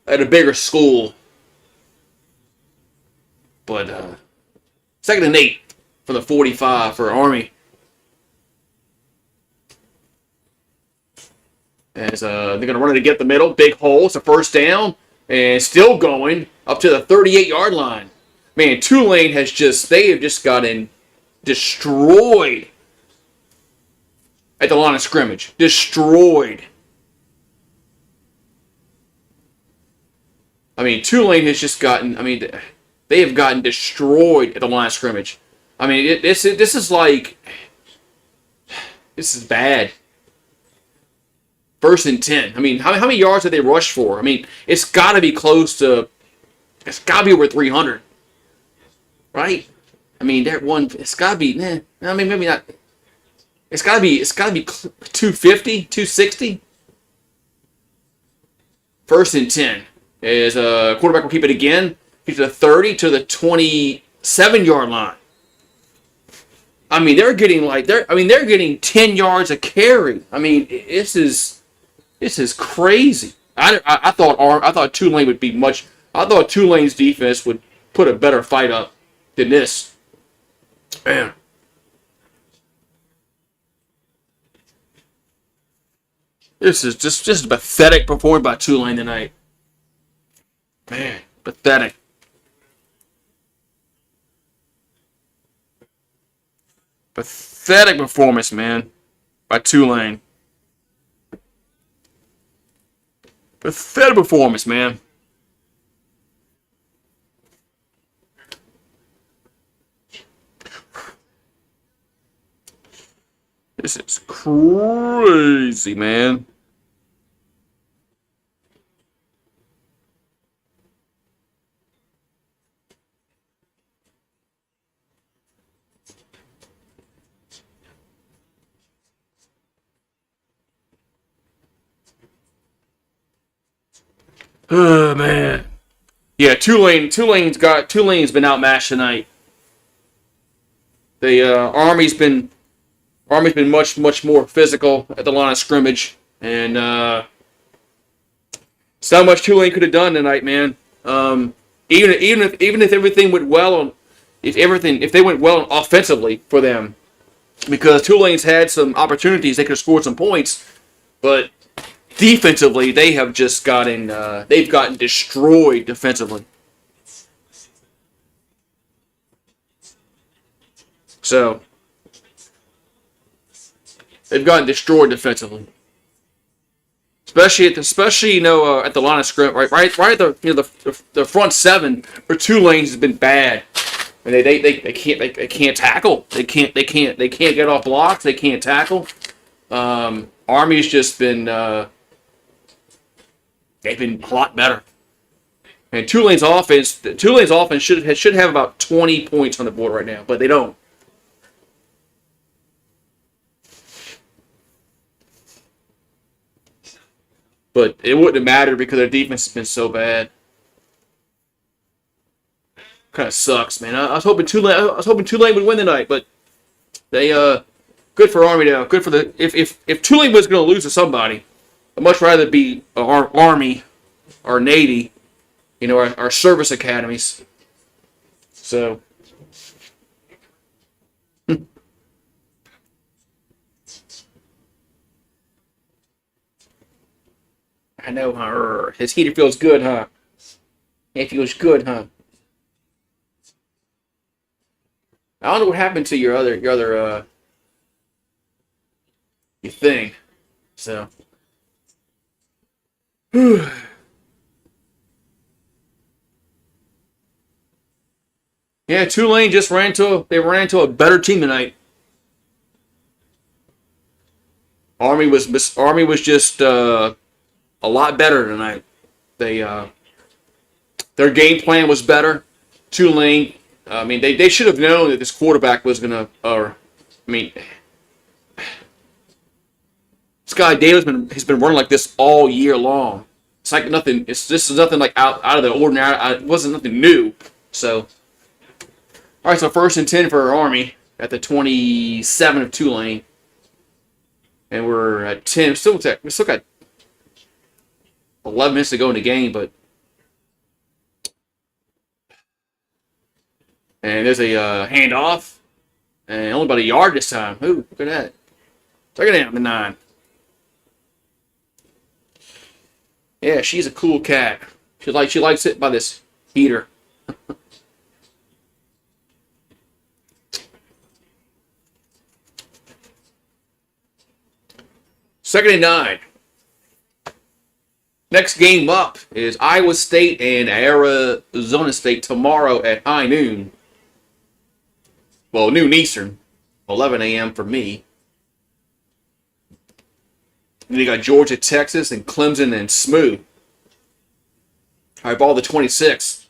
at a bigger school. But second and 8 from the 45 for Army. As they're going to run it to get the middle. Big hole. It's a first down. And still going up to the 38-yard line. Man, Tulane have just gotten destroyed at the line of scrimmage. Destroyed. I mean, Tulane has just gotten, they have gotten destroyed at the line of scrimmage. I mean, this is bad. First and 10. I mean, how many yards did they rush for? I mean, it's got to be over 300. Right? I mean, it's got to be, maybe not. It's got to be 250, 260. First and 10. As quarterback will keep it again. Keep to the 30 to the 27-yard line. I mean, they're getting 10 yards a carry. I mean, this is crazy. I thought Tulane would be much. I thought Tulane's defense would put a better fight up than this. Man. This is just a pathetic performance by Tulane tonight. Man, pathetic. Pathetic performance, man, by Tulane. Pathetic performance, man. This is crazy, man. Oh, man. Yeah, Tulane's been outmatched tonight. The Army's been much more physical at the line of scrimmage, and it's not much Tulane could have done tonight, man. Even if everything went well if they went well offensively for them, because Tulane's had some opportunities, they could have scored some points, but defensively they've gotten destroyed defensively. So they've gotten destroyed defensively, especially at the line of scrimmage, right at the front seven for Tulane has been bad, and they can't tackle, they can't get off blocks, they can't tackle. Army's just been they've been a lot better, and Tulane's offense should have about 20 points on the board right now, but they don't. But it wouldn't have mattered because their defense has been so bad. Kind of sucks, man. I was hoping Tulane would win tonight, but they good for Army now. Good for the if Tulane was going to lose to somebody, I'd much rather be our Army, our Navy, our service academies. So. I know, huh? His heater feels good, huh? It feels good, huh? I don't know what happened to your thing. So. Yeah, Tulane just ran into a better team tonight. Army was just a lot better tonight. Their game plan was better. Tulane, I mean, they should have known that this quarterback was gonna. This guy Davis has been running like this all year long. It's like nothing. This is nothing like out of the ordinary. It wasn't nothing new. So, all right. So 1st and 10 for our Army at the 27 of Tulane, and we're at 10. We still got 11 minutes to go in the game, but and there's a handoff, and only about a yard this time. Ooh, look at that! Take it down the 9. Yeah, she's a cool cat. She likes sitting by this heater. 2nd and 9. Next game up is Iowa State and Arizona State tomorrow at high noon. Well, noon Eastern, 11 a.m. for me. Then you got Georgia, Texas, and Clemson and SMU. All right, ball the 26.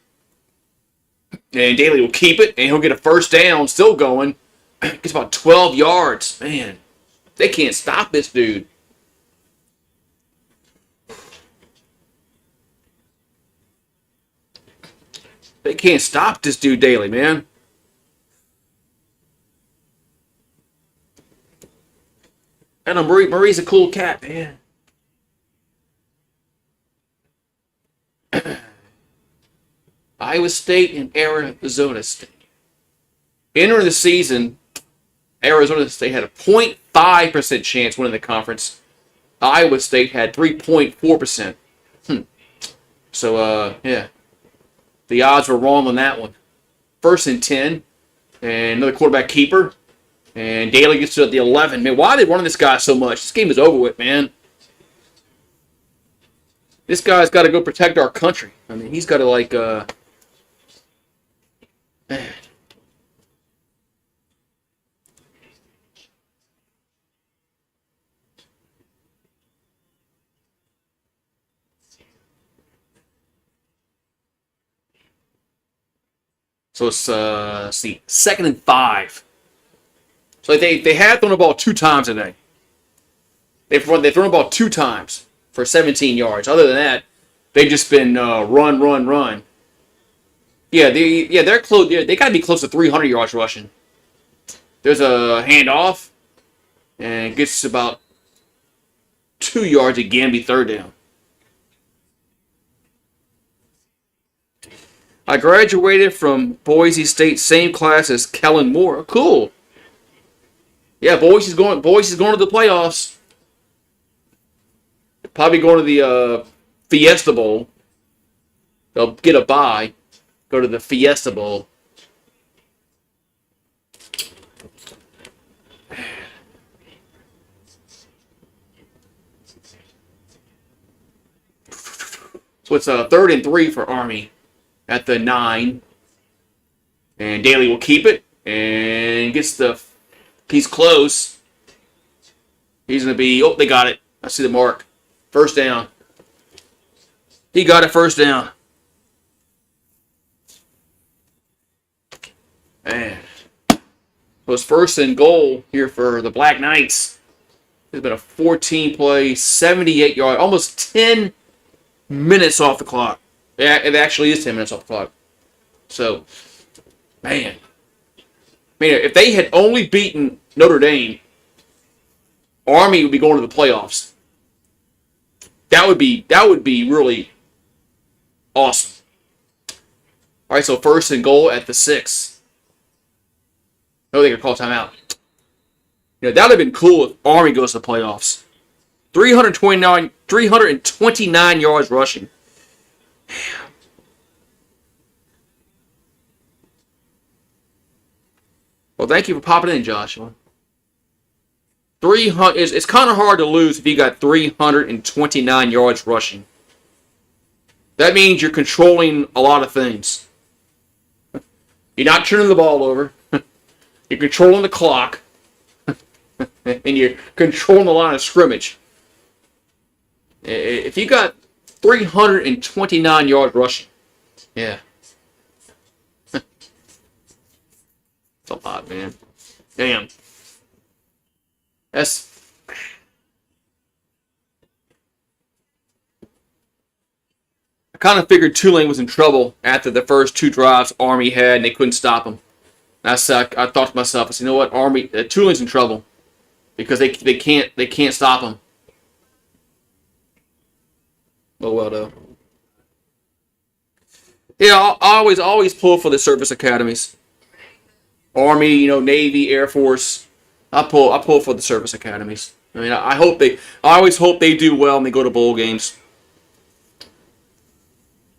And Daly will keep it, and he'll get a first down, still going. Gets about 12 yards. Man, they can't stop this dude. They can't stop this dude Daly, man. And Marie's a cool cat, man. Iowa State and Arizona State. Entering the season, Arizona State had a 0.5% chance winning the conference. Iowa State had 3.4%. So, yeah. The odds were wrong on that one. 1st and 10. And another quarterback keeper. And Daly gets to the 11. Man, why are they running this guy so much? This game is over with, man. This guy's got to go protect our country. I mean, he's got to, like, man. So it's, let's see, 2nd and 5. So they have thrown the ball 2 times today. They've thrown the ball 2 times for 17 yards. Other than that, they've just been run. Yeah, they're close. They got to be close to 300 yards rushing. There's a handoff, and it gets about 2 yards again. Be 3rd down. I graduated from Boise State, same class as Kellen Moore. Cool. Yeah, Boise's going to the playoffs. Probably going to the Fiesta Bowl. They'll get a bye. Go to the Fiesta Bowl. So it's 3rd and 3 for Army at the 9. And Daly will keep it and gets the... He's close. He's going to be... Oh, they got it. I see the mark. 1st down. He got it, 1st down. Man. It was 1st and goal here for the Black Knights. It's been a 14-play, 78-yard, almost 10 minutes off the clock. Yeah, it actually is 10 minutes off the clock. So, Man. Man, if they had only beaten Notre Dame, Army would be going to the playoffs. That would be really awesome. All right, so first and goal at the 6. No, they could call timeout. That would have been cool if Army goes to the playoffs. 329 yards rushing. Well, thank you for popping in, Joshua. 300. It's kind of hard to lose if you got 329 yards rushing. That means you're controlling a lot of things. You're not turning the ball over. You're controlling the clock. And you're controlling the line of scrimmage. If you got 329 yards rushing, yeah. It's a lot, man. Damn. I kind of figured Tulane was in trouble after the first 2 drives Army had, and they couldn't stop them. I thought to myself, I said, you know what, Tulane's in trouble because they can't stop them. Oh well, though. Yeah, I always pull for the service academies. Army, Navy, Air Force. I pull for the service academies. I mean, I always hope they do well and they go to bowl games.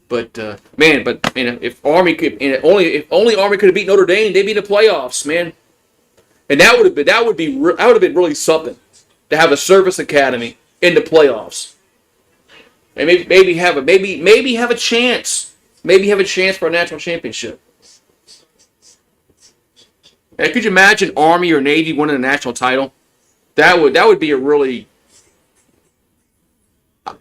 But if Army could, if only Army could have beat Notre Dame, they'd be in the playoffs, man. And that would have been really something to have a service academy in the playoffs. And maybe have a chance for a national championship. And could you imagine Army or Navy winning a national title? That would be a really.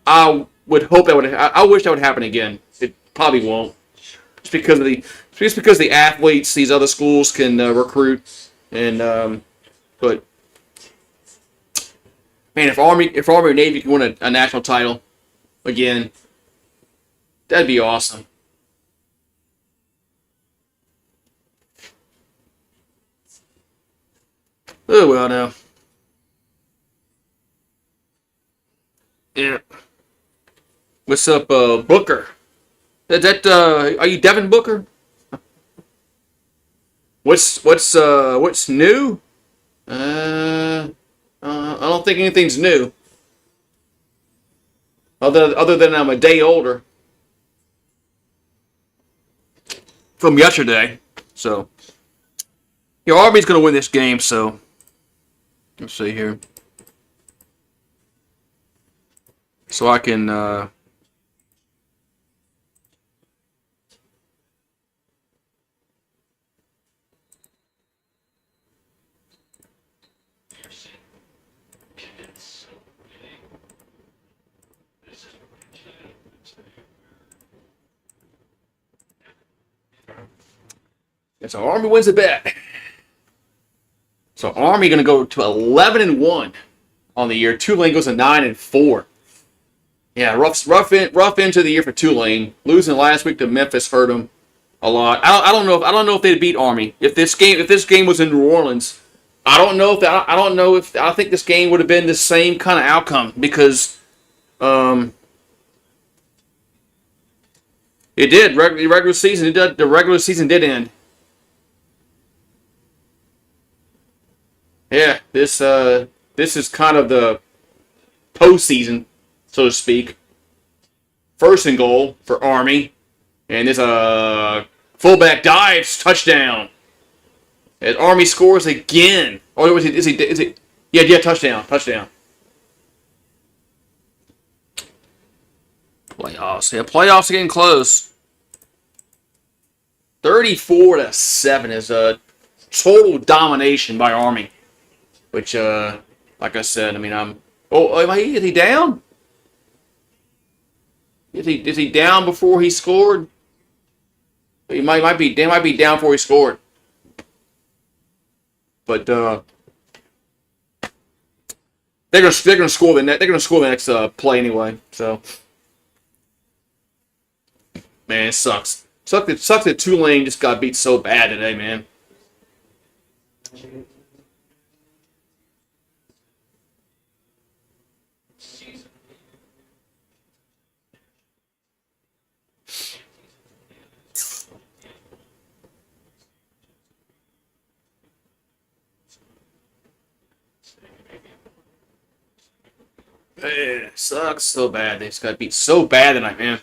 I would hope that would. I wish that would happen again. It probably won't, just because the athletes these other schools can recruit, and but man, if Army or Navy can win a national title again, that'd be awesome. Oh well, now. Yeah. What's up, Booker? Are you Devin Booker? What's new? I don't think anything's new. Other than I'm a day older from yesterday. So, Army's gonna win this game. So, let's see here. So I can. So Army wins the bet. So Army going to go to 11-1 on the year. Tulane goes to 9-4. Yeah, rough into the year for Tulane. Losing last week to Memphis hurt them a lot. I don't know if they'd beat Army if this game was in New Orleans. I think this game would have been the same kind of outcome because it did. The regular season did end. Yeah, this is kind of the postseason, so to speak. First and goal for Army, and there's a fullback dives touchdown. And Army scores again. Oh, is he? Yeah, touchdown. Playoffs. Yeah, playoffs are getting close. 34-7 is a total domination by Army. Which, like I said, I mean, is he down? Is he down before he scored? They might be down before he scored. But they're gonna score the next play anyway. So, man, it sucks. Sucks that Tulane just got beat so bad today, man. Sucks so bad. They just got beat so bad tonight, man.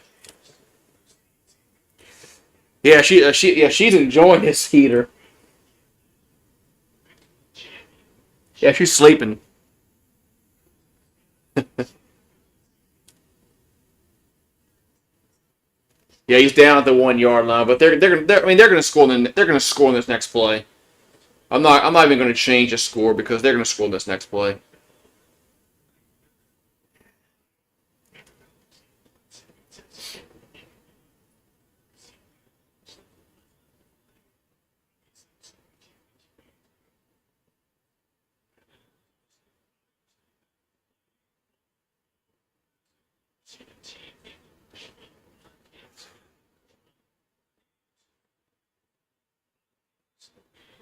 Yeah, she's enjoying this heater. Yeah, she's sleeping. Yeah, he's down at the 1 yard line, but they're gonna score in this next play. I'm not even gonna change the score because they're gonna score in this next play.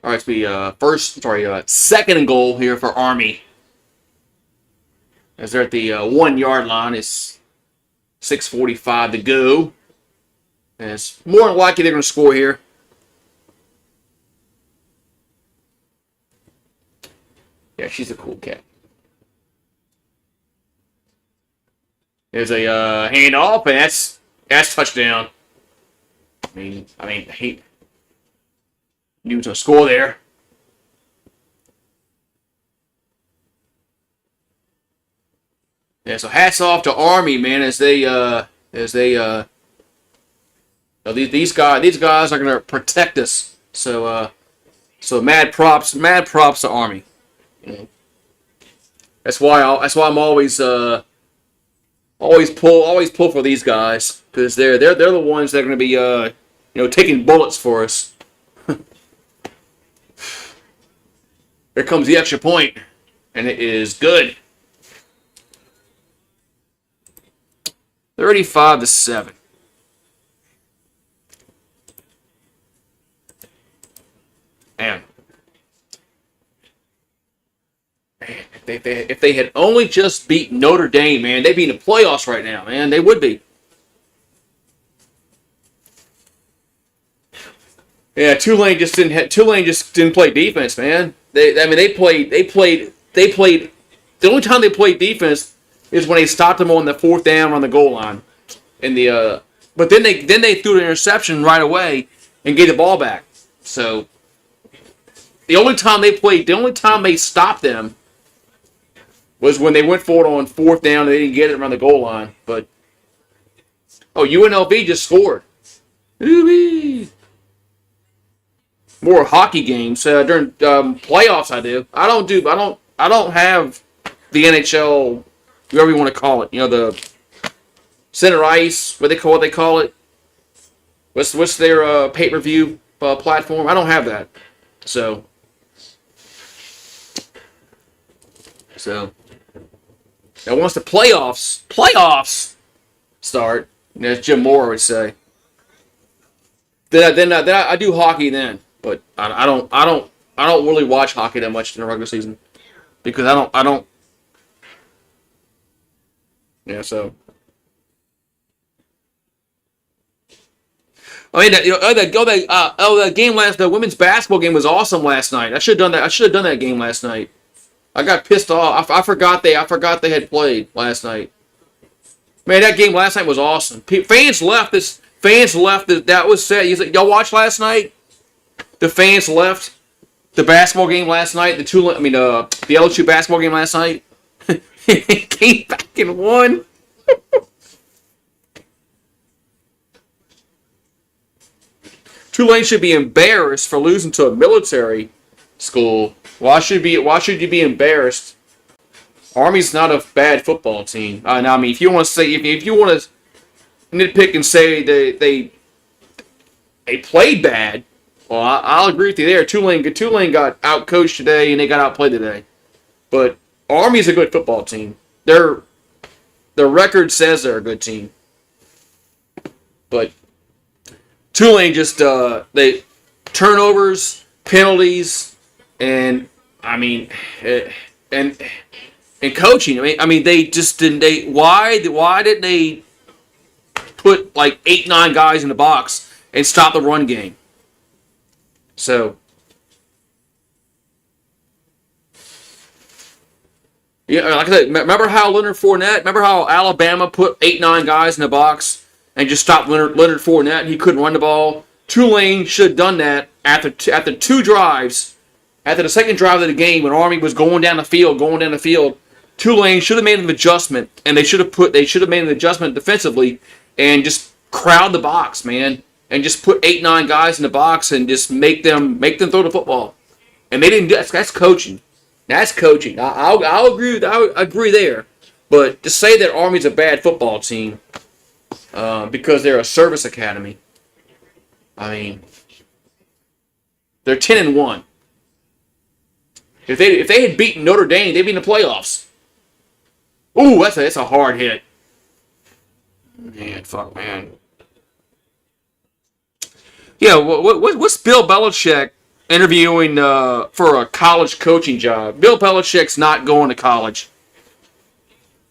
All right, it's be second and goal here for Army. As they're at the 1 yard line, it's 6:45 to go. And it's more than likely they're going to score here. Yeah, she's a cool cat. There's a handoff, and that's touchdown. I hate knew to score there. Yeah, so hats off to Army, man, as they these guys are gonna protect us. So mad props to Army. You know, that's why I'm always pull for these guys because they're the ones that are gonna be taking bullets for us. Here comes the extra point, and it is good. 35-7. Man, if they had only just beat Notre Dame, man, they'd be in the playoffs right now, man. They would be. Yeah, Tulane just didn't play defense, man. They played. The only time they played defense is when they stopped them on the fourth down on the goal line. But then they threw an interception right away and gave the ball back. So the only time they stopped them was when they went for it on fourth down and they didn't get it around the goal line. But UNLV just scored. Ooh-wee. More hockey games during playoffs. I do. I don't have the NHL, whatever you want to call it. The center ice. What they call it. What's their pay-per-view platform? I don't have that. So now once the playoffs start, as Jim Moore would say, then I do hockey then. But I don't really watch hockey that much in the regular season because I don't. Yeah, so. The women's basketball game was awesome last night. I should have done that game last night. I got pissed off. I forgot they had played last night. Man, that game last night was awesome. Fans left. That was sad. Y'all watched last night? The fans left the basketball game last night. The LSU basketball game last night. Came back and won. Tulane should be embarrassed for losing to a military school. Why should you be embarrassed? Army's not a bad football team. If you want to nitpick and say they played bad, well, I'll agree with you there. Tulane got outcoached today and they got outplayed today. But Army's a good football team. Their record says they're a good team. But Tulane just they turnovers, penalties, and I mean, and and coaching. I mean, they just didn't. Why didn't they put like 8, 9 guys in the box and stop the run game? So yeah, like I said, remember how Leonard Fournette? Remember how Alabama put 8, 9 guys in the box and just stopped Leonard Fournette? He couldn't run the ball. Tulane should have done that after 2 drives. After the second drive of the game, when Army was going down the field, Tulane should have made an adjustment, and they should have made an adjustment defensively, and just crowd the box, man, and just put 8, 9 guys in the box and just make them throw the football. And they didn't do that. That's coaching. That's coaching. I'll agree there. But to say that Army's a bad football team because they're a service academy, I mean, they're 10-1. If they had beaten Notre Dame, they'd be in the playoffs. Ooh, that's a hard hit. Man. Yeah, what's Bill Belichick interviewing for a college coaching job? Bill Belichick's not going to college.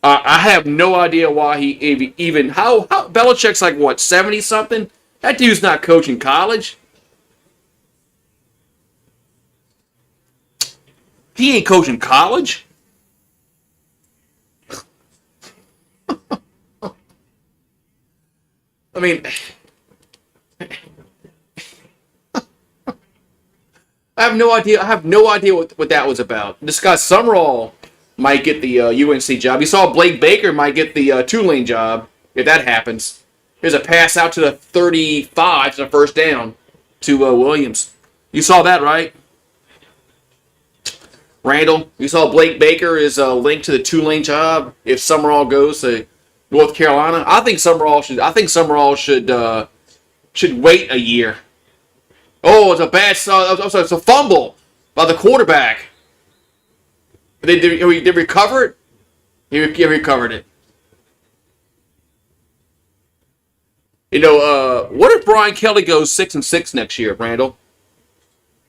I have no idea why he even how Belichick's like what 70 something. That dude's not coaching college. He ain't coaching college. I mean, I have no idea what that was about. This guy Summerall might get the UNC job. You saw Blake Baker might get the Tulane job if that happens. Here's a pass out to the 35 to the first down to Williams. You saw that, right? Randall, you saw Blake Baker is linked to the Tulane job if Summerall goes to North Carolina. I think Summerall should wait a year. Oh, it's a bad. It's a fumble by the quarterback. Did he recover it? He recovered it. You know, what if Brian Kelly goes 6-6 next year, Randall?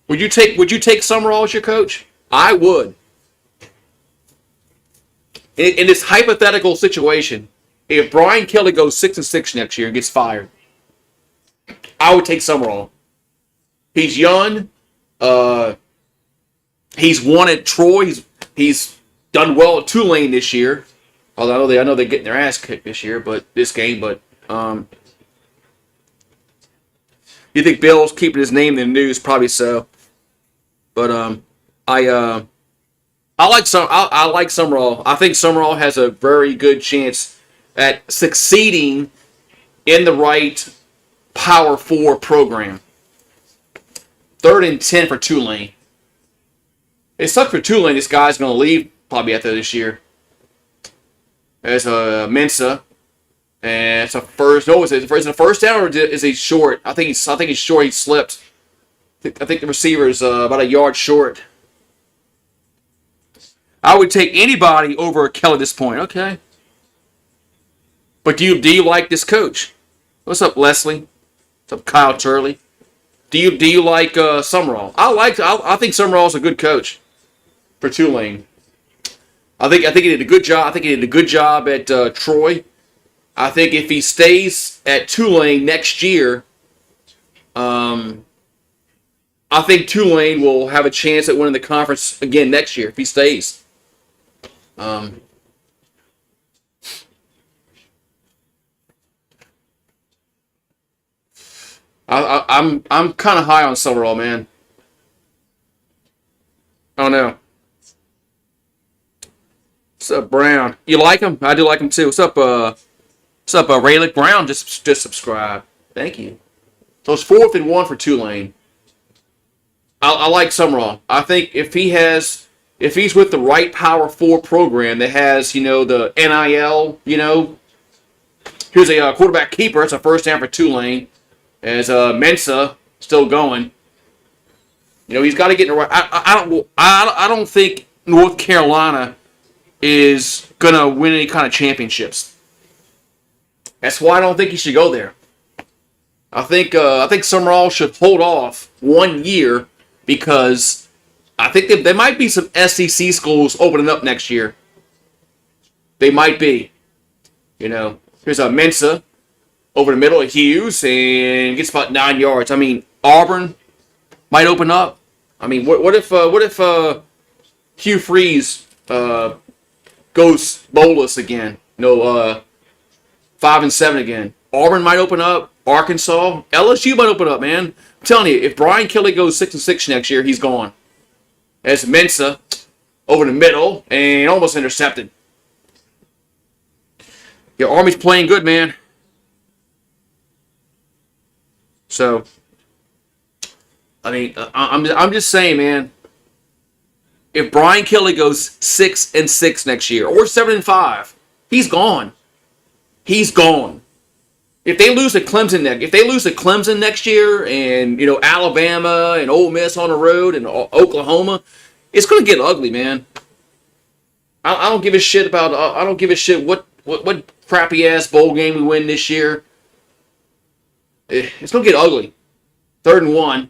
Would you take Summerall as your coach? I would. In this hypothetical situation, if Brian Kelly goes 6-6 next year and gets fired, I would take Summerall. He's young. He's won at Troy. He's done well at Tulane this year. Although I know they're getting their ass kicked this year, this game. You think Bill's keeping his name in the news? Probably so. But I like Summerall. I think Summerall has a very good chance at succeeding in the right Power 4 program. 3rd and 10 for Tulane. It sucks for Tulane. This guy's going to leave probably after this year. There's a Mensa. And it's a first. No, is it a first down or is he short? I think he's short. He slipped. I think the receiver's about a yard short. I would take anybody over Kelly at this point. Okay. But do you like this coach? What's up, Leslie? What's up, Kyle Turley? Do you like Summerall? I think Summerall's a good coach for Tulane. I think he did a good job. I think he did a good job at Troy. I think if he stays at Tulane next year, I think Tulane will have a chance at winning the conference again next year if he stays. I'm kind of high on Summerall, man. Oh no. What's up, Brown? You like him? I do like him too. What's up, Raylick Brown? Just subscribe. Thank you. So it's 4th and 1 for Tulane. I like Summerall. I think if he's with the right Power 4 program that has, the NIL, here's a quarterback keeper. It's a first down for Tulane. As Mensa still going. He's got to get in the right. I don't think North Carolina is gonna win any kind of championships. That's why I don't think he should go there. I think Summerall should hold off 1 year because I think there might be some SEC schools opening up next year. They might be. Here's a Mensa over the middle of Hughes and gets about 9 yards. I mean, Auburn might open up. I mean, what if Hugh Freeze goes bowless again? 5-7 again. Auburn might open up. Arkansas, LSU might open up, man. I'm telling you, if Brian Kelly goes 6-6 next year, he's gone. As Mensa over the middle and almost intercepted. Yeah, Army's playing good, man. So, I mean, I'm just saying, man. If Brian Kelly goes 6-6 next year or 7-5, he's gone. He's gone. If they lose to Clemson next year, and Alabama and Ole Miss on the road and Oklahoma, it's going to get ugly, man. I don't give a shit about. I don't give a shit what crappy ass bowl game we win this year. It's going to get ugly. 3rd and 1.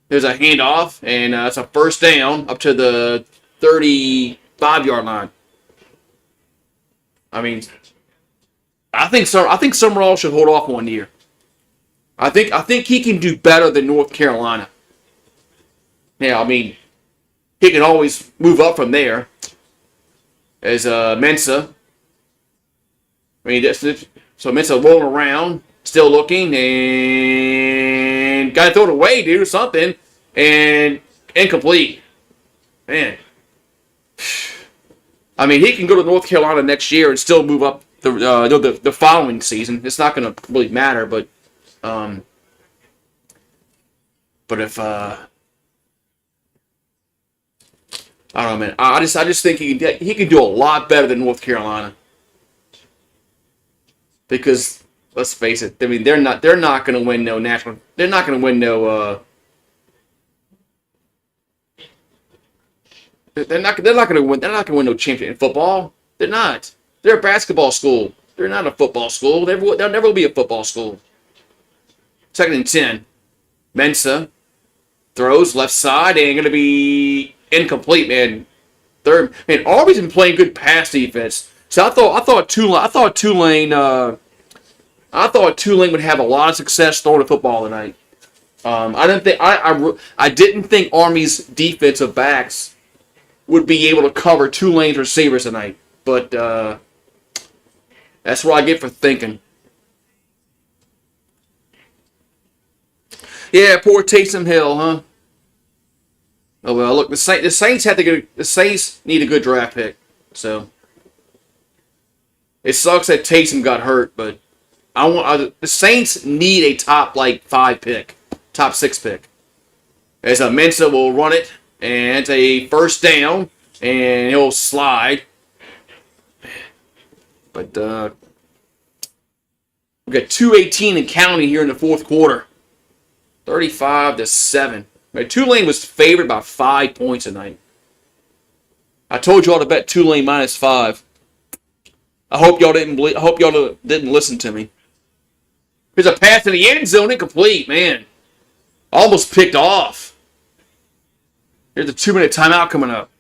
There's a handoff, and it's a first down up to the 35-yard line. I mean, I think Summerall should hold off 1 year. I think he can do better than North Carolina. Yeah, I mean, he can always move up from there. As Mensa. I mean, so Mensa rolling around, still looking, and got to throw it away, dude, or something, and incomplete. Man. I mean, he can go to North Carolina next year and still move up the following season. It's not going to really matter, but if I don't know, man. I just think he can do a lot better than North Carolina. Because let's face it, I mean they're not going to win no national. They're not going to win no. They're not going to win. They're not going to win no championship in football. They're not. They're a basketball school. They're not a football school. They'll never be a football school. 2nd and 10. Mensa throws left side and going to be incomplete, man. Third, man. Arby's been playing good pass defense. So I thought Tulane would have a lot of success throwing the football tonight. I didn't think Army's defensive backs would be able to cover Tulane's receivers tonight. But that's what I get for thinking. Yeah, poor Taysom Hill, huh? Oh well, look, the Saints need a good draft pick, so it sucks that Taysom got hurt, but the Saints need a top 5 pick, top 6 pick. As Mensa will run it, and it's a first down, and he'll slide. But we got 2:18 and counting here in the 4th quarter, 35-7. Tulane was favored by 5 points tonight. I told y'all to bet Tulane -5. I hope y'all didn't listen to me. There's a pass in the end zone, incomplete, man. Almost picked off. Here's a 2-minute timeout coming up.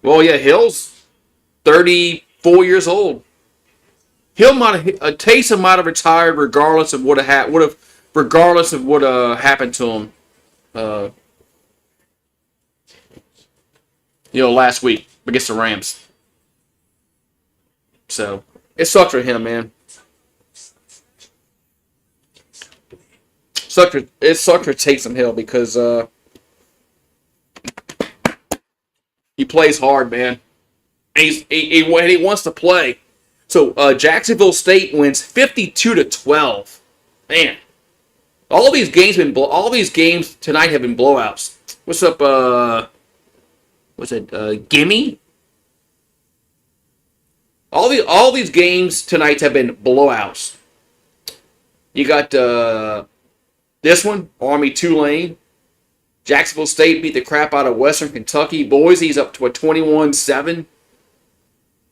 Well, yeah, Hill's 34 years old. Taysom might have retired regardless of what happened to him. Last week against the Rams. So it sucks for him, man. It sucks for Taysom Hill because he plays hard, man. And he wants to play. So Jacksonville State wins 52-12. Man, all these games tonight have been blowouts. What's up? What's it? Gimme? All these games tonight have been blowouts. You got this one, Army Tulane. Jacksonville State beat the crap out of Western Kentucky. Boise's up to a 21-7.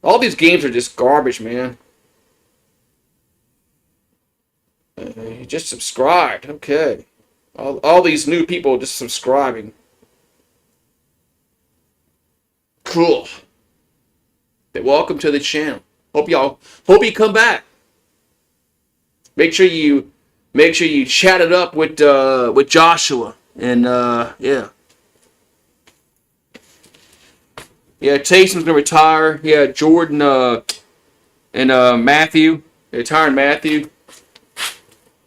All these games are just garbage, man. You just subscribed. Okay. All these new people just subscribing. Cool. Welcome to the channel. Hope you come back. Make sure you chat it up with Joshua and yeah. Yeah, Taysom's gonna retire. Yeah, Jordan and Matthew. Retiring Matthew.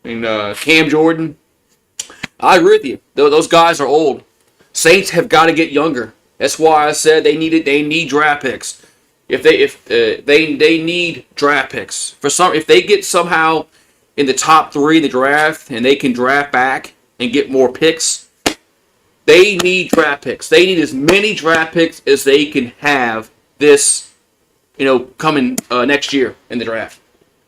And Cam Jordan. I agree with you. Those guys are old. Saints have got to get younger. That's why I said they need draft picks. If they need draft picks. If they get somehow in the top 3 in the draft and they can draft back and get more picks, they need draft picks. They need as many draft picks as they can have this, coming next year in the draft.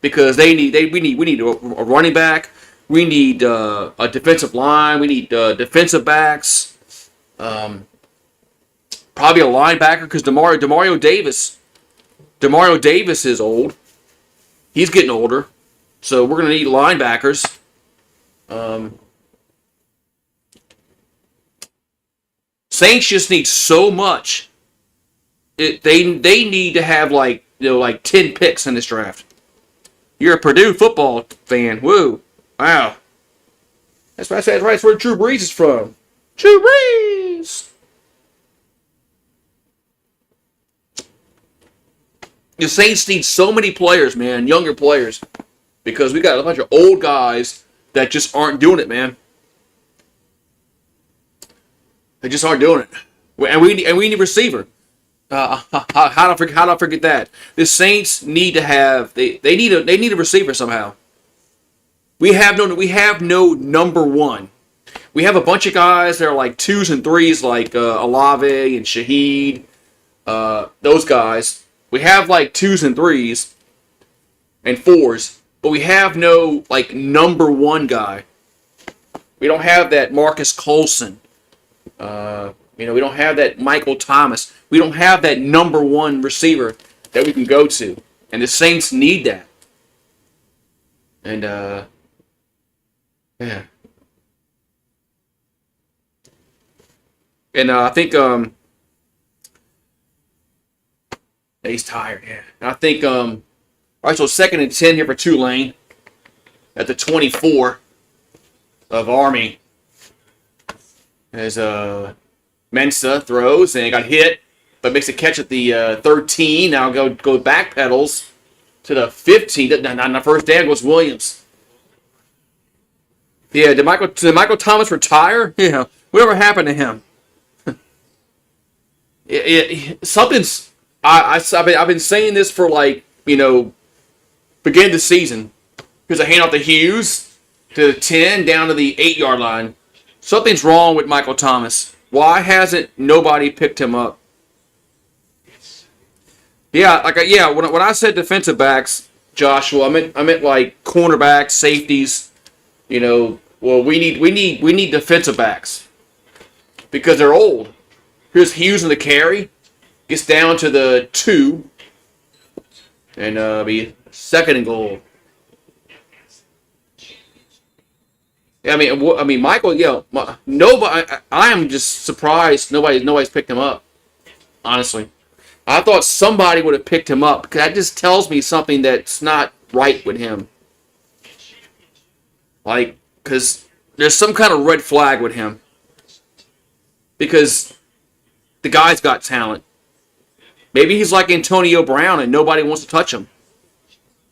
Because we need a running back, we need a defensive line, we need defensive backs, probably a linebacker because Demario Davis is old. He's getting older, so we're gonna need linebackers. Saints just need so much. They need to have like 10 picks in this draft. You're a Purdue football fan. Woo. Wow. That's where Drew Brees is from. Drew Brees! The Saints need so many players, man. Younger players. Because we got a bunch of old guys that just aren't doing it, man. They just aren't doing it. And we need a receiver. How do I forget that? The Saints need to have they need a receiver somehow. We have no number one. We have a bunch of guys that are like 2s and 3s, like Olave and Shaheed, those guys. We have like 2s and 3s and 4s, but we have no like number one guy. We don't have that Marcus Colson. We don't have that Michael Thomas. We don't have that number one receiver that we can go to. And the Saints need that. And, yeah. And I think, he's tired, yeah. And I think, all right, so 2nd and 10 here for Tulane at the 24 of Army. As, Mensa throws and got hit, but makes a catch at the 13. Now go back pedals to the 15. On the first down goes Williams. Yeah, did Michael Thomas retire? Yeah, whatever happened to him? Something's. I've been saying this for beginning the season because I hand off the Hughes to the 10 down to the 8-yard line. Something's wrong with Michael Thomas. Why hasn't nobody picked him up? Yeah, when I said defensive backs, Joshua, I meant like cornerbacks, safeties. Well, we need defensive backs because they're old. Here's Hughes in the carry, gets down to the 2, and be 2nd and goal. I mean, Michael. Nobody. I am just surprised nobody's picked him up. Honestly, I thought somebody would have picked him up because that just tells me something that's not right with him. Because there's some kind of red flag with him. Because the guy's got talent. Maybe he's like Antonio Brown and nobody wants to touch him.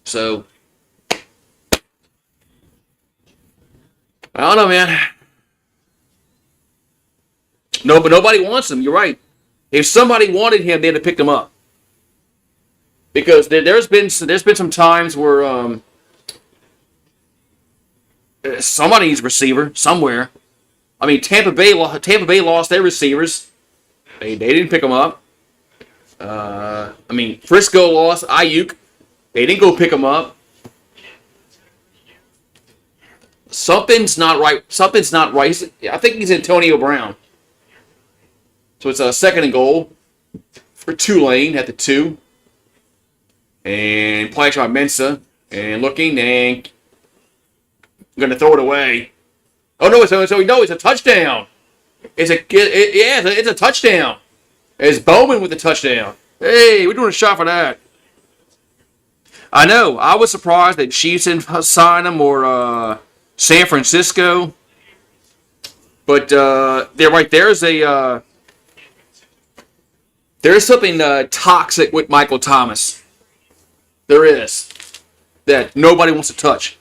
So. I don't know, man. No, but nobody wants him. You're right. If somebody wanted him, they'd have picked him up. Because there's been some times where somebody's receiver somewhere. I mean, Tampa Bay lost their receivers. They didn't pick them up. Frisco lost Ayuk. They didn't go pick him up. Something's not right. I think he's Antonio Brown. So it's a 2nd and goal for Tulane at the 2. And play by Mensa. And looking and going to throw it away. Oh, no, it's a touchdown. It's a touchdown. It's Bowman with the touchdown. Hey, we're doing a shot for that. I know. I was surprised that Chiefs didn't sign him or San Francisco. But they're right. There's something toxic with Michael Thomas. There is. That nobody wants to touch.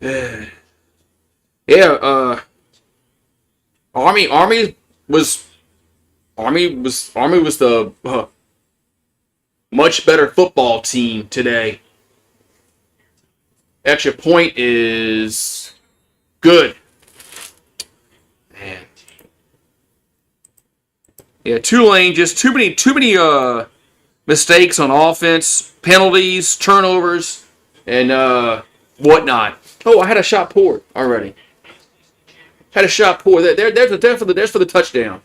Yeah. Army was the much better football team today. Extra point is good. Man. Yeah, Tulane just too many mistakes on offense, penalties, turnovers, and whatnot. Oh, I had a shot poured already. Had a shot poured. There's for the touchdown.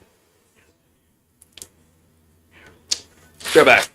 Go back.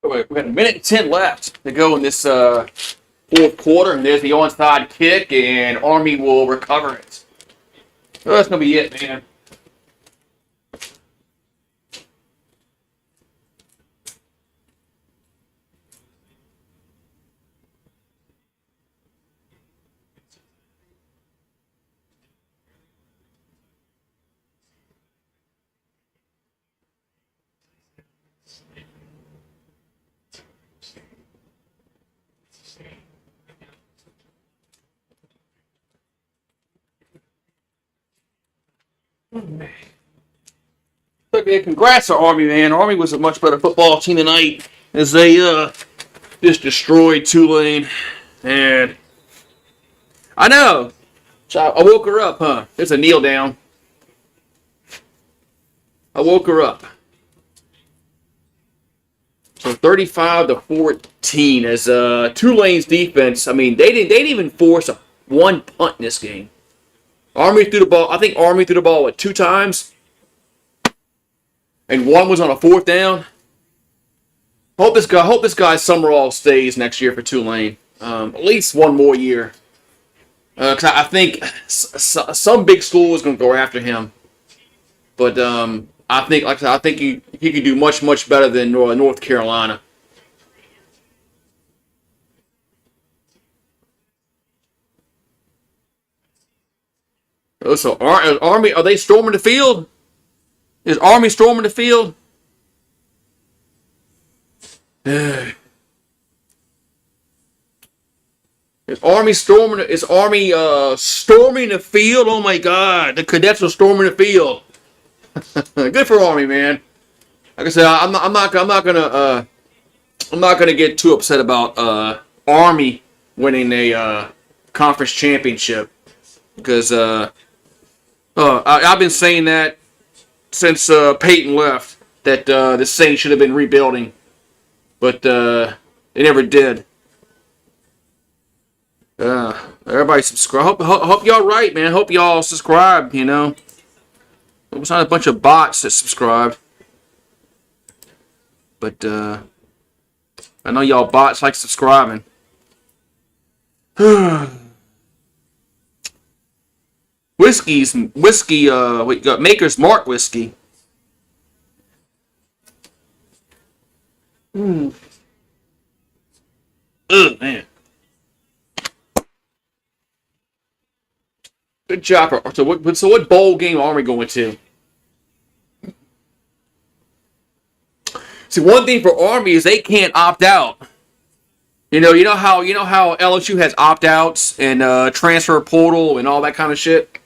We got a minute and 10 left to go in this fourth quarter, and there's the onside kick, and Army will recover it. Oh, that's going to be it, man. Look, man, congrats to Army, man. Army was a much better football team tonight as they just destroyed Tulane. And I know. So I woke her up, huh? There's a kneel down. I woke her up. So 35-14 as Tulane's defense. I mean, they didn't even force one punt in this game. Army threw the ball. I think Army threw the ball 2 times. And one was on a 4th down. Hope this guy Summerall stays next year for Tulane. At least one more year. Because I think some big school is going to go after him. But I think he could do much better than North Carolina. Oh, so Army, are they storming the field? Is Army storming the field? Is Army storming the field? Oh my God, the cadets are storming the field. Good for Army, man. Like I said, I'm not gonna get too upset about Army winning a conference championship because I've been saying that since Peyton left that the Saints should have been rebuilding, but they never did. Everybody subscribe. Hope y'all right, man. Hope y'all subscribe. You know, it was not a bunch of bots that subscribed, but I know y'all bots like subscribing. Whiskey. We got Maker's Mark whiskey. Ugh, man. Good job. So what bowl game are we going to? See, one thing for Army is they can't opt out. You know how LSU has opt-outs and transfer portal and all that kind of shit.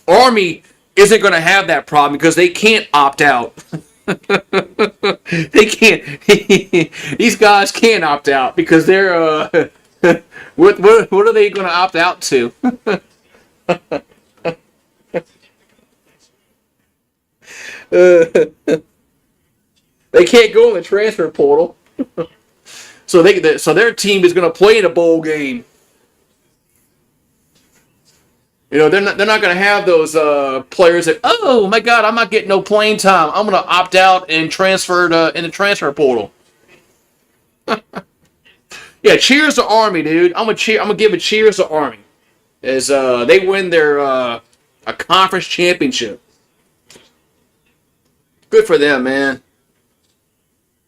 Army isn't going to have that problem because they can't opt out. They can't. These guys can't opt out because they're. What are they going to opt out to? They can't go in the transfer portal. So their team is going to play in a bowl game. You know, they're not going to have those players that, oh my God, I'm not getting no playing time. I'm going to opt out and transfer in the transfer portal. Yeah, cheers to Army, dude. I'm gonna give a cheers to Army as they win their a conference championship. Good for them, man.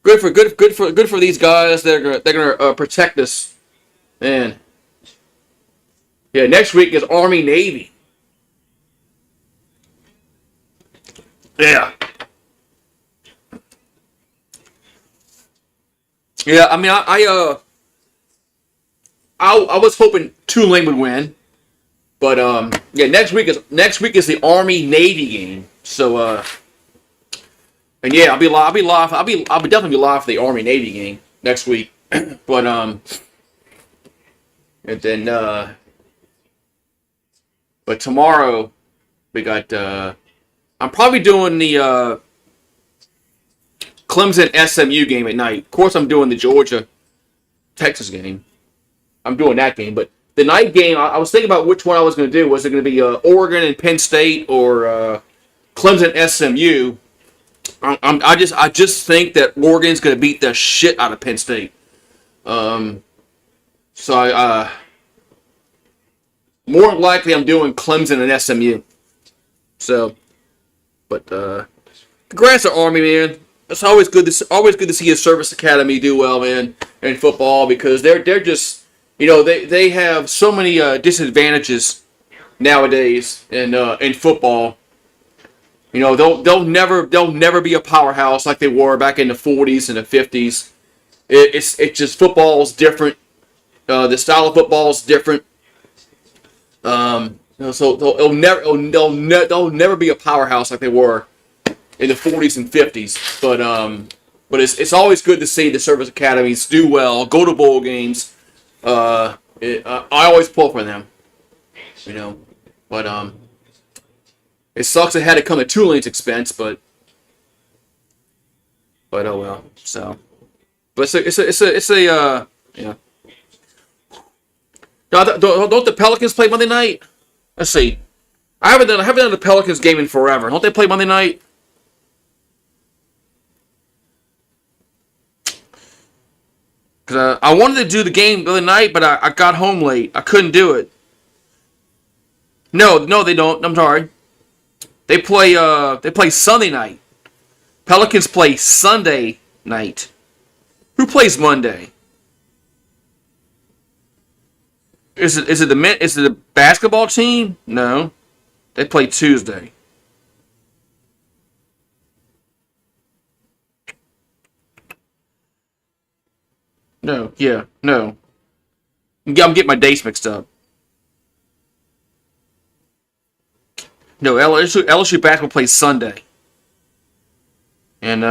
Good for these guys. They're gonna protect us, man. Yeah, next week is Army Navy. Yeah. Yeah, I mean, I was hoping Tulane would win, but yeah, next week is the Army Navy game. So and yeah, I'll be live. I'll be definitely be live for the Army Navy game next week. But and then but tomorrow we got I'm probably doing the Clemson SMU game at night. Of course, I'm doing the Georgia Texas game. I'm doing that game, but the night game, I was thinking about which one I was going to do. Was it going to be Oregon and Penn State or Clemson SMU? I just think that Oregon's going to beat the shit out of Penn State. So more likely I'm doing Clemson and SMU. So, but congrats to Army, man. It's always good to see a service academy do well, man, in football because they're just, you know, they have so many disadvantages nowadays in football. You know, they'll never be a powerhouse like they were back in the 40s and the 50s. It's just football's different. The style of football is different. So they'll never be a powerhouse like they were in the 40s and 50s. But it's always good to see the service academies do well, go to bowl games. I always pull for them, you know. But it sucks it had to come at Tulane's expense, but oh well. So, but it's a yeah. Don't the Pelicans play Monday night? Let's see. I haven't done the Pelicans game in forever. Don't they play Monday night? Because I wanted to do the game the other night, but I got home late. I couldn't do it. No, they don't. I'm sorry. They play Sunday night. Pelicans play Sunday night. Who plays Monday? Is it the basketball team? No. They play Tuesday. No, yeah, no. I'm getting my dates mixed up. No, LSU basketball plays Sunday. And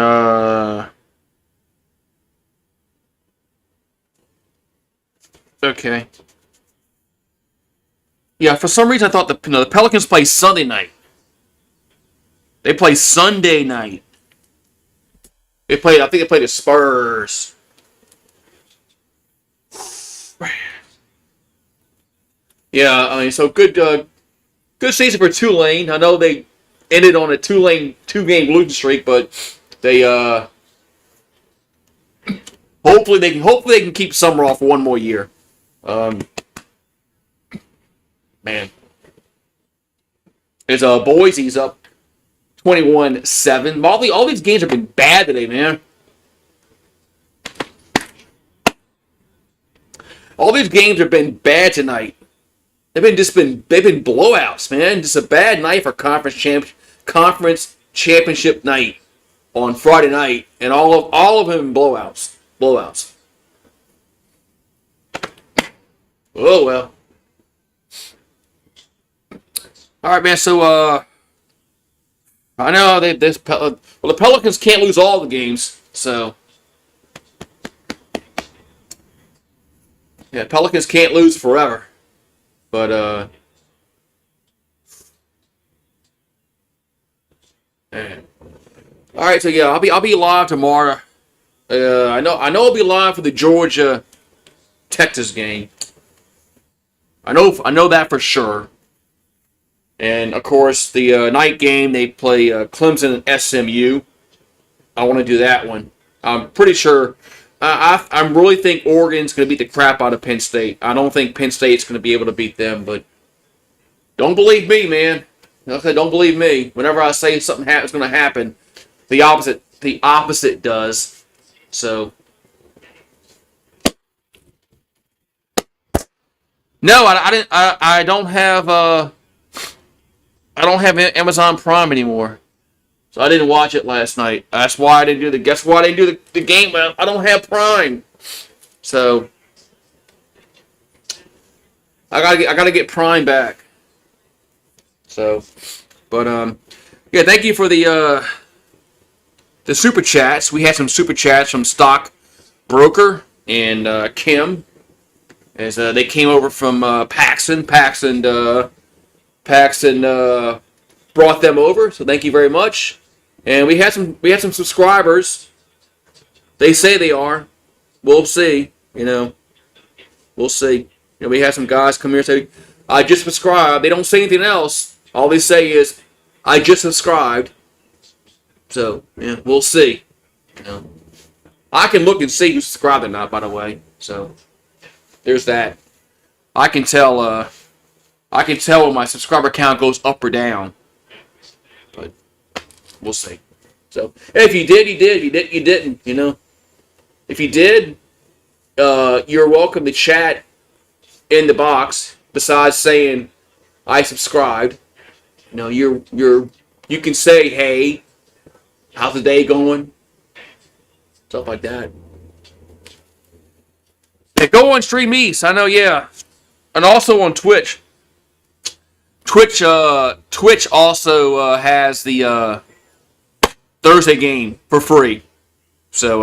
okay. Yeah, for some reason I thought the Pelicans play Sunday night. They play Sunday night. I think they played the Spurs. Yeah, I mean, so good season for Tulane. I know they ended on a Tulane 2-game losing streak, but they hopefully they can keep Summer off one more year. Man, as Boise's up 21-7. All these games have been bad today, man. All these games have been bad tonight. They've been blowouts, man. Just a bad night for conference championship night on Friday night, and all of them blowouts. Oh well. All right, man. So I know well, the Pelicans can't lose all the games, so yeah, Pelicans can't lose forever. But man. All right, so yeah, I'll be live tomorrow. I know I'll be live for the Georgia Texas game. I know that for sure. And of course, the night game they play Clemson and SMU. I want to do that one. I'm pretty sure. I really think Oregon's going to beat the crap out of Penn State. I don't think Penn State's going to be able to beat them, but don't believe me, man. Okay, don't believe me. Whenever I say something is going to happen, the opposite does. So no, I didn't. I don't have. I don't have Amazon Prime anymore, so I didn't watch it last night. That's why I didn't do the. Guess why I didn't do the game? I don't have Prime, so I gotta get Prime back. So, but yeah. Thank you for the super chats. We had some super chats from Stock Broker and Kim, as they came over from Paxton. Paxton brought them over, so thank you very much. And we had some subscribers. They say they are. We'll see. We'll see. We had some guys come here and say, "I just subscribed." They don't say anything else. All they say is, "I just subscribed." So yeah, we'll see. I can look and see who's subscribed or not. By the way, so there's that. I can tell. I can tell when my subscriber count goes up or down, but we'll see. So if you did, you did. If you didn't, you didn't. If you did, you're welcome to chat in the box. Besides saying I subscribed, you can say, "Hey, how's the day going?" Stuff like that. Hey, go on Stream East. I know, yeah, and also on Twitch. Twitch also has the Thursday game for free. So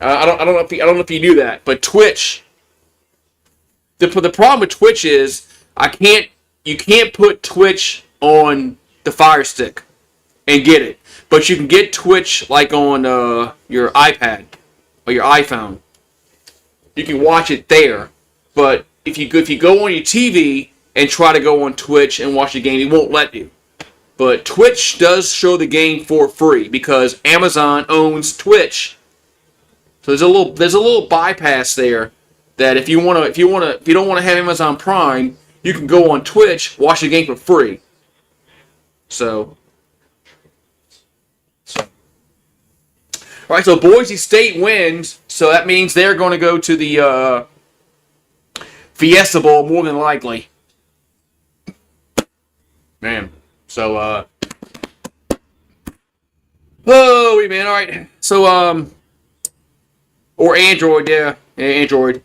I don't know if you knew that, but Twitch. The problem with Twitch is you can't put Twitch on the Fire Stick and get it, but you can get Twitch like on your iPad or your iPhone. You can watch it there. But if you go on your TV and try to go on Twitch and watch the game, it won't let you. But Twitch does show the game for free because Amazon owns Twitch. So there's a little bypass there that if you don't want to have Amazon Prime, you can go on Twitch, watch the game for free. So all right, so Boise State wins, so that means they're going to go to the Fiesta Bowl more than likely. Man. So, oh, wait, man. All right. So, or Android, yeah. Android.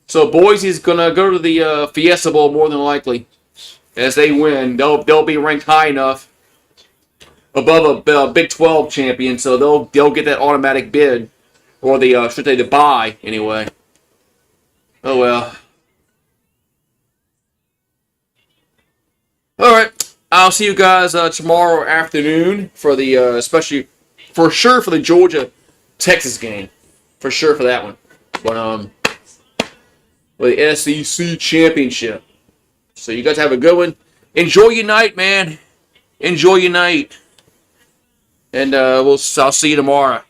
So, Boise's going to go to the Fiesta Bowl more than likely. As they win, they'll be ranked high enough above a Big 12 champion, so they'll get that automatic bid. Or the bye, anyway. Oh, well. All right. I'll see you guys tomorrow afternoon for the, especially, for sure for the Georgia-Texas game. For sure for that one. But, for the SEC championship. So you guys have a good one. Enjoy your night, man. Enjoy your night. And I'll see you tomorrow.